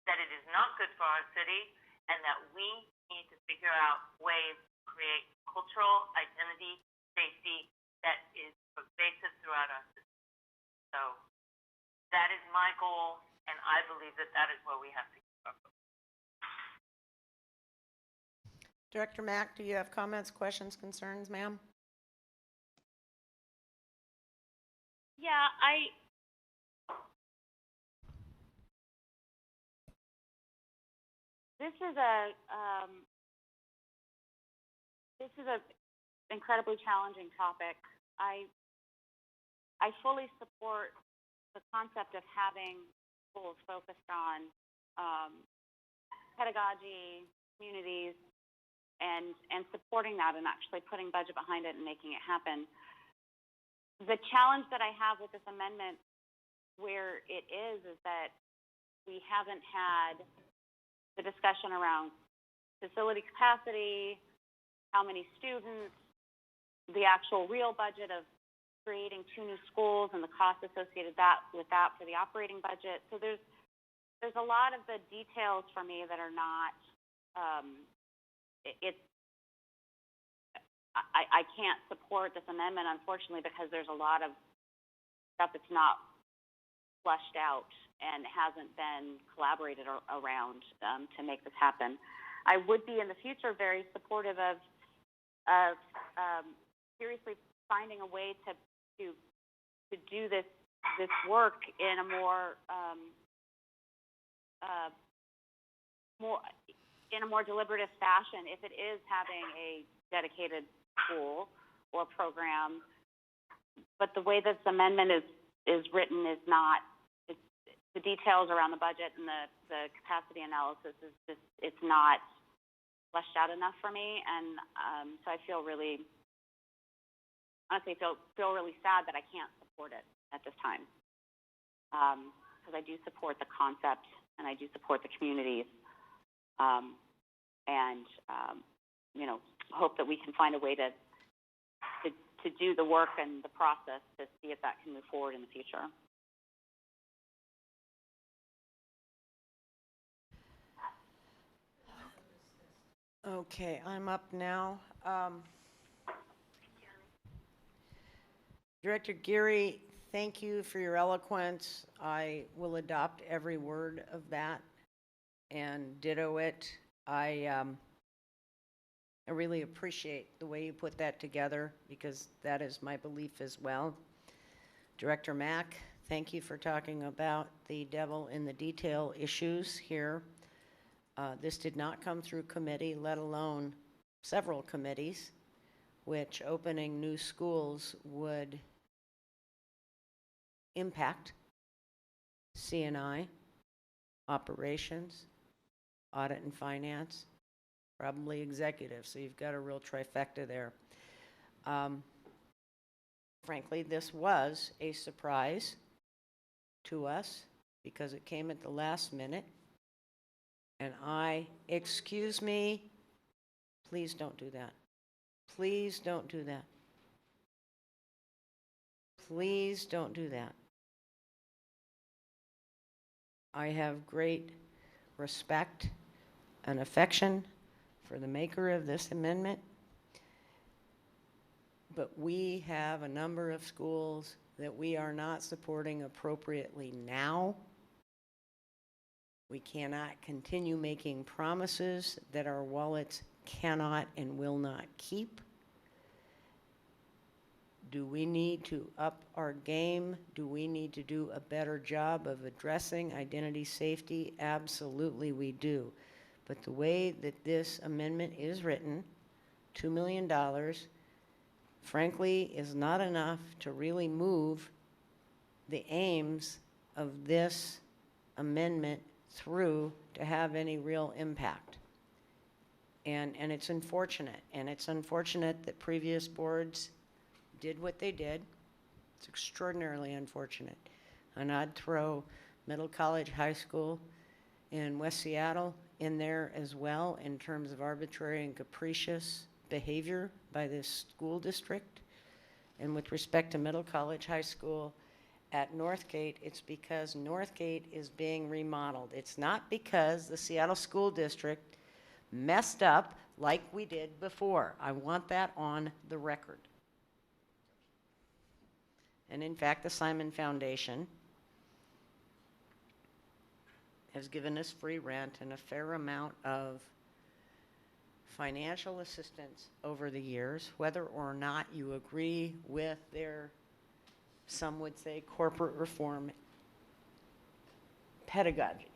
That it is not good for our city, and that we need to figure out ways to create cultural identity, safety that is pervasive throughout our system. So that is my goal, and I believe that that is where we have to keep our focus. Director Mack, do you have comments, questions, concerns, ma'am? Yeah, this is a incredibly challenging topic. I fully support the concept of having schools focused on pedagogy, communities, and supporting that and actually putting budget behind it and making it happen. The challenge that I have with this amendment where it is that we haven't had the discussion around facility capacity, how many students, the actual real budget of creating 2 new schools and the cost associated with that for the operating budget. So there's a lot of the details for me that are not, I can't support this amendment, unfortunately, because there's a lot of stuff that's not fleshed out and hasn't been collaborated around to make this happen. I would be in the future very supportive of seriously finding a way to do this work in a more deliberative fashion. If it is having a dedicated school or program, but the way this amendment is written is not. The details around the budget and the capacity analysis is just, it's not fleshed out enough for me, and so I feel really, honestly, feel really sad that I can't support it at this time, because I do support the concept and I do support the communities, and hope that we can find a way to do the work and the process to see if that can move forward in the future. Okay, I'm up now. Director Geary, thank you for your eloquence. I will adopt every word of that and ditto it. I really appreciate the way you put that together, because that is my belief as well. Director Mack, thank you for talking about the devil in the detail issues here. This did not come through committee, let alone several committees, which opening new schools would impact C&I, operations, audit and finance, probably executive, so you've got a real trifecta there. Frankly, this was a surprise to us because it came at the last minute. And excuse me, please don't do that. Please don't do that. Please don't do that. I have great respect and affection for the maker of this amendment, but we have a number of schools that we are not supporting appropriately now We cannot continue making promises that our wallets cannot and will not keep. Do we need to up our game? Do we need to do a better job of addressing identity safety? Absolutely we do. But the way that this amendment is written, $2 million, frankly, is not enough to really move the aims of this amendment through to have any real impact. And it's unfortunate. And it's unfortunate that previous boards did what they did. It's extraordinarily unfortunate. And I'd throw Middle College High School in West Seattle in there as well in terms of arbitrary and capricious behavior by this school district. And with respect to Middle College High School at Northgate, it's because Northgate is being remodeled. It's not because the Seattle School District messed up like we did before. I want that on the record. And in fact, the Simon Foundation has given us free rent and a fair amount of financial assistance over the years, whether or not you agree with their, some would say, corporate reform pedagogy.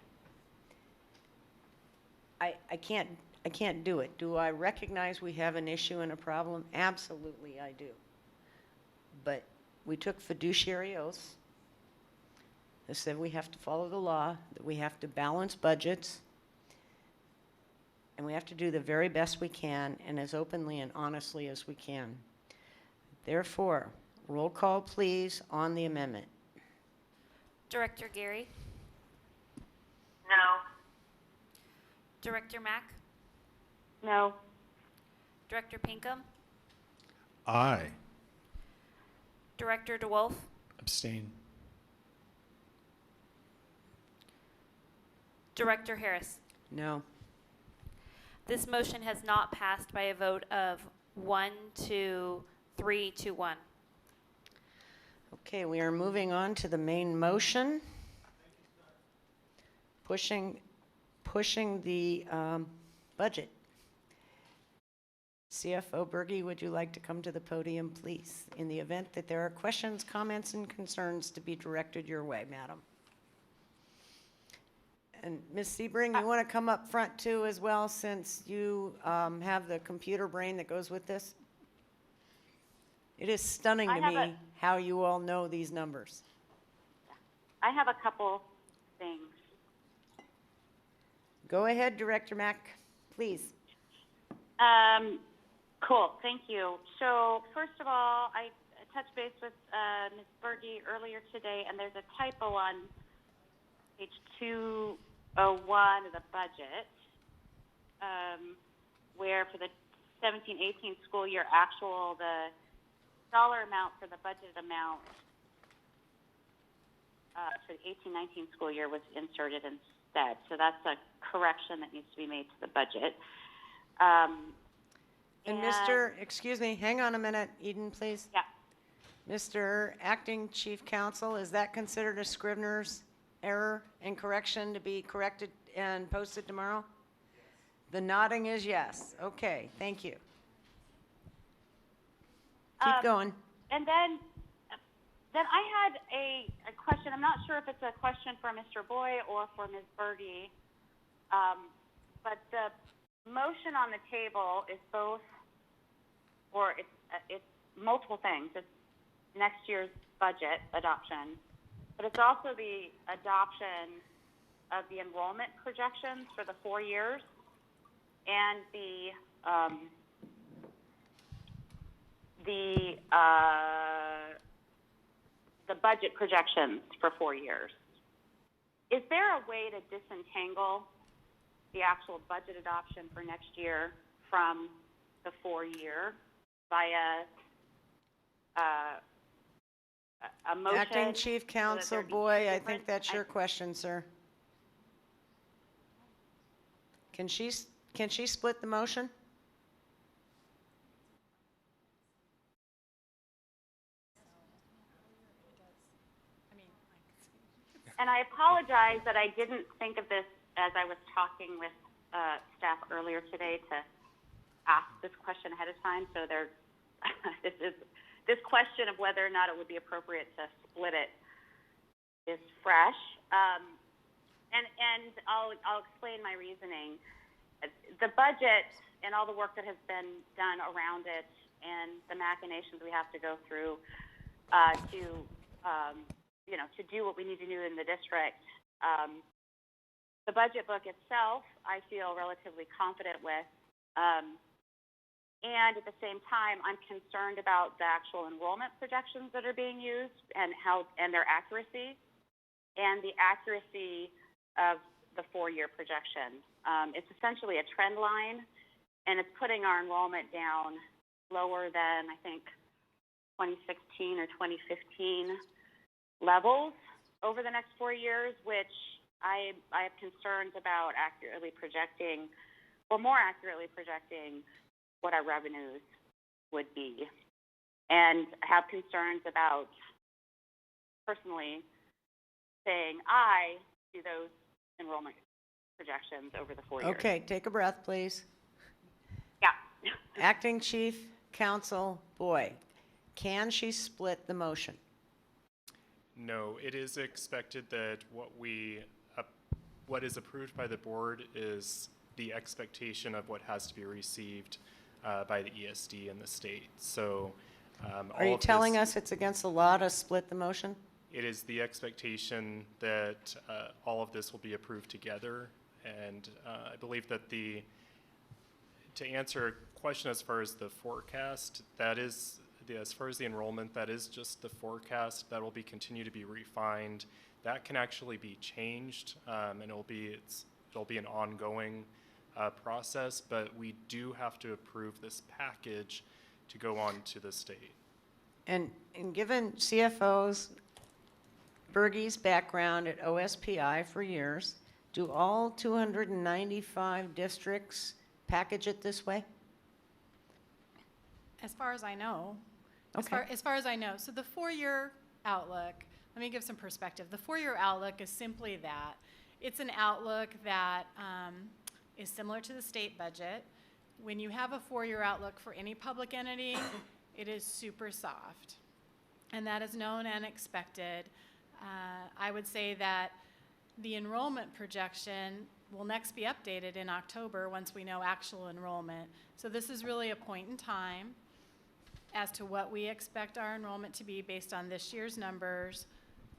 I can't do it. Do I recognize we have an issue and a problem? Absolutely, I do. But we took fiduciary oaths that said we have to follow the law, that we have to balance budgets, and we have to do the very best we can and as openly and honestly as we can. Therefore, roll call, please, on the amendment. Director Gary, No. Director Mack, No. Director Pinkham, Aye. Director DeWolf, Abstain. Director Harris. No. This motion has not passed by a vote of 1 to 3 to 1. Okay, we are moving on to the main motion. Pushing the budget. CFO Berge, would you like to come to the podium, please? In the event that there are questions, comments, and concerns to be directed your way, madam. And Ms. Sebring, you want to come up front too as well, since you have the computer brain that goes with this? It is stunning to me how you all know these numbers. I have a couple things. Go ahead, Director Mack, please. Cool, thank you. So first of all, I touched base with Ms. Berge earlier today, and there's a typo on page 201 of the budget, where for the 17-18 school year actual, the dollar amount for the budget amount for the 18-19 school year was inserted instead. So that's a correction that needs to be made to the budget. And Mr., excuse me, hang on a minute, Eden, please. Yeah. Mr. Acting Chief Counsel, is that considered a Scrivener's error and correction to be corrected and posted tomorrow? The nodding is yes. Okay, thank you. Keep going. And then I had a question. I'm not sure if it's a question for Mr. Boy or for Ms. Berge, but the motion on the table is both, or it's multiple things. It's next year's budget adoption, but it's also the adoption of the enrollment projections for the 4 years and the budget projections for 4 years. Is there a way to disentangle the actual budget adoption for next year from the 4-year via a motion? Acting Chief Counsel so that Boy, I think that's your question, sir. Can she split the motion? And I apologize that I didn't think of this as I was talking with staff earlier today to ask this question ahead of time, so this question of whether or not it would be appropriate to split it is fresh. And I'll explain my reasoning. The budget and all the work that has been done around it and the machinations we have to go through to do what we need to do in the district. The budget book itself, I feel relatively confident with. And at the same time, I'm concerned about the actual enrollment projections that are being used and their accuracy, and the accuracy of the 4-year projection. It's essentially a trend line, and it's putting our enrollment down lower than, I think, 2016 or 2015 levels over the next 4 years, which I have concerns about more accurately projecting what our revenues would be, and have concerns about personally saying aye to those enrollment projections over the 4 years. Okay, take a breath, please. Yeah. Acting Chief Counsel Boyd, can she split the motion? No, it is expected that what is approved by the board is the expectation of what has to be received by the ESD and the state. So, Are you telling us it's against the law to split the motion? It is the expectation that all of this will be approved together, and I believe that to answer a question as far as the forecast, as far as the enrollment, that is just the forecast. That will continue to be refined. That can actually be changed, and it'll be an ongoing process. But we do have to approve this package to go on to the state. And given CFO's Bergie's background at OSPI for years, do all 295 districts package it this way? As far as I know. Okay. As far as I know. So the 4-year outlook, let me give some perspective. The 4-year outlook is simply that. It's an outlook that is similar to the state budget. When you have a 4-year outlook for any public entity, it is super soft. And that is known and expected. I would say that the enrollment projection will next be updated in October once we know actual enrollment. So this is really a point in time as to what we expect our enrollment to be based on this year's numbers.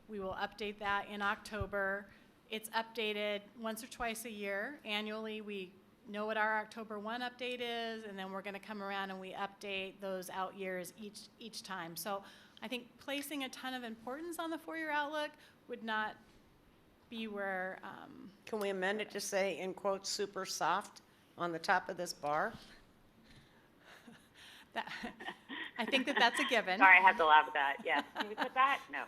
We will update that in October. It's updated once or twice a year. Annually, we know what our October 1 update is, and then we're going to come around and we update those out years each time. So I think placing a ton of importance on the 4-year outlook would not be where... Can we amend it to say, in quotes, super soft on the top of this bar? I think that's a given. Sorry, I had to laugh at that. Yes. Can we put that? No.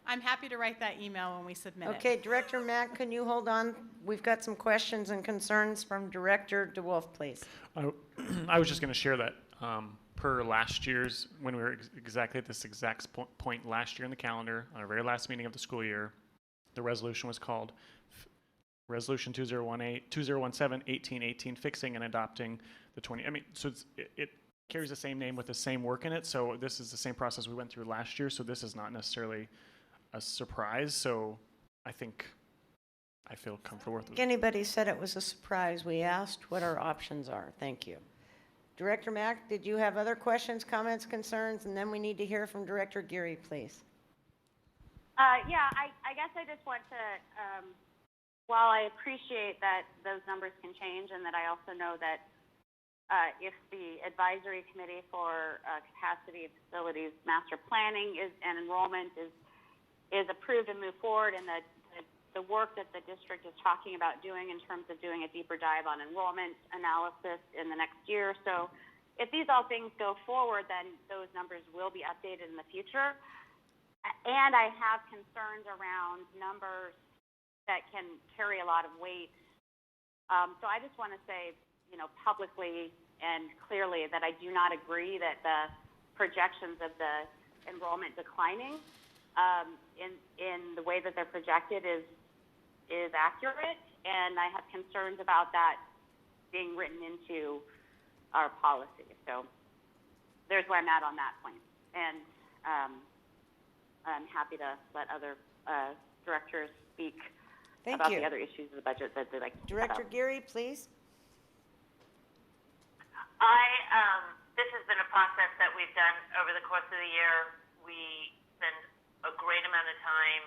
I'm happy to write that email when we submit it. Okay, Director Mack, can you hold on? We've got some questions and concerns from Director DeWolf, please. I was just going to share that per last year's, when we were exactly at this exact point last year in the calendar, on our very last meeting of the school year, the resolution was called Resolution 2017-1818, fixing and adopting the 20. I mean, so it carries the same name with the same work in it. So this is the same process we went through last year. So this is not necessarily a surprise. So I think I feel comfortable with it. Anybody said it was a surprise. We asked what our options are. Thank you. Director Mack, did you have other questions, comments, concerns? And then we need to hear from Director Geary, please. Yeah, I guess I just want to, while I appreciate that those numbers can change, and that I also know that if the advisory committee for capacity and facilities master planning and enrollment is approved and move forward, and the work that the district is talking about doing in terms of doing a deeper dive on enrollment analysis in the next year or so, if these all things go forward, then those numbers will be updated in the future. And I have concerns around numbers that can carry a lot of weight. So I just want to say, publicly and clearly that I do not agree that the projections of the enrollment declining in the way that they're projected is is accurate, and I have concerns about that being written into our policy. So there's where I'm at on that point. And I'm happy to let other directors speak Thank about you. the other issues of the budget that they'd like to talk Director about. Geary, please. This has been a process that we've done over the course of the year. We spend a great amount of time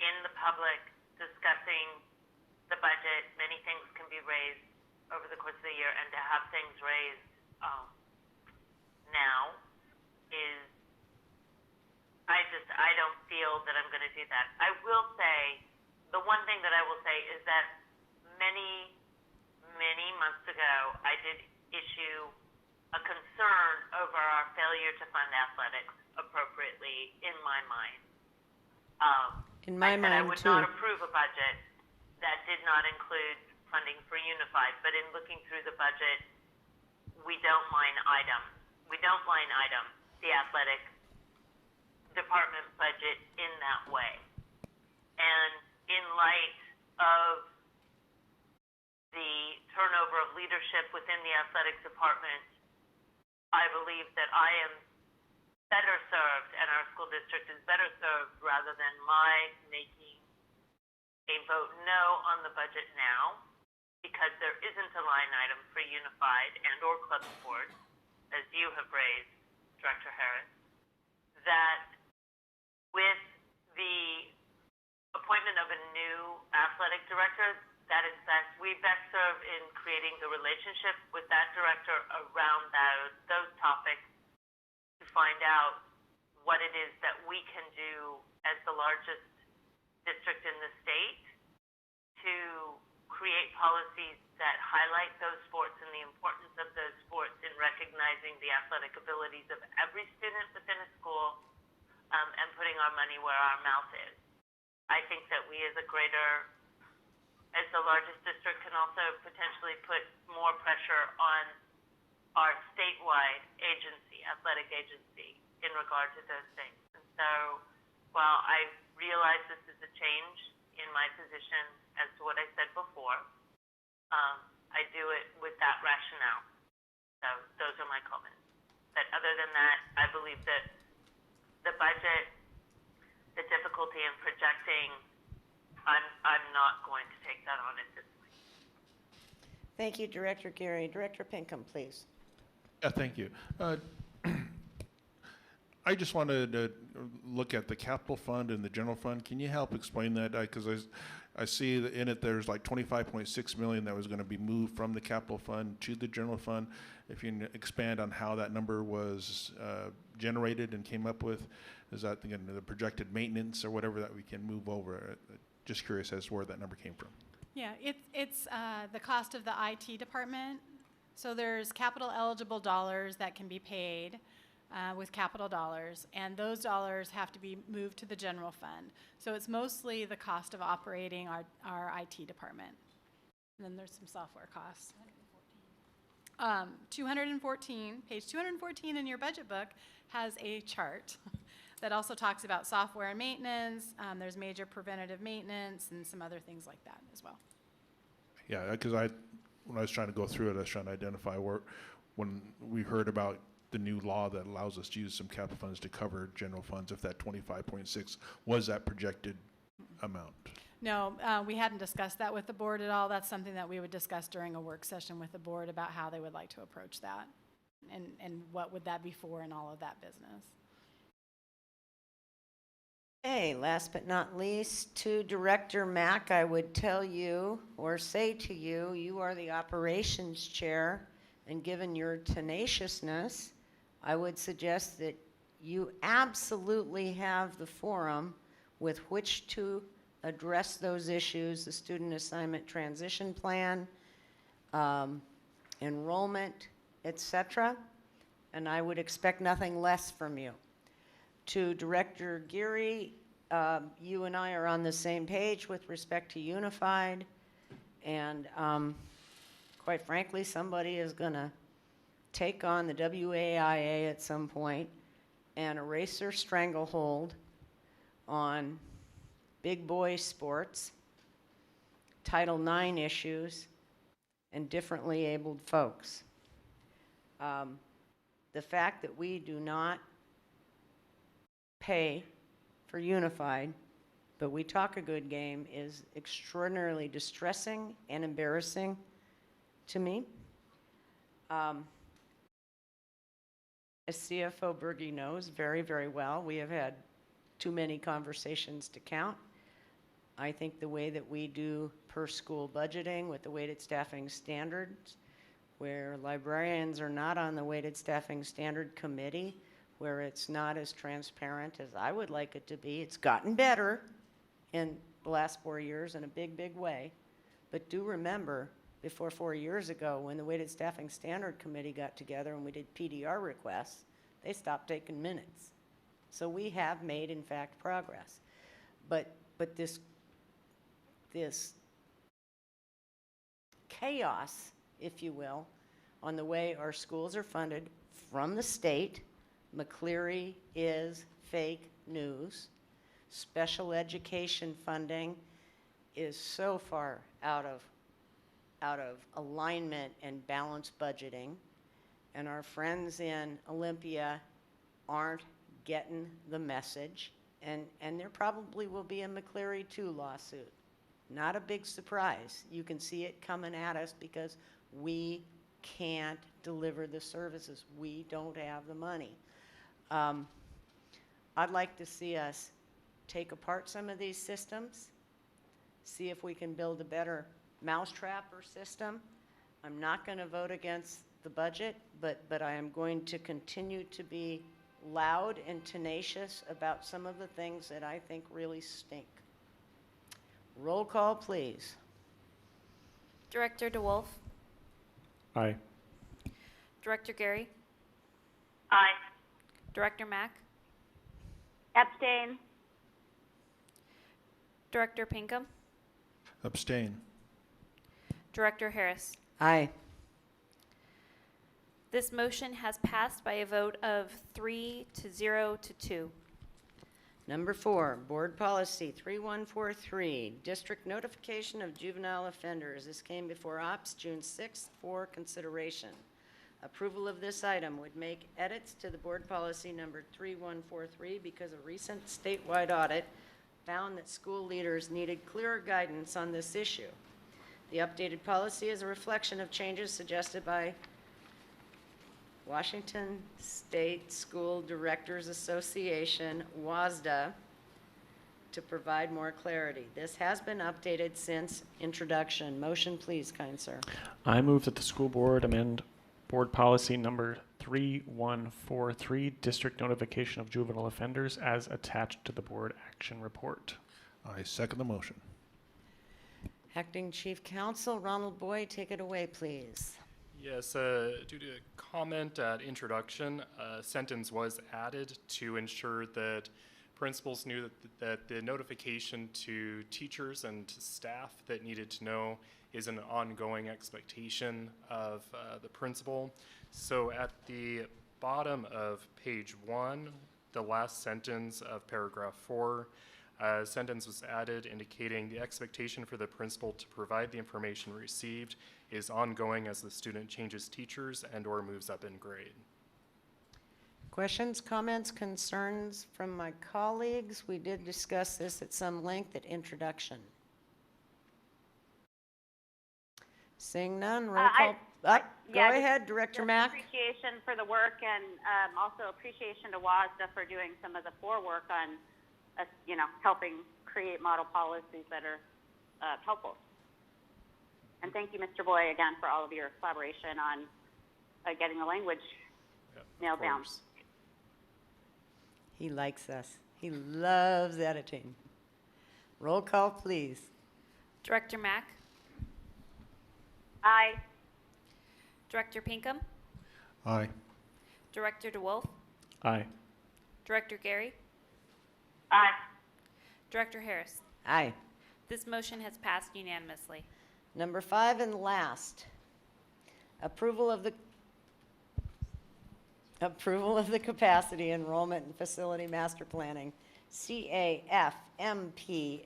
in the public discussing the budget. Many things can be raised over the course of the year, and to have things raised now is, I don't feel that I'm going to do that. I will say, the one thing that I will say is that many months ago, I did issue a concern over our failure to fund athletics appropriately in my mind. In my I said I mind, would too. not approve a budget that did not include funding for Unified, but in looking through the budget, we don't line item the athletic department budget in that way. And in light of the turnover of leadership within the athletic department, I believe that I am better served, and our school district is better served, rather than my making a vote no on the budget now, because there isn't a line item for Unified and or club sports, as you have raised, Director Harris, that with the appointment of a new athletic director, that is we best serve in creating the relationship with that director around those topics to find out what it is that we can do as the largest district in the state to create policies that highlight those sports and the importance of those sports in recognizing the athletic abilities of every student within a school, and putting our money where our mouth is. I think that we as the largest district, can also potentially put more pressure on our statewide agency, athletic agency, in regard to those things. And so, while I realize this is a change in my position as to what I said before, I do it with that rationale. So those are my comments. But other than that, I believe that the budget, the difficulty in projecting, I'm not going to take that on at this point. Thank you, Director Geary. Director Pinkham, please. Yeah, thank you. I just wanted to look at the capital fund and the general fund. Can you help explain that? Because I see that in it there's like 25.6 million that was going to be moved from the capital fund to the general fund. If you can expand on how that number was generated and came up with, is that the projected maintenance or whatever that we can move over? Just curious as to where that number came from. Yeah, it's the cost of the IT department. So there's capital eligible dollars that can be paid with capital dollars, and those dollars have to be moved to the general fund. So it's mostly the cost of operating our IT department. And then there's some software costs. 214, page 214 in your budget book has a chart that also talks about software and maintenance. There's major preventative maintenance and some other things like that as well. Yeah, because when I was trying to go through it, I was trying to identify when we heard about the new law that allows us to use some capital funds to cover general funds, if that 25.6 was that projected amount. No, we hadn't discussed that with the board at all. That's something that we would discuss during a work session with the board about how they would like to approach that and what would that be for and all of that business. Okay, last but not least, to Director Mack, I would tell you or say to you, you are the operations chair, and given your tenaciousness, I would suggest that you absolutely have the forum with which to address those issues, the student assignment transition plan, enrollment, etc., and I would expect nothing less from you. To Director Geary, you and I are on the same page with respect to Unified, and quite frankly, somebody is going to take on the WAIA at some point and erase their stranglehold on big boy sports Title IX issues, and differently abled folks. The fact that we do not pay for Unified, but we talk a good game, is extraordinarily distressing and embarrassing to me. As CFO Berge knows very, very well, we have had too many conversations to count. I think the way that we do per school budgeting with the weighted staffing standards, where librarians are not on the weighted staffing standard committee, where it's not as transparent as I would like it to be. It's gotten better in the last 4 years in a big, big way. But do remember, before 4 years ago, when the weighted staffing standard committee got together and we did PDR requests, they stopped taking minutes. So we have made, in fact, progress. But this chaos, if you will, on the way our schools are funded from the state. McCleary is fake news. Special education funding is so far out of alignment and balanced budgeting. And our friends in Olympia aren't getting the message. And there probably will be a McCleary 2 lawsuit. Not a big surprise. You can see it coming at us because we can't deliver the services. We don't have the money. I'd like to see us take apart some of these systems, see if we can build a better mousetrap or system. I'm not going to vote against the budget, but I am going to continue to be loud and tenacious about some of the things that I think really stink. Roll call, please. Director DeWolf, Aye. Director Gary, Aye. Director Mack, Abstain. Director Pinkham, Abstain. Director Harris. Aye. This motion has passed by a vote of 3 to 0 to 2. Number 4, Board Policy 3143, District Notification of Juvenile Offenders. This came before OPS June 6th for consideration. Approval of this item would make edits to the Board Policy number 3143 because a recent statewide audit found that school leaders needed clearer guidance on this issue. The updated policy is a reflection of changes suggested by Washington State School Directors Association, WASDA, to provide more clarity. This has been updated since introduction. Motion, please, kind sir. I move that the school board amend board policy number 3143, district notification of juvenile offenders, as attached to the board action report. I second the motion. Acting Chief Counsel Ronald Boyd, take it away, please. Yes, due to comment at introduction, a sentence was added to ensure that principals knew that the notification to teachers and to staff that needed to know is an ongoing expectation of the principal. So at the bottom of page 1, the last sentence of paragraph 4, a sentence was added indicating the expectation for the principal to provide the information received is ongoing as the student changes teachers and or moves up in grade. Questions, comments, concerns from my colleagues? We did discuss this at some length at introduction. Seeing none, roll call. Go ahead, Director Mack. Appreciation for the work and also appreciation to WASDA for doing some of the forework on helping create model policies that are helpful. And thank you, Mr. Boy, again, for all of your collaboration on getting the language nailed down. He likes us. He loves editing. Roll call, please. Director Mack, Aye. Director Pinkham, Aye. Director DeWolf, Aye. Director Gary, Aye. Director Harris. Aye. This motion has passed unanimously. Number 5 and last, approval of the Capacity Enrollment and Facility Master Planning, CAFMP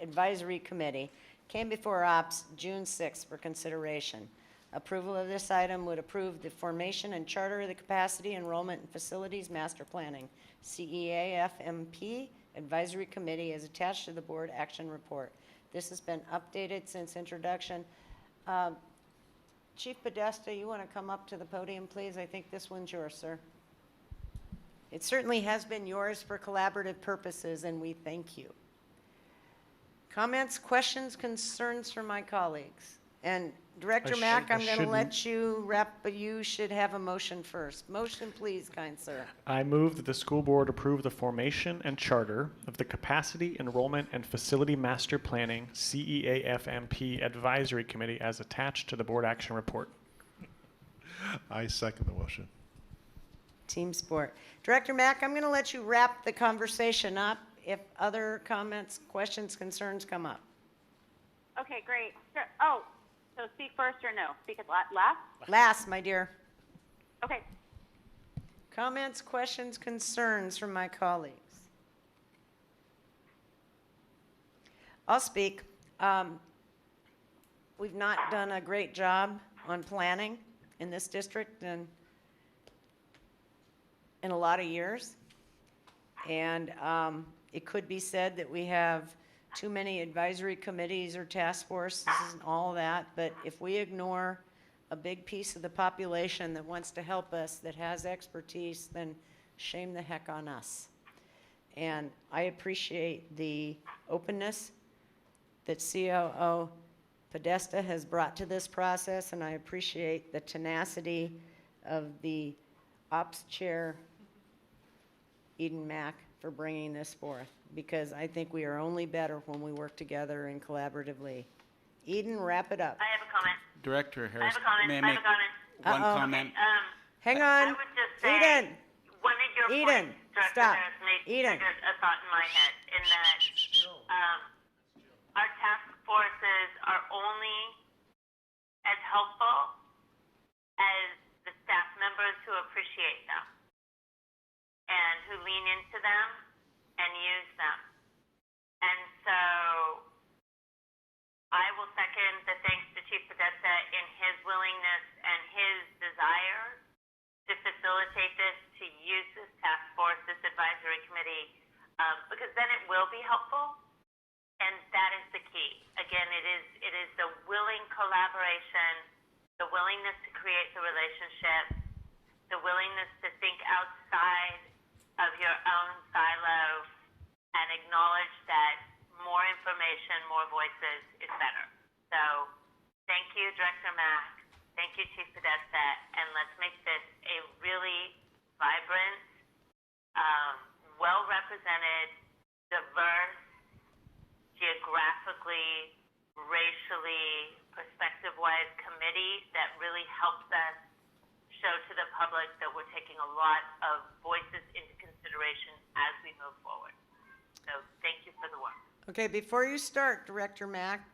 Advisory Committee, came before Ops June 6th for consideration. Approval of this item would approve the formation and charter of the Capacity Enrollment and Facilities Master Planning, CEAFMP Advisory Committee, as attached to the Board Action Report. This has been updated since introduction. Chief Podesta, you want to come up to the podium, please? I think this one's yours, sir. It certainly has been yours for collaborative purposes, and we thank you. Comments, questions, concerns from my colleagues? And Director Mack, I'm going to let you wrap, but you should have a motion first. Motion, please, kind sir. I move that the school board approve the formation and charter of the Capacity, Enrollment, and Facility Master Planning CEAFMP Advisory Committee as attached to the board action report. I second the motion. Team sport. Director Mack, I'm going to let you wrap the conversation up if other comments, questions, concerns come up. Okay, great. Sure. Oh, so speak first or no? Speak at last? Last, my dear. Okay. Comments, questions, concerns from my colleagues? I'll speak. We've not done a great job on planning in this district and in a lot of years. And it could be said that we have too many advisory committees or task forces and all that, but if we ignore a big piece of the population that wants to help us, that has expertise, then shame the heck on us. And I appreciate the openness that COO Podesta has brought to this process, and I appreciate the tenacity of the Ops Chair, Eden Mack, for bringing this forth, because I think we are only better when we work together and collaboratively. Eden, wrap it up. I have a comment. Director Harris, I have a comment. may I I have make a comment. one Uh-oh. comment? Hang I on. would just say, Eden, one of your Eden, points, Director stop. Harris, made Eden. triggered a thought in my head, in that our task forces are only as helpful as the staff members who appreciate them and who lean into them and use them. And so I will second the thanks to Chief Podesta in his willingness and his desire to facilitate this, to use this task force, this advisory committee, because then it will be helpful, and that is the key. Again, it is the willing collaboration, the willingness to create the relationship, the willingness to think outside of your own silo and acknowledge that more information, more voices is better. So thank you, Director Mack. Thank you, Chief Podesta. And let's make this a really vibrant, well-represented, diverse, geographically, racially, perspective-wise committee that really helps us show to the public that we're taking a lot of voices into consideration as we move forward. So thank you for the work. Okay, before you start, Director Mack,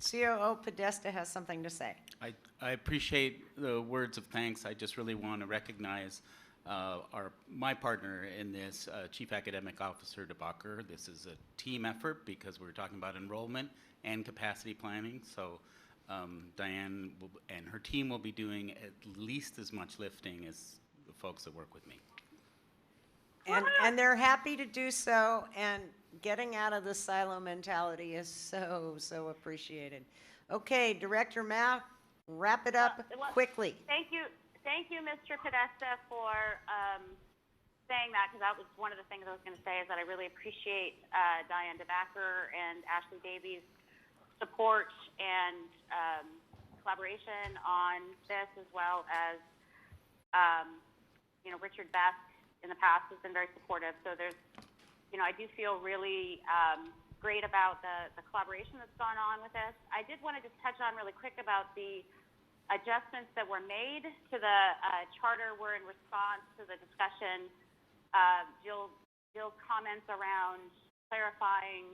COO Podesta has something to say. I appreciate the words of thanks. I just really want to recognize my partner in this, Chief Academic Officer DeBacher. This is a team effort because we're talking about enrollment and capacity planning. So Diane and her team will be doing at least as much lifting as the folks that work with me. And they're happy to do so, and getting out of the silo mentality is so, so appreciated. Okay, Director Mack, wrap it up quickly. Thank you, Mr. Podesta, for saying that, because that was one of the things I was going to say, is that I really appreciate Diane DeBacher and Ashley Davies' support and collaboration on this, as well as Richard Best in the past has been very supportive. So there's, I do feel really great about the collaboration that's gone on with this. I did want to just touch on really quick about the adjustments that were made to the charter were in response to the discussion. Jill's comments around clarifying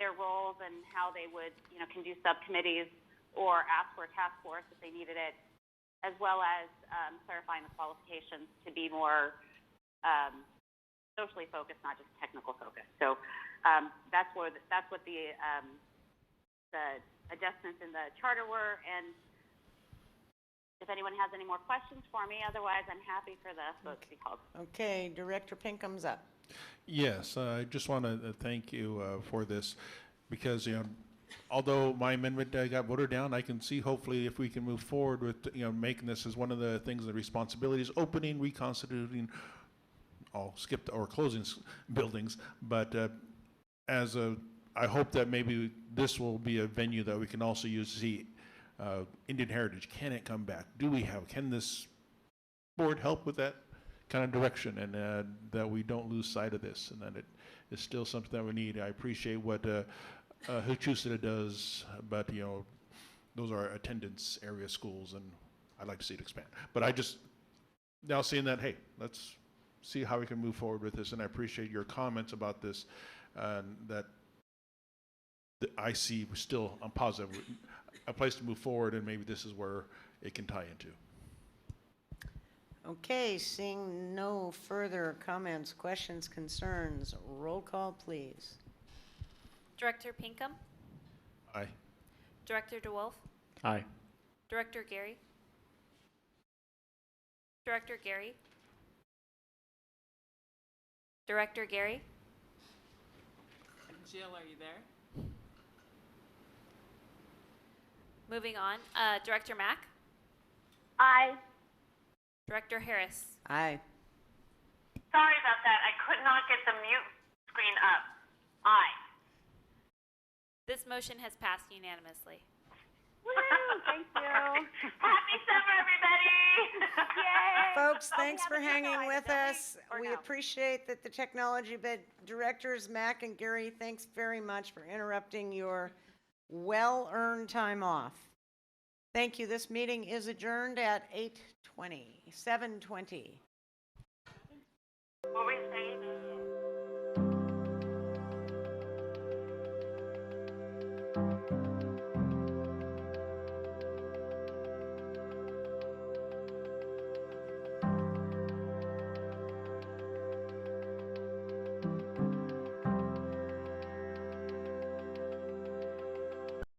their roles and how they would, can do subcommittees or ask for a task force if they needed it, as well as clarifying the qualifications to be more socially focused, not just technical focused. So that's what the the adjustments in the charter were, and if anyone has any more questions for me, otherwise I'm happy for the vote to be called. Okay, Director Pinkham's up. Yes, I just want to thank you for this, because, although my amendment got voted down, I can see hopefully if we can move forward with, making this as one of the things, the responsibilities, opening, reconstituting, I'll skip or closing buildings, but I hope that maybe this will be a venue that we can also use to see Indian heritage. Can it come back? Can this board help with that kind of direction, and that we don't lose sight of this, and that it is still something that we need. I appreciate what Huchusita does, but those are attendance area schools, and I'd like to see it expand. But I just now seeing that, hey, let's see how we can move forward with this, and I appreciate your comments about this, that I see still I'm positive a place to move forward, and maybe this is where it can tie into. Okay, seeing no further comments, questions, concerns, roll call, please. Director Pinkham, Aye. Director DeWolf, Aye. Director Gary, Director Gary, Director Gary, Jill, are you there? moving on, Director Mack, Aye. Director Harris. Aye. Sorry about that. I could not get the mute screen up. Aye. This motion has passed unanimously. Woo, thank you. Happy summer, everybody! Yay! Folks, Oh, we thanks for haven't hanging decided, with don't we? us. Or We no? appreciate that the technology, but Directors Mack and Gary, thanks very much for interrupting your well-earned time off. Thank you. This meeting is adjourned at 7:20. What were you saying?